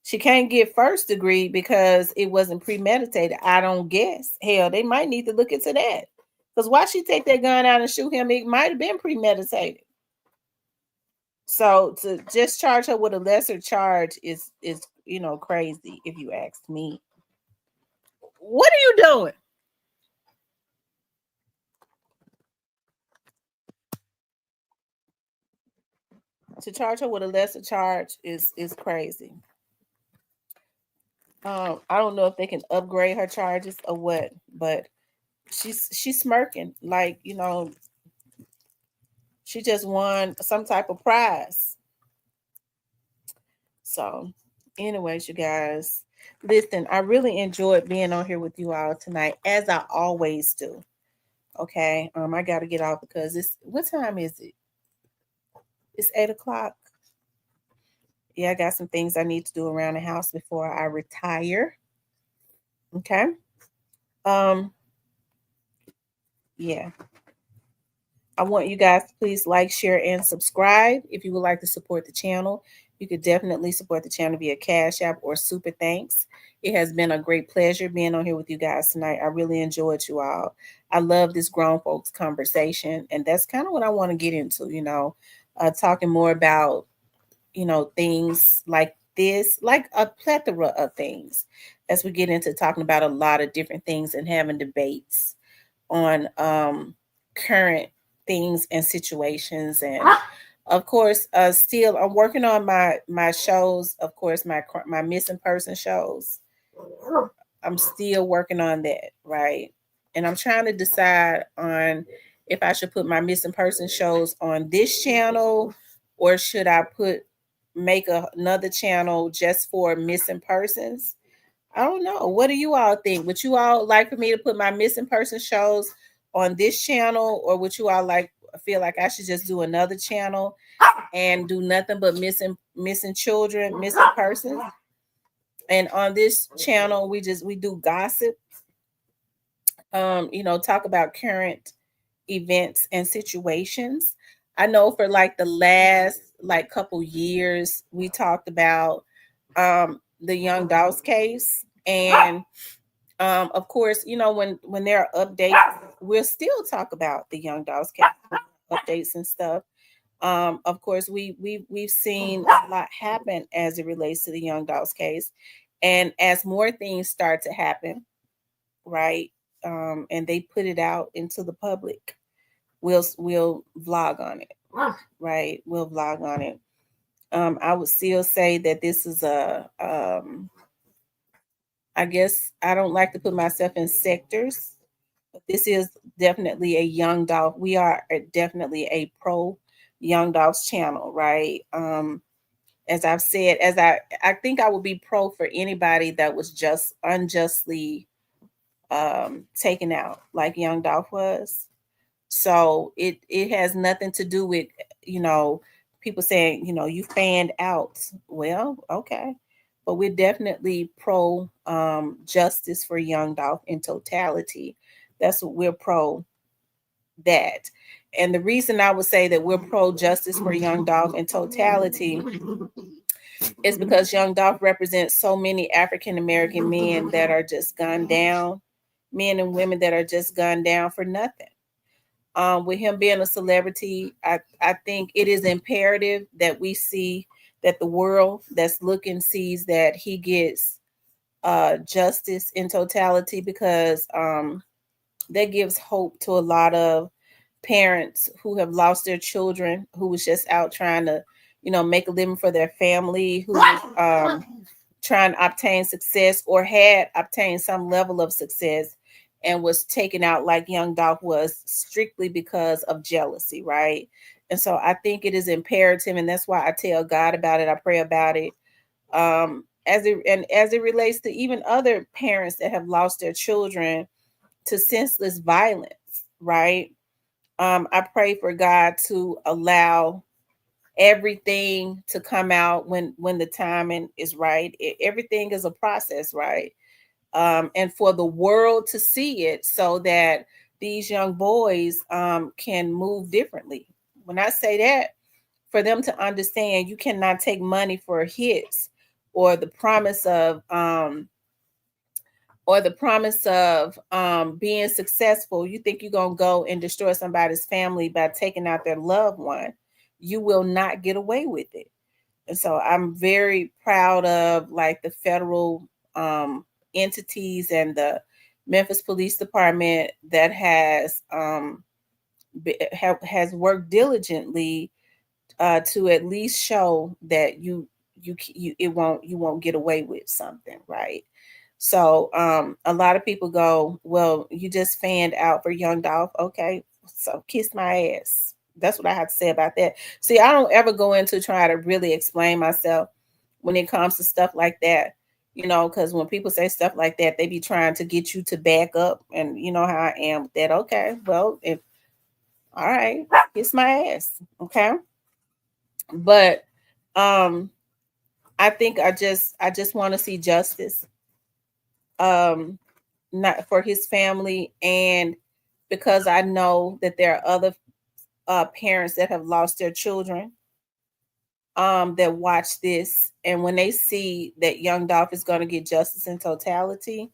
She can't get 1st degree because it wasn't premeditated. I don't guess. Hell, they might need to look into that. Because why she take that gun out and shoot him, it might have been premeditated. So to just charge her with a lesser charge is crazy, if you ask me. What are you doing? To charge her with a lesser charge is crazy. I don't know if they can upgrade her charges or what, but she's smirking like, she just won some type of prize. So anyways, you guys, listen, I really enjoyed being on here with you all tonight, as I always do. Okay. I got to get off because what time is it? It's 8:00. Yeah, I got some things I need to do around the house before I retire. Okay. Yeah. I want you guys to please like, share, and subscribe. If you would like to support the channel, you could definitely support the channel via Cash App or Super Thanks. It has been a great pleasure being on here with you guys tonight. I really enjoyed you all. I love this grown folks conversation, and that's kind of what I want to get into, talking more about, things like this, like a plethora of things, as we get into talking about a lot of different things and having debates on current things and situations. And of course, still I'm working on my shows, of course, my missing person shows. I'm still working on that, right? And I'm trying to decide on if I should put my missing person shows on this channel, or should I make another channel just for missing persons. I don't know. What do you all think? Would you all like for me to put my missing person shows on this channel, or would you all feel like I should just do another channel and do nothing but missing children, missing persons? And on this channel, we do gossip. Talk about current events and situations. I know for the last couple years, we talked about the young Dolph case. And of course, when there are updates, we'll still talk about the young Dolph case updates and stuff. Of course, we've seen a lot happen as it relates to the young Dolph case. And as more things start to happen, right, and they put it out into the public, we'll vlog on it, right? We'll vlog on it. I would still say that this is I guess I don't like to put myself in sectors, but this is definitely a young Dolph. We are definitely a pro young Dolph's channel, right? As I've said, I think I would be pro for anybody that was just unjustly taken out, like young Dolph was. So it has nothing to do with, people saying, you fanned out. Well, okay. But we're definitely pro justice for young Dolph in totality. That's what we're pro that. And the reason I would say that we're pro justice for young Dolph in totality is because young Dolph represents so many African American men that are just gunned down, men and women that are just gunned down for nothing. With him being a celebrity, I think it is imperative that we see that the world that's looking sees that he gets justice in totality, because that gives hope to a lot of parents who have lost their children, who was just out trying to, make a living for their family, who trying to obtain success or had obtained some level of success and was taken out like young Dolph was strictly because of jealousy, right? And so I think it is imperative, and that's why I tell God about it. I pray about it. As it relates to even other parents that have lost their children to senseless violence, right? I pray for God to allow everything to come out when the timing is right. Everything is a process, right? And for the world to see it so that these young boys can move differently. When I say that, for them to understand you cannot take money for hits or the promise of being successful. You think you're going to go and destroy somebody's family by taking out their loved one. You will not get away with it. And so I'm very proud of like the federal entities and the Memphis Police Department that has worked diligently to at least show that you won't get away with something, right? So a lot of people go, well, you just fanned out for young Dolph. Okay, so kiss my ass. That's what I have to say about that. See, I don't ever go into try to really explain myself when it comes to stuff like that, because when people say stuff like that, they be trying to get you to back up, and you know how I am with that. Okay, well, all right, kiss my ass. Okay. But I think I just want to see justice. Not for his family, and because I know that there are other parents that have lost their children that watch this, and when they see that young Dolph is going to get justice in totality,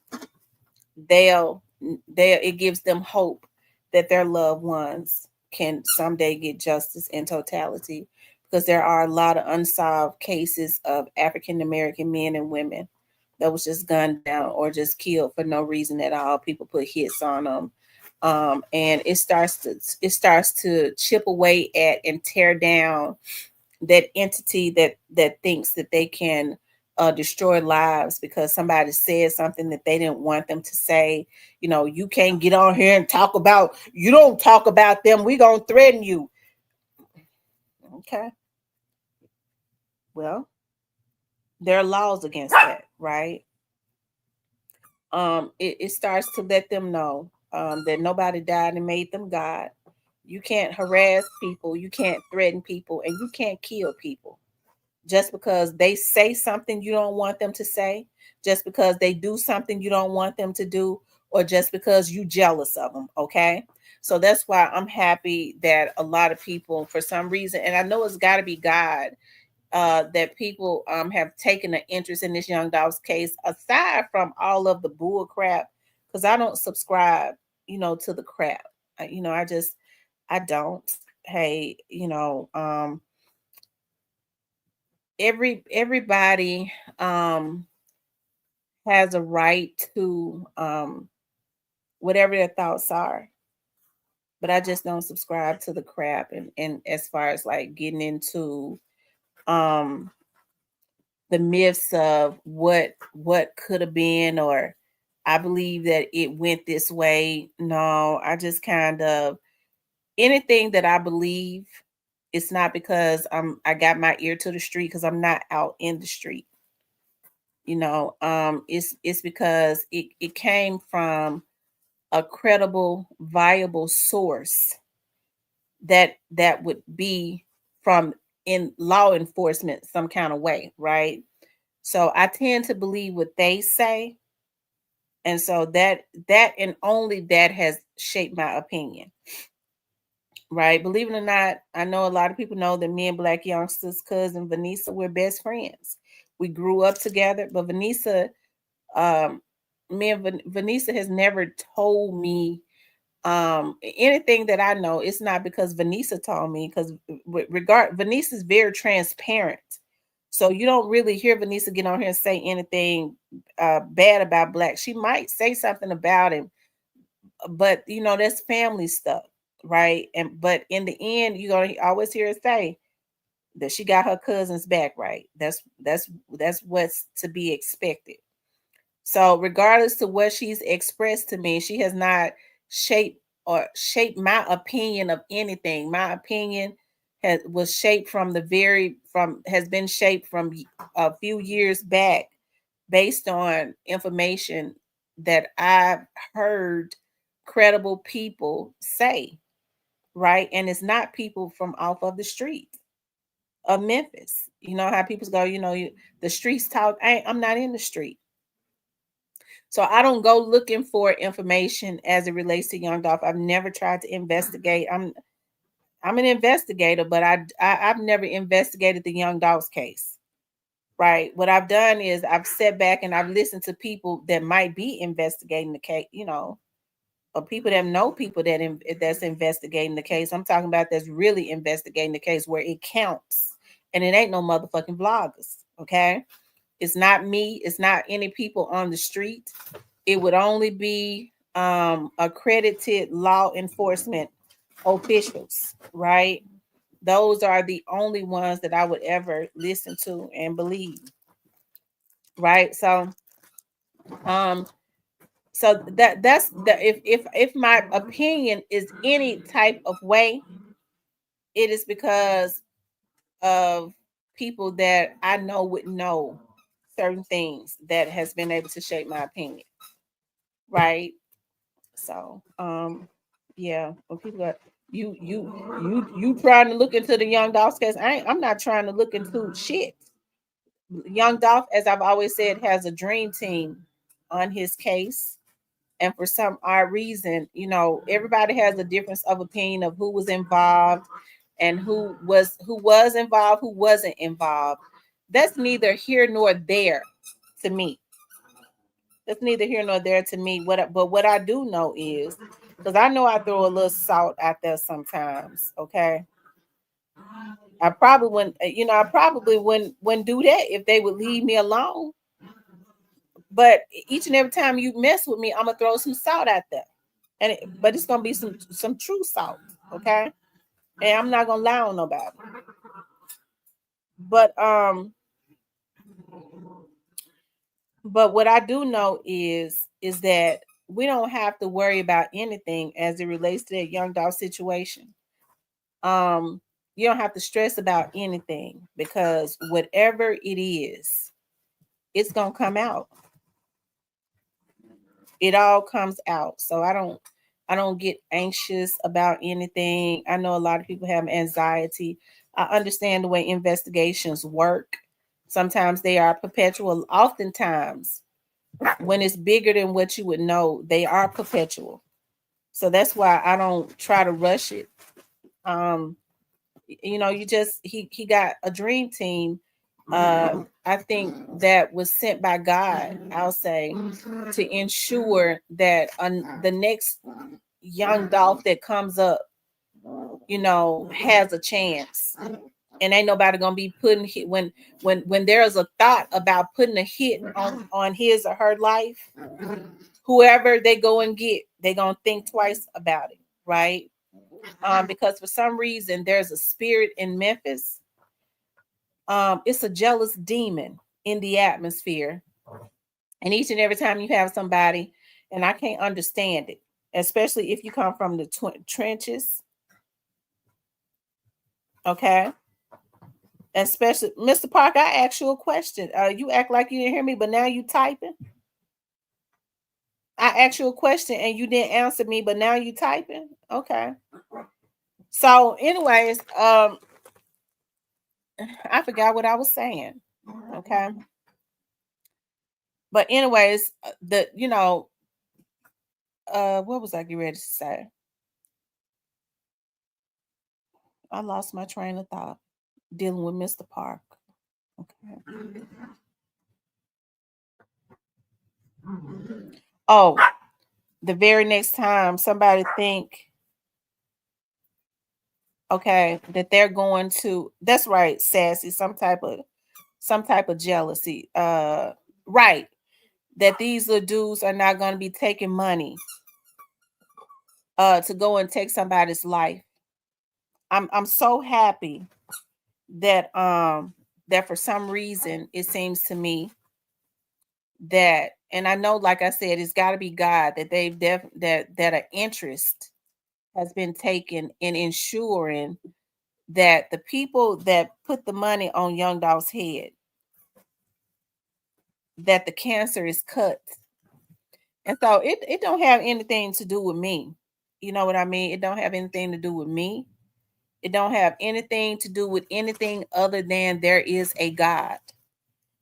it gives them hope that their loved ones can someday get justice in totality, because there are a lot of unsolved cases of African American men and women that was just gunned down or just killed for no reason at all. People put hits on them. And it starts to chip away at and tear down that entity that thinks that they can destroy lives because somebody said something that they didn't want them to say. You can't get on here and you don't talk about them. We're going to threaten you. Okay. Well, there are laws against that, right? It starts to let them know that nobody died and made them God. You can't harass people, you can't threaten people, and you can't kill people just because they say something you don't want them to say, just because they do something you don't want them to do, or just because you jealous of them. Okay. So that's why I'm happy that a lot of people, for some reason, and I know it's got to be God, that people have taken an interest in this young Dolph's case, aside from all of the bull crap, because I don't subscribe, to the crap. I don't. Hey, everybody has a right to whatever their thoughts are, but I just don't subscribe to the crap. And as far as like getting into the myths of what could have been, or I believe that it went this way. No, I just kind of, anything that I believe, it's not because I got my ear to the street, because I'm not out in the street. It's because it came from a credible, viable source that would be from in law enforcement some kind of way, right? So I tend to believe what they say. And so that and only that has shaped my opinion. right? Believe it or not, I know a lot of people know that me and Black Youngster's cousin Vanessa, we're best friends. We grew up together, but Vanessa, me and Vanessa has never told me anything that I know. It's not because Vanessa told me, because Vanessa's very transparent. So you don't really hear Vanessa get on here and say anything bad about Black. She might say something about him, but you know, that's family stuff, right? And but in the end, you're gonna always hear her say that she got her cousin's back, right? That's what's to be expected. So regardless to what she's expressed to me, she has not shaped my opinion of anything. My opinion was shaped has been shaped from a few years back based on information that I've heard credible people say, right? And it's not people from off of the street of Memphis. You know how people go, the streets talk. I'm not in the street. So I don't go looking for information as it relates to Young Dolph. I've never tried to investigate. I'm an investigator, but I've never investigated the Young Dolph's case. Right. What I've done is I've sat back and I've listened to people that might be investigating the case, or people that know people that's investigating the case. I'm talking about that's really investigating the case where it counts. And it ain't no motherfucking vloggers. Okay. It's not me. It's not any people on the street. It would only be accredited law enforcement officials, right? Those are the only ones that I would ever listen to and believe, right? So that's the if my opinion is any type of way, it is because of people that I know would know certain things that has been able to shape my opinion, right? So yeah, when people are you trying to look into the Young Dolph case, I'm not trying to look into shit. Young Dolph, as I've always said, has a dream team on his case. And for some odd reason, everybody has a difference of opinion of who was involved and who was involved, who wasn't involved. That's neither here nor there to me. That's neither here nor there to me. But what I do know is, because I know I throw a little salt out there sometimes. Okay, I probably wouldn't do that if they would leave me alone. But each and every time you mess with me, I'm gonna throw some salt out there, but it's gonna be some true salt. Okay, and I'm not gonna lie on nobody. But what I do know is that we don't have to worry about anything as it relates to that Young Dolph situation. You don't have to stress about anything, because whatever it is, it's gonna come out. It all comes out. So I don't get anxious about anything. I know a lot of people have anxiety. I understand the way investigations work. Sometimes they are perpetual. Oftentimes, when it's bigger than what you would know, they are perpetual. So that's why I don't try to rush it. He got a dream team. I think that was sent by God, I'll say, to ensure that the next Young Dolph that comes up, has a chance. And ain't nobody gonna be putting hit when there's a thought about putting a hit on his or her life. Whoever they go and get, they're gonna think twice about it, right? Because for some reason there's a spirit in Memphis. It's a jealous demon in the atmosphere, and each and every time you have somebody, and I can't understand it, especially if you come from the trenches. Okay. Especially, Mr. Park, I asked you a question. You act like you didn't hear me, but now you typing. I asked you a question and you didn't answer me, but now you typing. Okay. So, anyways, I forgot what I was saying. Okay. But anyways, what was I getting ready to say? I lost my train of thought dealing with Mr. Park. Okay. Oh, the very next time somebody think, okay, that they're going to, that's right, sassy, some type of jealousy. Right. That these little dudes are not going to be taking money to go and take somebody's life. I'm so happy that that for some reason it seems to me that, and I know, like I said, it's got to be God, that they've that an interest has been taken in ensuring that the people that put the money on Young Dolph's head, that the cancer is cut. And so it don't have anything to do with me. You know what I mean? It don't have anything to do with me. It don't have anything to do with anything other than there is a God.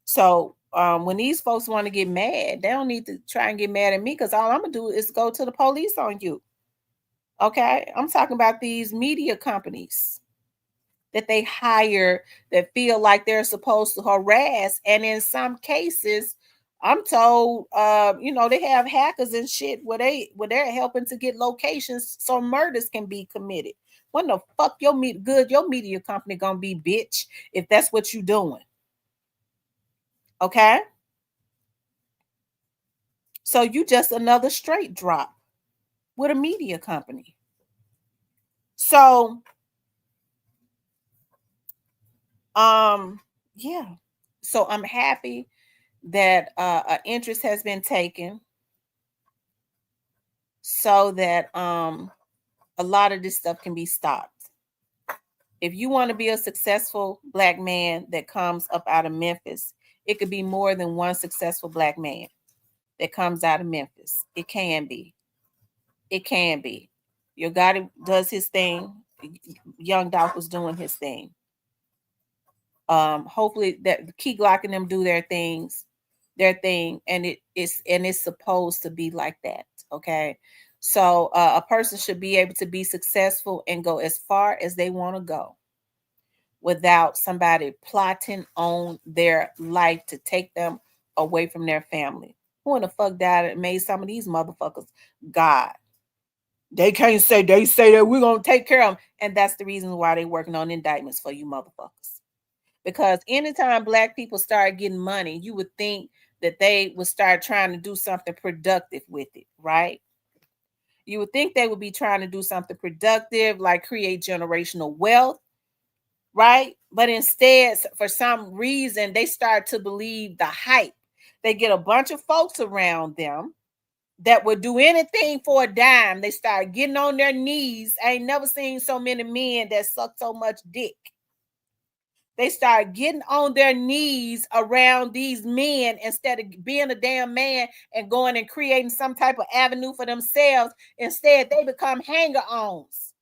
So when these folks want to get mad, they don't need to try and get mad at me, because all I'm gonna do is go to the police on you. Okay, I'm talking about these media companies that they hire that feel like they're supposed to harass, and in some cases, I'm told, they have hackers and shit where they're helping to get locations so murders can be committed. When the fuck your media company gonna be, bitch, if that's what you doing? Okay, so you just another straight drop with a media company. So yeah, so I'm happy that an interest has been taken so that a lot of this stuff can be stopped. If you want to be a successful Black man that comes up out of Memphis, it could be more than one successful Black man that comes out of Memphis. It can be. It can be. Your God does his thing. Young Dolph was doing his thing. Hopefully that Key Glock and them do their thing, and it's supposed to be like that. Okay. So a person should be able to be successful and go as far as they want to go without somebody plotting on their life to take them away from their family. Who in the fuck died and made some of these motherfuckers God? They can't say, they say that we're going to take care of them. And that's the reason why they're working on indictments for you motherfuckers. Because anytime Black people start getting money, you would think that they would start trying to do something productive with it, right? You would think they would be trying to do something productive, like create generational wealth, right? But instead, for some reason, they start to believe the hype. They get a bunch of folks around them that would do anything for a dime. They start getting on their knees. I ain't never seen so many men that suck so much dick. They start getting on their knees around these men instead of being a damn man and going and creating some type of avenue for themselves. Instead, they become hanger-ons.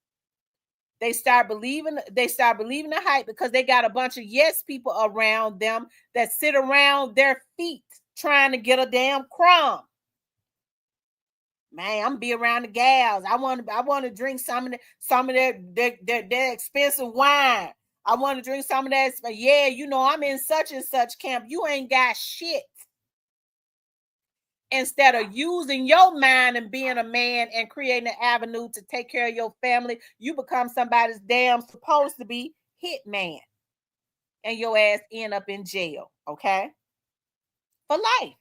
They start believing the hype because they got a bunch of yes people around them that sit around their feet trying to get a damn crumb. Man, I'm be around the gals. I want to drink some of their expensive wine. I want to drink some of that. But yeah, I'm in such and such camp. You ain't got shit. Instead of using your mind and being a man and creating an avenue to take care of your family, you become somebody's damn supposed to be hitman. And your ass end up in jail, okay? For life.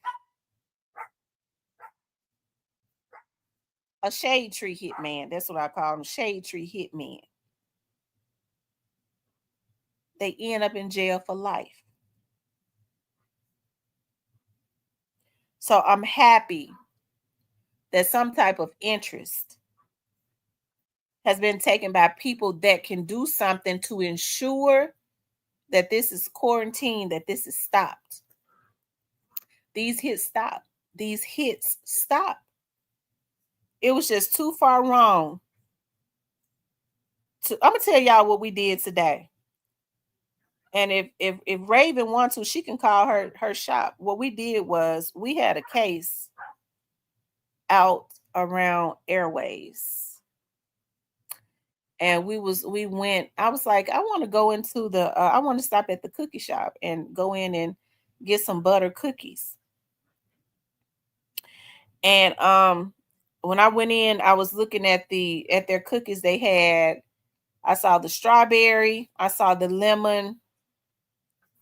A shade tree hitman. That's what I call them. Shade tree hitman. They end up in jail for life. So I'm happy that some type of interest has been taken by people that can do something to ensure that this is quarantined, that this is stopped. These hits stop. These hits stop. It was just too far wrong. I'm gonna tell y'all what we did today. And if Raven wants to, she can call her shop. What we did was we had a case out around Airways. and we went. I was like, I want to go into the. I want to stop at the cookie shop and go in and get some butter cookies. And when I went in, I was looking at their cookies they had. I saw the strawberry, I saw the lemon,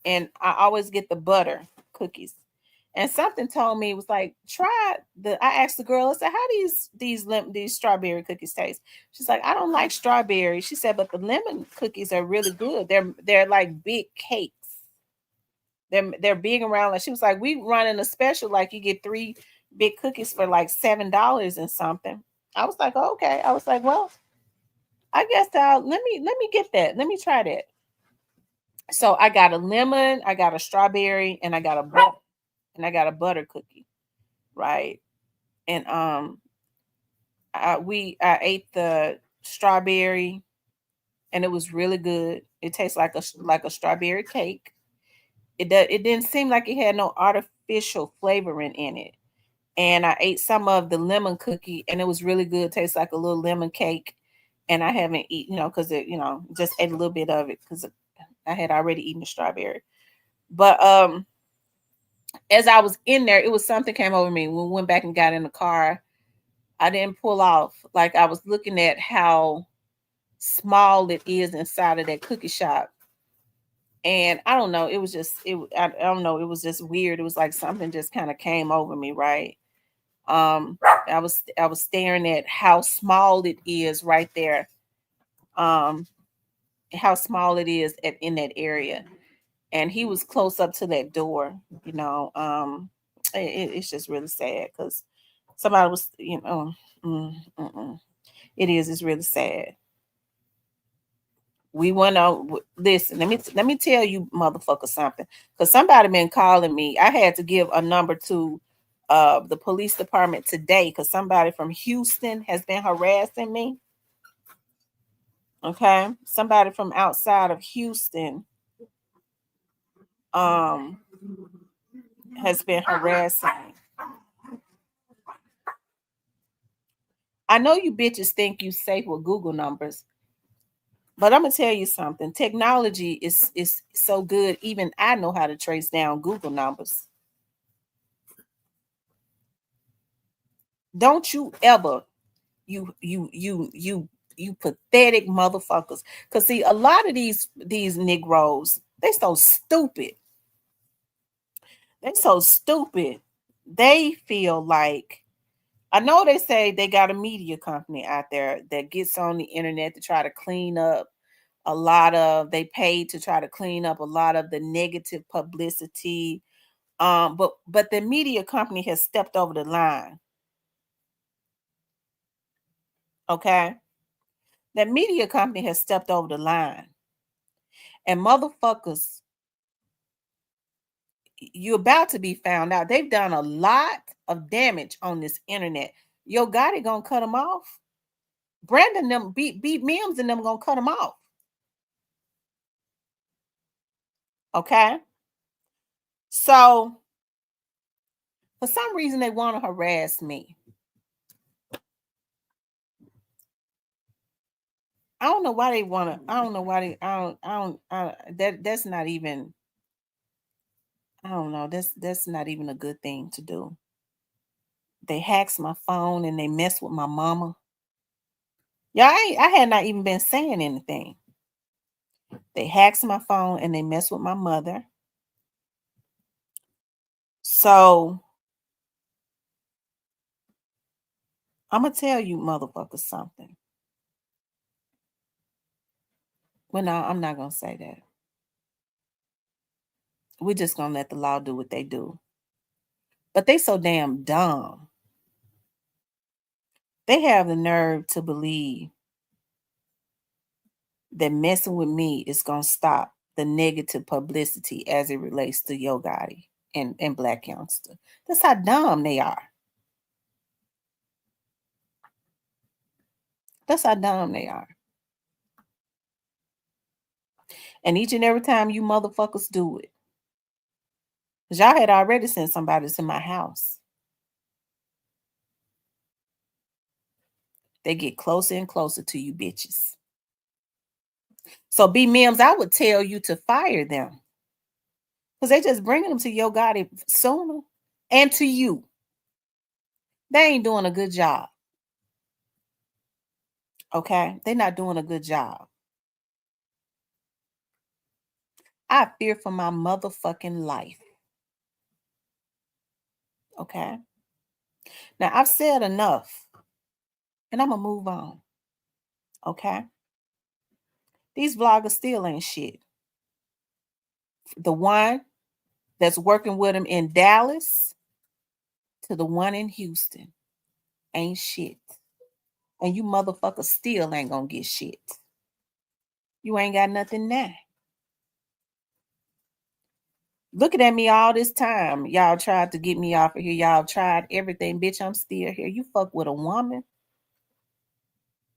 and I always get the butter cookies. And something told me, it was like, try the. I asked the girl, I said, how these strawberry cookies taste? She's like, I don't like strawberry. She said, but the lemon cookies are really good. They're like big cakes. They're big around. Like she was like, we running a special, like you get 3 big cookies for like $7 and something. I was like, oh, okay. I was like, well, I guess let me get that. Let me try that. So I got a lemon, I got a strawberry, and I got a butter cookie, right? And I ate the strawberry, and it was really good. It tastes like a strawberry cake. It didn't seem like it had no artificial flavoring in it. And I ate some of the lemon cookie, and it was really good. Tastes like a little lemon cake. And I haven't eaten, because it, just ate a little bit of it because I had already eaten the strawberry. But as I was in there, it was something came over me. When we went back and got in the car, I didn't pull off. Like I was looking at how small it is inside of that cookie shop. And I don't know, it was just I don't know, it was just weird. It was like something just kind of came over me, right? I was staring at how small it is right there. How small it is in that area. And he was close up to that door, it's just really sad because somebody was, it's really sad. We went on. Listen, let me tell you, motherfucker, something. Because somebody been calling me. I had to give a number to the police department today because somebody from Houston has been harassing me. Okay, somebody from outside of Houston has been harassing me. I know you bitches think you safe with Google numbers. But I'm gonna tell you something. Technology is so good. Even I know how to trace down Google numbers. Don't you ever, you pathetic motherfuckers. Cause see, a lot of these Negroes, they so stupid. They're so stupid. They feel like, I know they say they got a media company out there that gets on the internet to try to clean up they paid to try to clean up a lot of the negative publicity. But the media company has stepped over the line. Okay. That media company has stepped over the line. And motherfuckers, you're about to be found out. They've done a lot of damage on this internet. Yo Gotti gonna cut them off. Brandon them, beat Mims and them gonna cut them off. Okay. So for some reason they want to harass me. I don't know why they want to. I don't know why they. That's not even. I don't know. That's not even a good thing to do. They hacks my phone and they mess with my mama. Yeah, I had not even been saying anything. They hacks my phone and they mess with my mother. So I'm gonna tell you motherfuckers something. Well, no, I'm not gonna say that. We're just gonna let the law do what they do. But they so damn dumb. They have the nerve to believe that messing with me is gonna stop the negative publicity as it relates to Yo Gotti and Black Youngster. That's how dumb they are. That's how dumb they are. And each and every time you motherfuckers do it, because y'all had already sent somebody to my house, they get closer and closer to you bitches. So B Mims, I would tell you to fire them. Because they just bringing them to Yo Gotti sooner. And to you. They ain't doing a good job. Okay? They're not doing a good job. I fear for my motherfucking life. Okay? Now, I've said enough. And I'm going to move on. Okay? These vloggers still ain't shit. The one that's working with him in Dallas to the one in Houston ain't shit. And you motherfuckers still ain't gonna get shit. You ain't got nothing now. Looking at me all this time. Y'all tried to get me off of here. Y'all tried everything. Bitch, I'm still here. You fuck with a woman.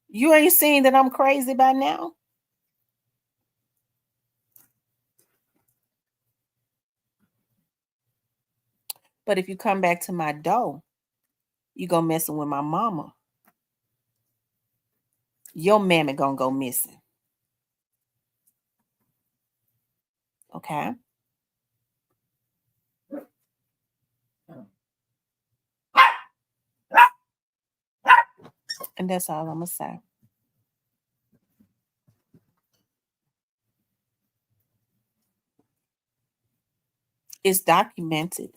You ain't seen that I'm crazy by now? But if you come back to my door, you go messing with my mama. Your mammy gonna go missing. Okay? And that's all I'm gonna say. It's documented.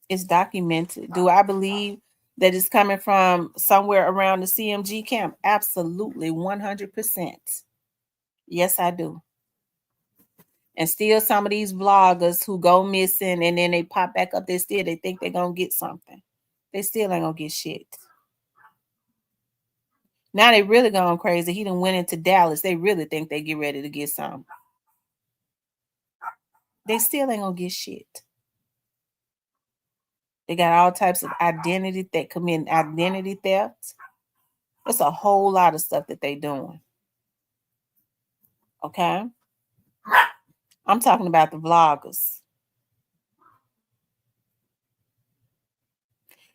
It's documented. Do I believe that it's coming from somewhere around the CMG camp? Absolutely, 100%. Yes, I do. And still some of these vloggers who go missing and then they pop back up, they think they're going to get something. They still ain't going to get shit. Now they really going crazy. He done went into Dallas. They really think they get ready to get something. They still ain't going to get shit. They got all types of identity that commit identity theft. It's a whole lot of stuff that they doing. Okay? I'm talking about the vloggers.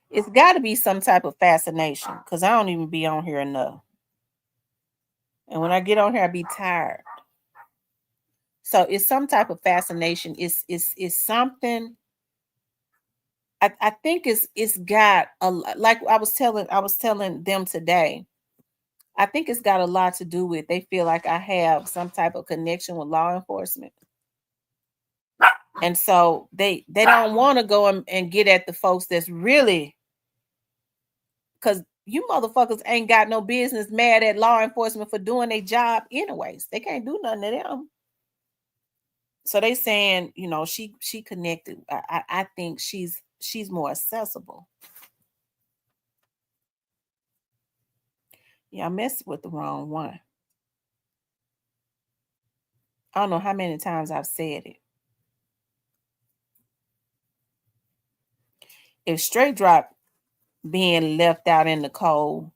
It's got to be some type of fascination because I don't even be on here enough. And when I get on here, I be tired. So it's some type of fascination. It's something. I think it's got a, like I was telling them today. I think it's got a lot to do with they feel like I have some type of connection with law enforcement. And so they don't want to go and get at the folks that's really, because you motherfuckers ain't got no business mad at law enforcement for doing their job anyways. They can't do nothing to them. So they saying, you know, she connected. I think she's more accessible. Yeah, I messed with the wrong one. I don't know how many times I've said it. If Straight Drop being left out in the cold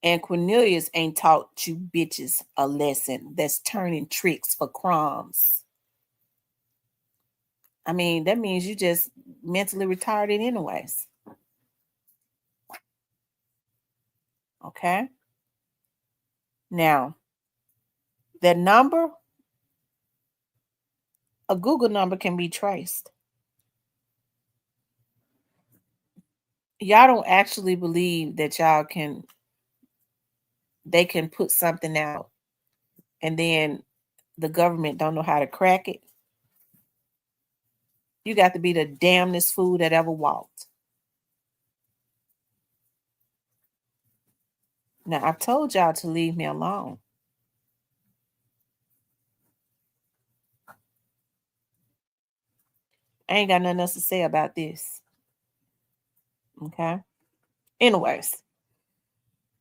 and Cornelius ain't taught you bitches a lesson that's turning tricks for crumbs, I mean, that means you just mentally retarded anyways. Okay? Now, that number, a Google number can be traced. Y'all don't actually believe that they can put something out and then the government don't know how to crack it. You got to be the damnedest fool that ever walked. Now, I've told y'all to leave me alone. I ain't got nothing else to say about this. Okay? Anyways.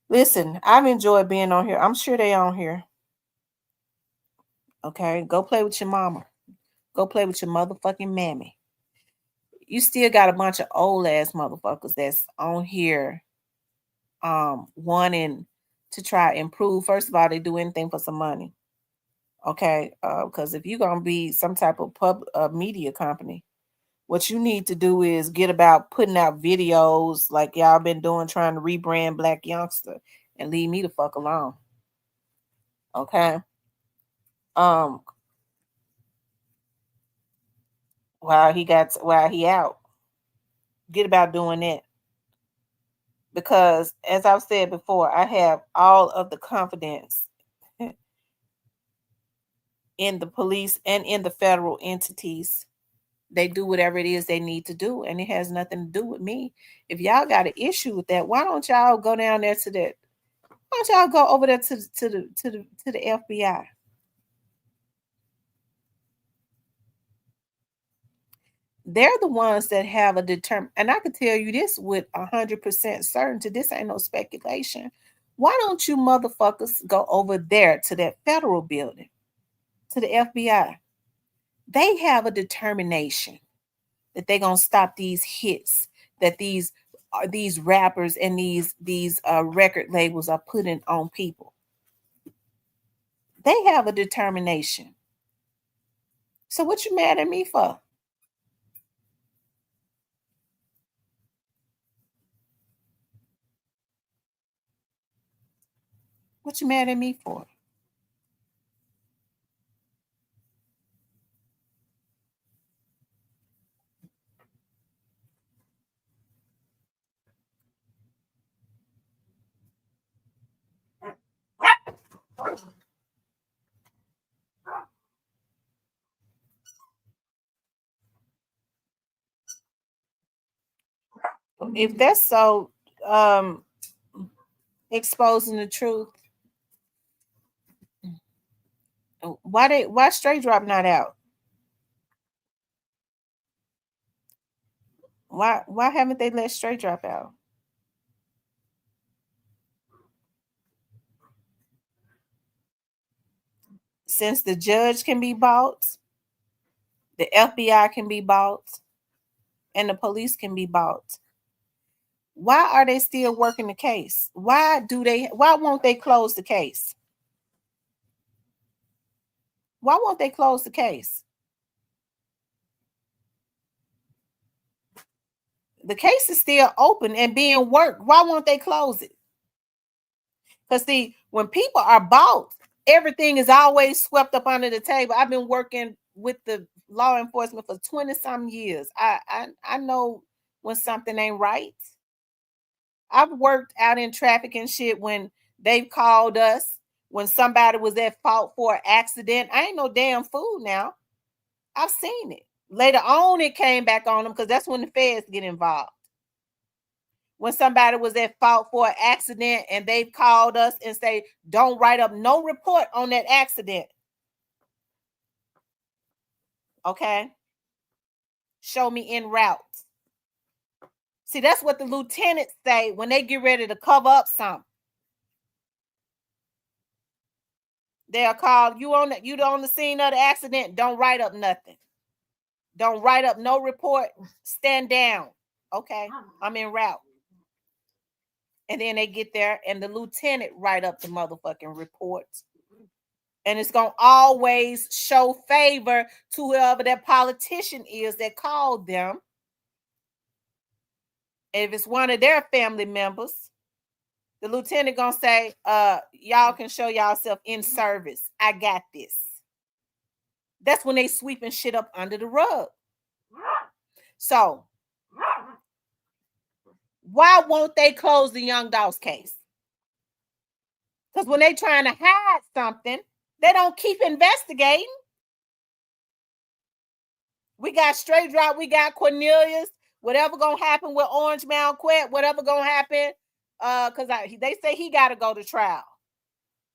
Listen, I've enjoyed being on here. I'm sure they on here. Okay? Go play with your mama. Go play with your motherfucking mammy. You still got a bunch of old ass motherfuckers that's on here wanting to try improve. First of all, they do anything for some money. Okay? Because if you're gonna be some type of media company, what you need to do is get about putting out videos like y'all been doing, trying to rebrand Black Youngster, and leave me the fuck alone. Okay. While he out. Get about doing that. Because as I've said before, I have all of the confidence in the police and in the federal entities. They do whatever it is they need to do, and it has nothing to do with me. If y'all got an issue with that, why don't y'all go down there to that? Why don't y'all go over there to the FBI? They're the ones that have a determined, and I can tell you this with 100% certainty. This ain't no speculation. Why don't you motherfuckers go over there to that federal building, to the FBI? They have a determination that they're gonna stop these hits that these rappers and these record labels are putting on people. They have a determination. So what you mad at me for? What you mad at me for? If that's so exposing the truth, why Straight Drop not out? Why haven't they let Straight Drop out? Since the judge can be bought, the FBI can be bought, and the police can be bought. Why are they still working the case? Why won't they close the case? Why won't they close the case? The case is still open and being worked. Why won't they close it? Because see, when people are bought, everything is always swept up under the table. I've been working with the law enforcement for 20-some years. I know when something ain't right. I've worked out in traffic and shit when they've called us when somebody was at fault for an accident. I ain't no damn fool now. I've seen it. Later on, it came back on them because that's when the feds get involved. When somebody was at fault for an accident and they've called us and say, don't write up no report on that accident. Okay? Show me en route. See, that's what the lieutenants say when they get ready to cover up something. They'll call you on the scene of the accident. Don't write up nothing. Don't write up no report. Stand down. Okay, I'm en route. And then they get there and the lieutenant write up the motherfucking report. And it's going to always show favor to whoever that politician is that called them. If it's one of their family members, the lieutenant going to say, y'all can show yourself in service. I got this. That's when they sweeping shit up under the rug. So, why won't they close the Young Dolph case? Because when they trying to hide something, they don't keep investigating. We got Straight Drop, we got Cornelius, whatever gonna happen with Orange Mound Quet, whatever gonna happen, because they say he got to go to trial.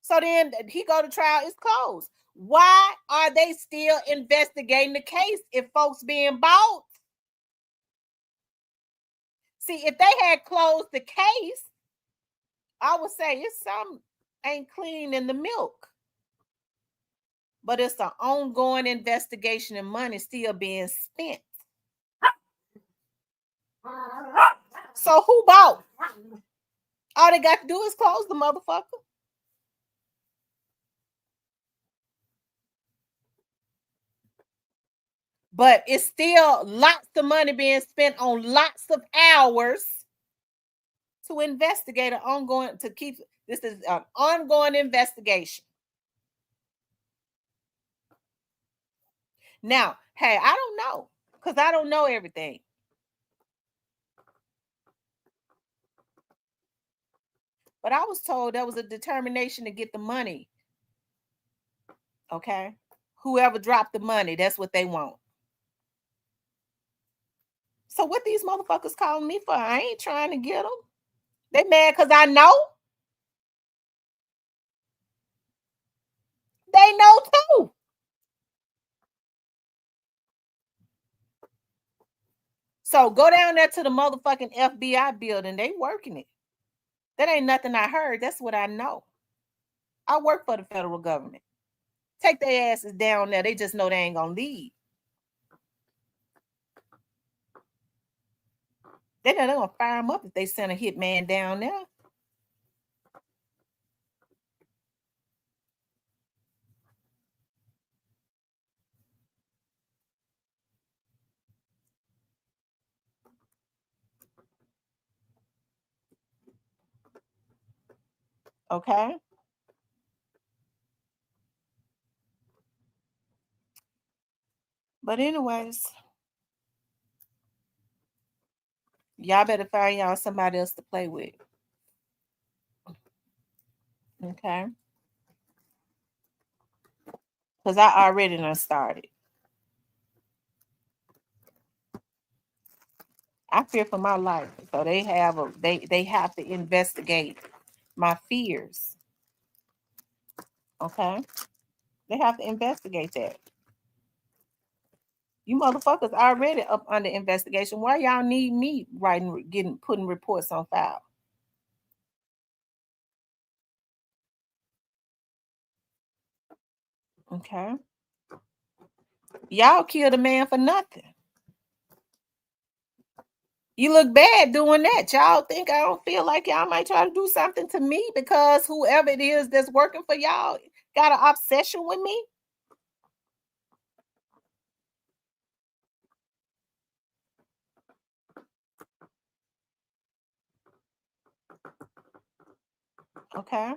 So then he go to trial, it's closed. Why are they still investigating the case if folks being bought? See, if they had closed the case, I would say it's some ain't clean in the milk. But it's an ongoing investigation and money still being spent. So who bought? All they got to do is close the motherfucker. But it's still lots of money being spent on lots of hours to investigate this is an ongoing investigation. Now, hey, I don't know because I don't know everything. But I was told there was a determination to get the money. Okay. Whoever dropped the money, that's what they want. So what these motherfuckers calling me for? I ain't trying to get them. They mad because I know. They know too. So go down there to the motherfucking FBI building. They working it. That ain't nothing I heard. That's what I know. I work for the federal government. Take their asses down there. They just know they ain't gonna leave. They know they're gonna fire them up if they send a hitman down there. Okay. But anyways, y'all better find y'all somebody else to play with. Okay. Because I already done started. I fear for my life. So they have they have to investigate my fears. Okay. They have to investigate that. You motherfuckers already up under investigation. Why y'all need me putting reports on file? Okay. Y'all killed a man for nothing. You look bad doing that. Y'all think I don't feel like y'all might try to do something to me because whoever it is that's working for y'all got an obsession with me? Okay.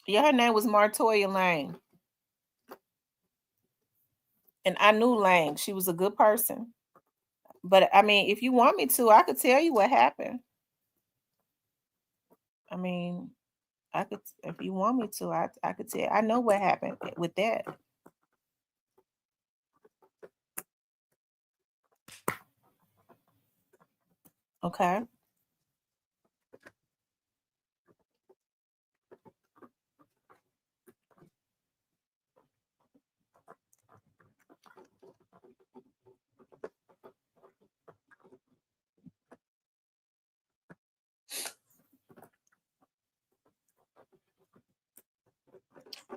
Yeah, her name was Martoya Lang. And I knew Lang. She was a good person. But I mean, if you want me to, I could tell you what happened. I mean, I could, if you want me to, I could tell. I know what happened with that. Okay.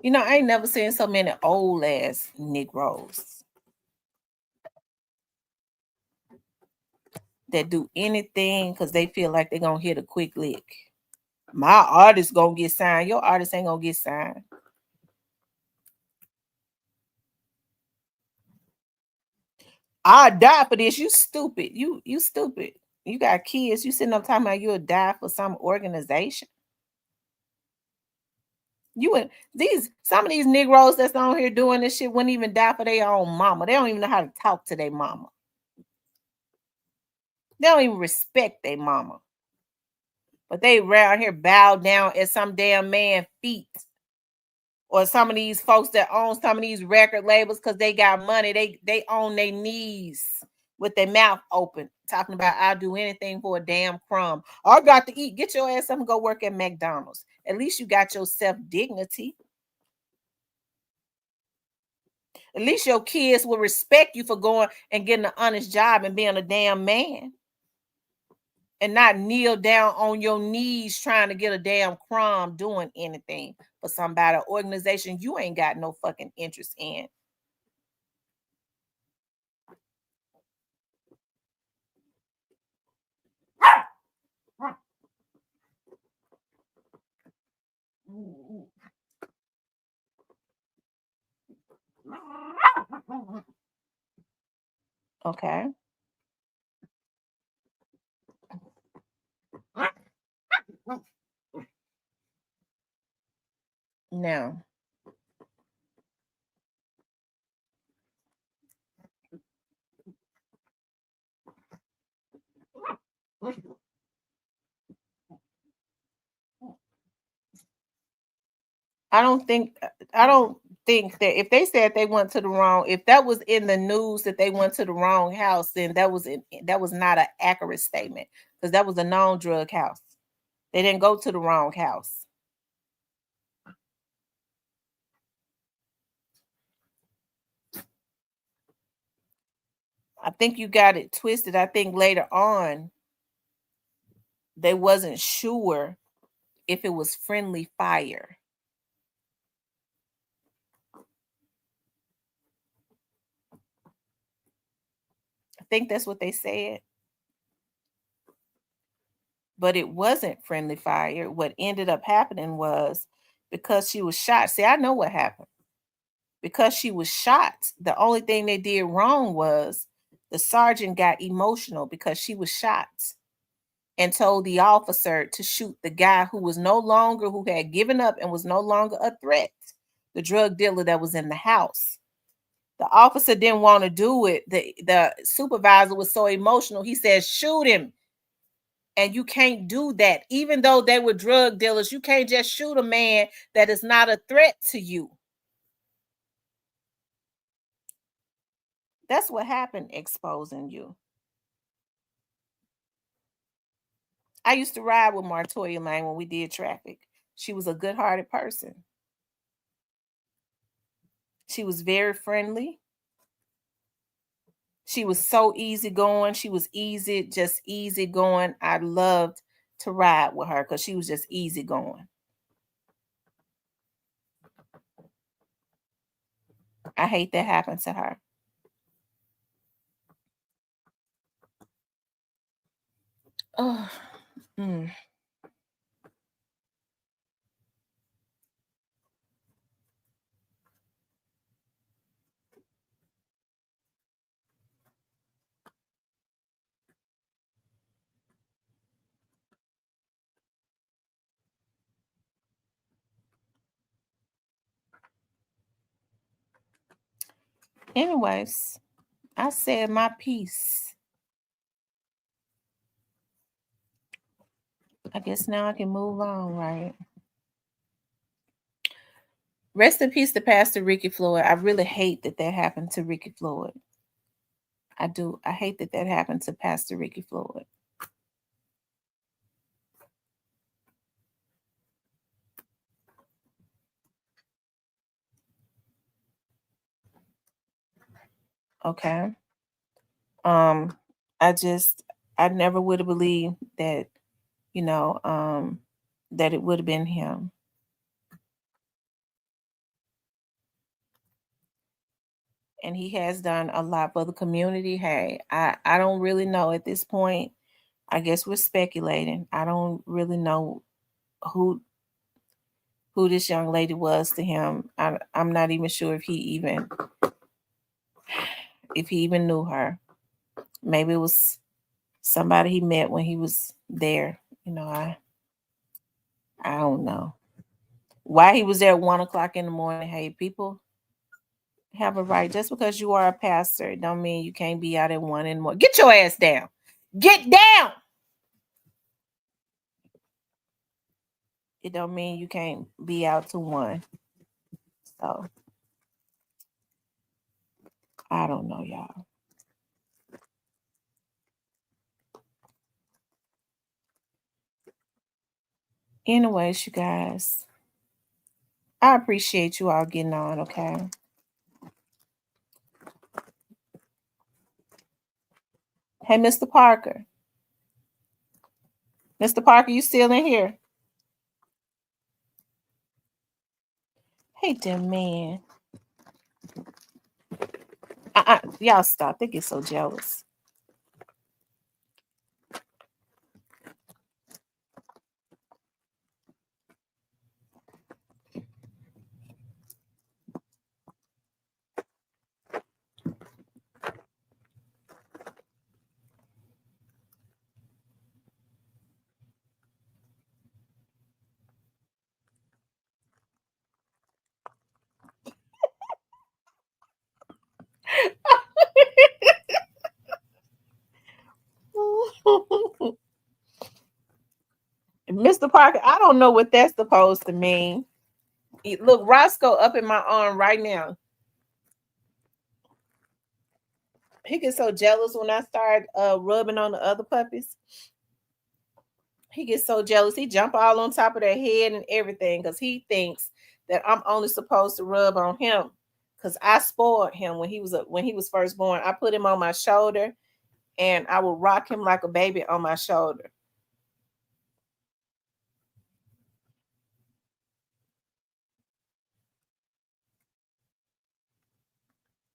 You know, I ain't never seen so many old ass Negroes that do anything because they feel like they're gonna hit a quick lick. My artist gonna get signed. Your artist ain't gonna get signed. I die for this. You stupid. You stupid. You got kids. You sitting up talking about you'll die for some organization. You would some of these Negroes that's on here doing this shit wouldn't even die for their own mama. They don't even know how to talk to their mama. They don't even respect their mama. But they around here bow down at some damn man feet. Or some of these folks that own some of these record labels because they got money. They own their knees with their mouth open, talking about I'll do anything for a damn crumb. I got to eat. Get your ass up and go work at McDonald's. At least you got your self-dignity. At least your kids will respect you for going and getting an honest job and being a damn man. And not kneel down on your knees trying to get a damn crumb doing anything for somebody, organization you ain't got no fucking interest in. Okay. Now, I don't think that if they said they went to the wrong, if that was in the news that they went to the wrong house, then that was not an accurate statement, because that was a known drug house. They didn't go to the wrong house. I think you got it twisted. I think later on they wasn't sure if it was friendly fire. I think that's what they said. But it wasn't friendly fire. What ended up happening was, because she was shot. See, I know what happened. Because she was shot, the only thing they did wrong was the sergeant got emotional because she was shot and told the officer to shoot the guy who had given up and was no longer a threat, the drug dealer that was in the house. The officer didn't want to do it. The supervisor was so emotional. He said, shoot him. And you can't do that. Even though they were drug dealers, you can't just shoot a man that is not a threat to you. That's what happened, exposing you. I used to ride with Martoya Lang when we did traffic. She was a good-hearted person. She was very friendly. She was so easygoing. She was just easygoing. I loved to ride with her because she was just easygoing. I hate that happened to her. Oh, Anyways, I said my piece. I guess now I can move on, right? Rest in peace to Pastor Ricky Floyd. I really hate that happened to Ricky Floyd. I do. I hate that happened to Pastor Ricky Floyd. Okay. I never would have believed that, that it would have been him. And he has done a lot for the community. Hey, I don't really know at this point. I guess we're speculating. I don't really know who this young lady was to him. I'm not even sure if he even knew her. Maybe it was somebody he met when he was there. I don't know why he was there at 1:00 in the morning. Hey, people have a right. Just because you are a pastor, don't mean you can't be out at 1 in the morning. Get your ass down. Get down. It don't mean you can't be out to 1. So I don't know, y'all. Anyways, you guys, I appreciate you all getting on, okay? Hey, Mr. Parker. Mr. Parker, you still in here? Hey, damn man. Y'all stop. They get so jealous. Parker, I don't know what that's supposed to mean. Look, Roscoe up in my arm right now. He gets so jealous when I start rubbing on the other puppies. He gets so jealous. He jump all on top of their head and everything because he thinks that I'm only supposed to rub on him because I spoiled him when he was first born. I put him on my shoulder and I would rock him like a baby on my shoulder.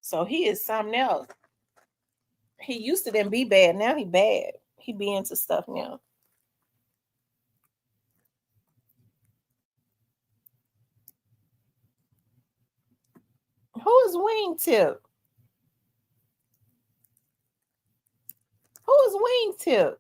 So he is something else. He used to then be bad. Now he bad. He be into stuff now. Who is Wingtip? Who is Wingtip?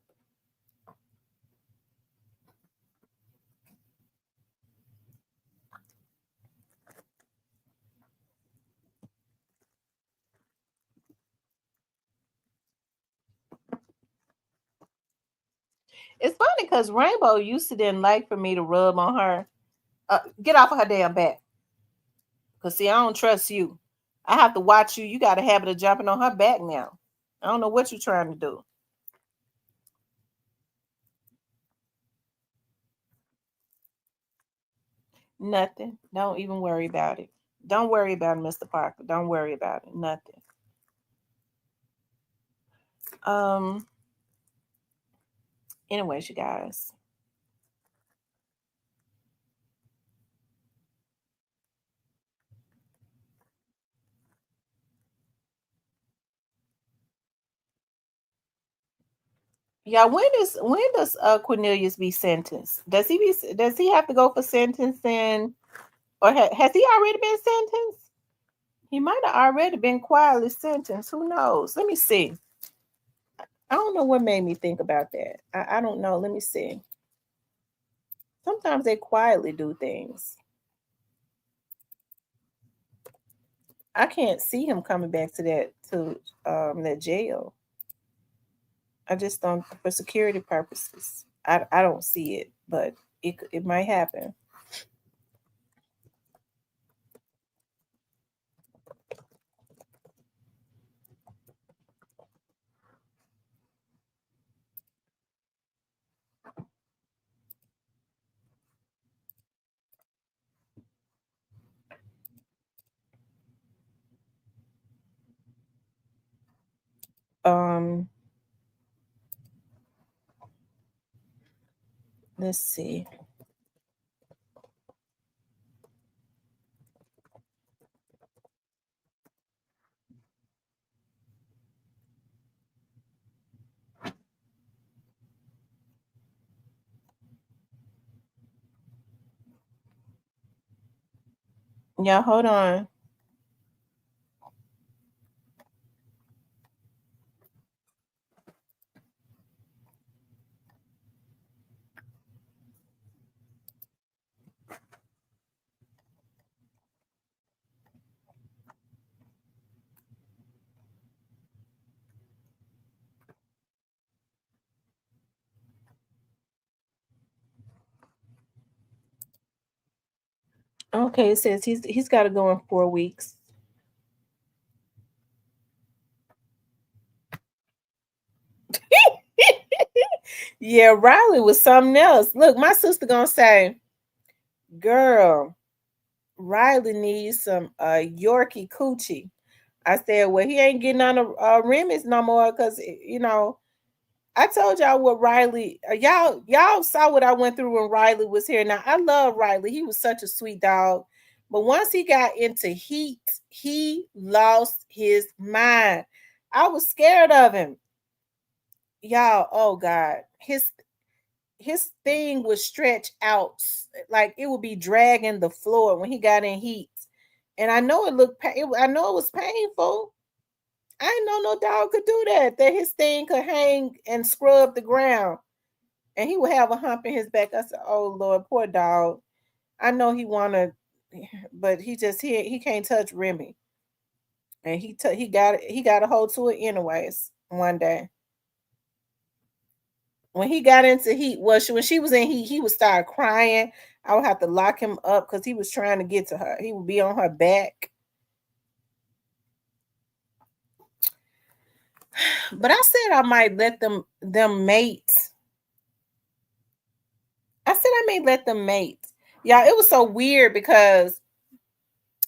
It's funny because Rainbow used to didn't like for me to rub on her. Get off of her damn back. Because, see, I don't trust you. I have to watch you. You got a habit of jumping on her back now. I don't know what you're trying to do. Nothing. Don't even worry about it. Don't worry about it, Mr. Parker. Don't worry about it. Nothing. Anyways, you guys. Yeah, when does Cornelius be sentenced? Does he have to go for sentencing, or has he already been sentenced? He might have already been quietly sentenced. Who knows? Let me see. I don't know what made me think about that. I don't know. Let me see. Sometimes they quietly do things. I can't see him coming back to that jail. I just don't, for security purposes. I don't see it, but it might happen. Let's see. Yeah, hold on. Okay, it says he's got to go in 4 weeks. Yeah, Riley was something else. Look, my sister gonna say, girl, Riley needs some Yorkie coochie. I said, well, he ain't getting on the remix no more because I told y'all what Riley. Y'all saw what I went through when Riley was here. Now I love Riley. He was such a sweet dog, but once he got into heat, he lost his mind. I was scared of him, y'all. Oh God, his thing would stretch out like it would be dragging the floor when he got in heat. And I know it looked. I know it was painful. I didn't know no dog could do that. That his thing could hang and scrub the ground, and he would have a hump in his back. I said, "Oh Lord, poor dog. I know he wanna, but he can't touch Remy, and he got a hold to it anyways one day." when he got into heat, when she was in heat, he would start crying. I would have to lock him up because he was trying to get to her. He would be on her back. But I said I might let them mate. I said I may let them mate. Y'all, it was so weird because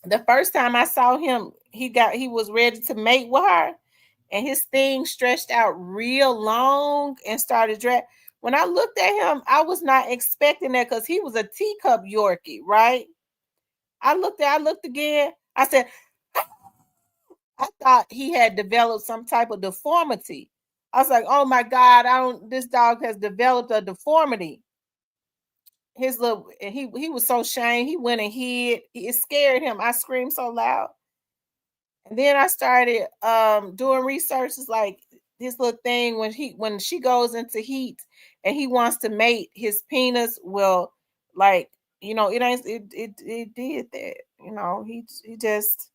the first time I saw him, he was ready to mate with her, and his thing stretched out real long and started drag. When I looked at him, I was not expecting that because he was a teacup Yorkie, right? I looked again. I said, I thought he had developed some type of deformity. I was like, oh my God, this dog has developed a deformity. His little, he was so ashamed. He went and hid. It scared him. I screamed so loud. And then I started doing research. It's like this little thing when she goes into heat and he wants to mate, his penis will, like, you know, it did that. You know, he just,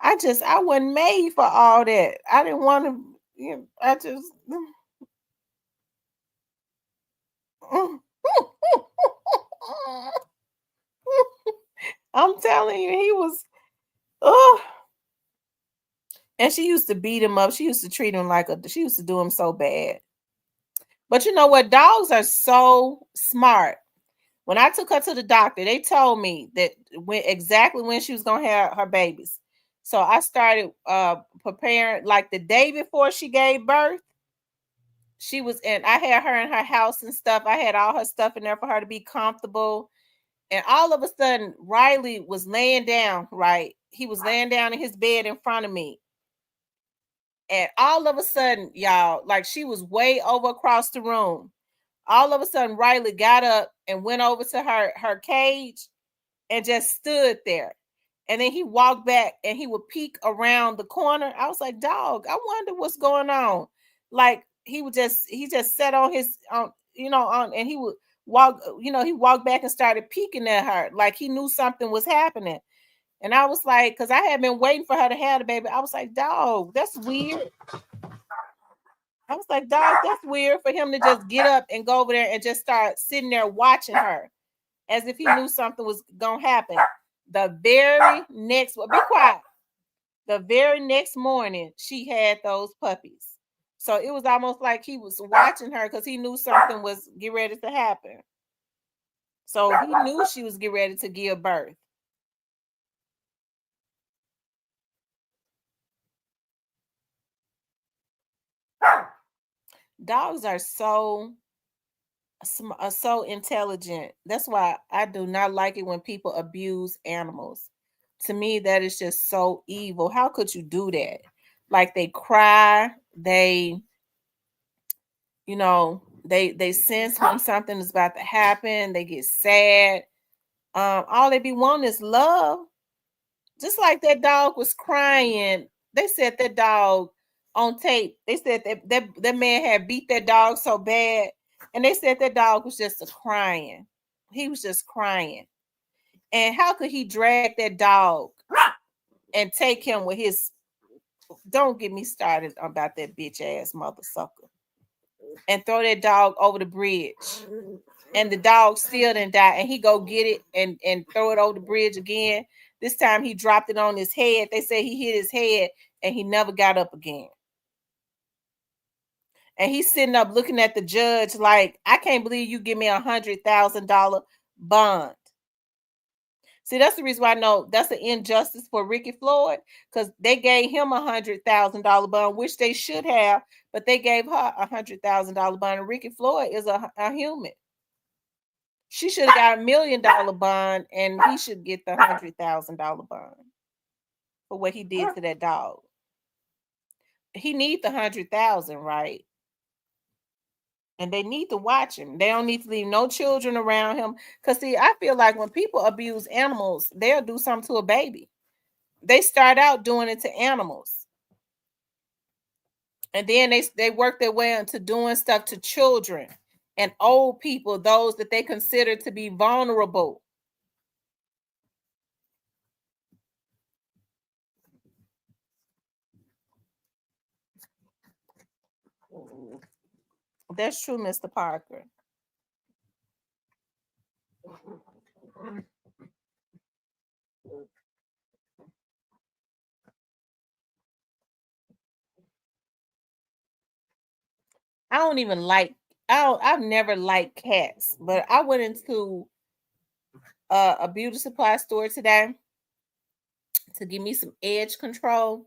I wasn't made for all that. I didn't want to, you know, I just I'm telling you, he was, oh. And she used to beat him up. She used to treat him she used to do him so bad. But you know what? Dogs are so smart. When I took her to the doctor, they told me that exactly when she was going to have her babies. So I started preparing, like the day before she gave birth. I had her in her house and stuff. I had all her stuff in there for her to be comfortable. And all of a sudden, Riley was laying down, right? He was laying down in his bed in front of me. And all of a sudden, y'all, like she was way over across the room. All of a sudden, Riley got up and went over to her cage and just stood there. And then he walked back and he would peek around the corner. I was like, dog, I wonder what's going on. Like he just sat on his and he would walk, he walked back and started peeking at her like he knew something was happening. And I was like, because I had been waiting for her to have the baby. I was like, dog, that's weird. I was like, dog, that's weird for him to just get up and go over there and just start sitting there watching her as if he knew something was going to happen. The very next, be quiet. The very next morning, she had those puppies. So it was almost like he was watching her because he knew something was getting ready to happen. So he knew she was getting ready to give birth. Dogs are so intelligent. That's why I do not like it when people abuse animals. To me, that is just so evil. How could you do that? Like they cry, they sense when something is about to happen, they get sad. All they be wanting is love. Just like that dog was crying. They said that dog on tape. They said that man had beat that dog so bad. And they said that dog was just crying. He was just crying. And how could he drag that dog and take him with his, don't get me started about that bitch ass mother sucker, and throw that dog over the bridge. And the dog still didn't die. And he go get it and throw it over the bridge again. This time he dropped it on his head. They say he hit his head and he never got up again. And he's sitting up looking at the judge like, I can't believe you give me $100,000 bond. See, that's the reason why I know that's an injustice for Ricky Floyd, because they gave him $100,000 bond, which they should have, but they gave her $100,000 bond. And Ricky Floyd is a human. She should have got $1 million bond, and he should get the $100,000 bond for what he did to that dog. He needs the $100,000, right? And they need to watch him. They don't need to leave no children around him. Because, see, I feel like when people abuse animals, they'll do something to a baby. They start out doing it to animals. And then they work their way into doing stuff to children and old people, those that they consider to be vulnerable. That's true, Mr. Parker. I don't even like. I've never liked cats, but I went into a beauty supply store today to give me some edge control.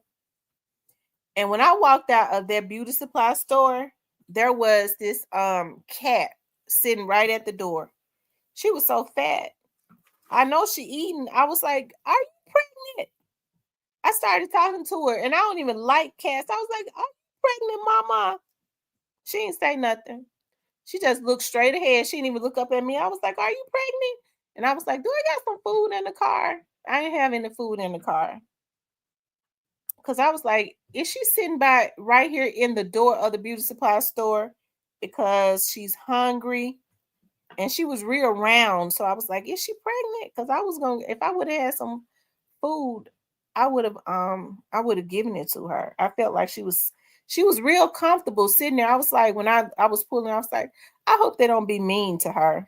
And when I walked out of their beauty supply store, there was this cat sitting right at the door. She was so fat. I know she eating. I was like, "Are you pregnant?" I started talking to her, and I don't even like cats. I was like, "Are you pregnant, mama?" She didn't say nothing. She just looked straight ahead. She didn't even look up at me. I was like, "Are you pregnant?" And I was like, "Do I got some food in the car?" I didn't have any food in the car. Because I was like, is she sitting by right here in the door of the beauty supply store because she's hungry? And she was real round. So I was like, is she pregnant? Because I was going, if I would have had some food, I would have given it to her. I felt like she was real comfortable sitting there. I was like, when I was pulling, I was like, I hope they don't be mean to her.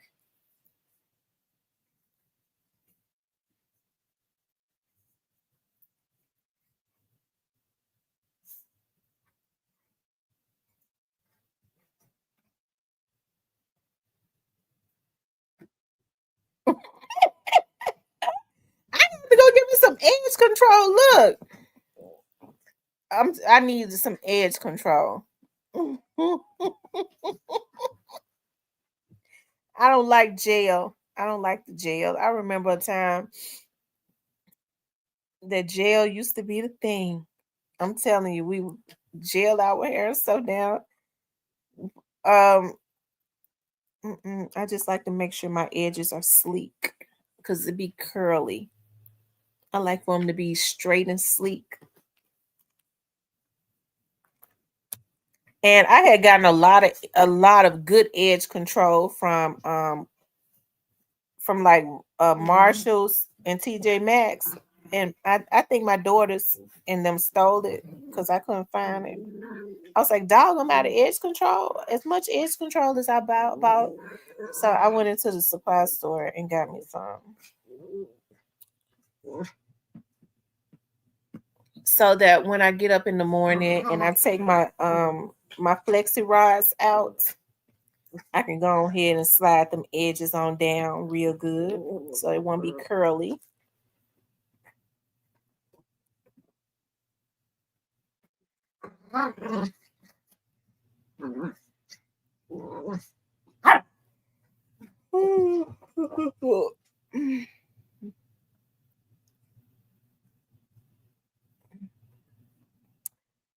I need to go get me some edge control. Look. I needed some edge control. I don't like jail. I don't like the jail. I remember a time that jail used to be the thing. I'm telling you, we jail our hair so down. I just like to make sure my edges are sleek because it be curly. I like for them to be straight and sleek. And I had gotten a lot of good edge control from like Marshalls and TJ Maxx. And I think my daughters and them stole it because I couldn't find it. I was like, dog, I'm out of edge control. As much edge control as I bought. So I went into the supply store and got me some. So that when I get up in the morning and I take my my flexi rods out, I can go ahead and slide them edges on down real good so it won't be curly.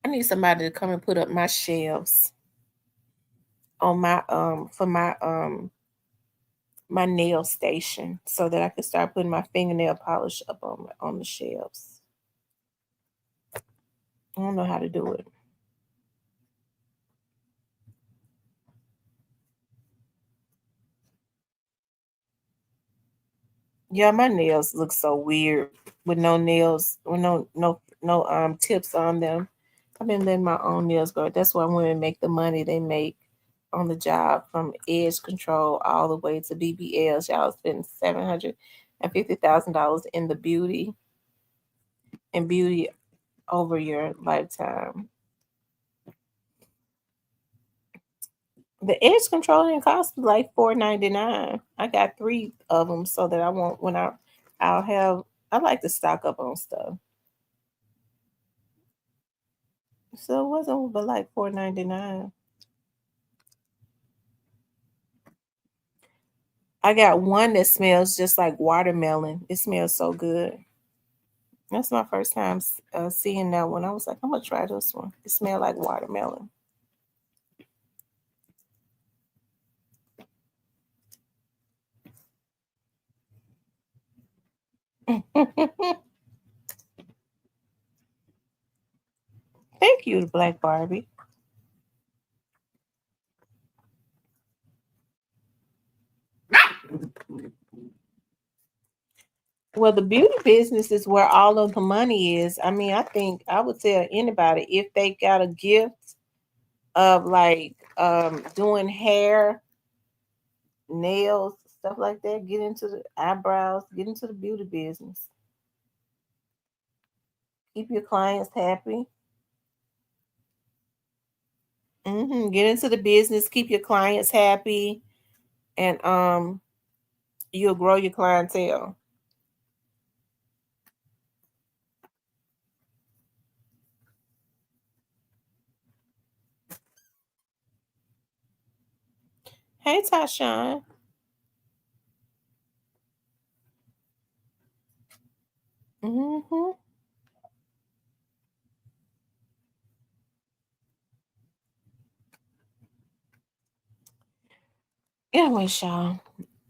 I need somebody to come and put up my shelves on my for my nail station so that I can start putting my fingernail polish up on the shelves. I don't know how to do it. Yeah, my nails look so weird with no nails, with no tips on them. I've been letting my own nails go. That's why women make the money they make on the job, from edge control all the way to BBLs. Y'all spend $750,000 in the beauty over your lifetime. The edge control didn't cost me like $4.99. I got 3 of them so that I won't when I'll have. I like to stock up on stuff. So it wasn't but like $4.99. I got one that smells just like watermelon. It smells so good. That's my first time seeing that one. I was like, I'm gonna try this one. It smells like watermelon. Thank you, Black Barbie. Well, the beauty business is where all of the money is. I mean, I think I would tell anybody if they got a gift of like doing hair, nails, stuff like that. Get into the eyebrows, get into the beauty business. Keep your clients happy. Get into the business, keep your clients happy, and you'll grow your clientele. Hey, Tashawn. Anyway, Sean,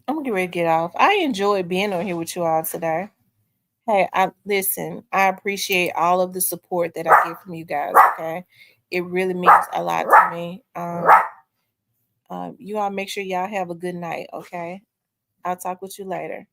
I'm gonna get ready to get off. I enjoyed being on here with you all today. Hey, I appreciate all of the support that I get from you guys. Okay, it really means a lot to me. You all make sure y'all have a good night. Okay, I'll talk with you later.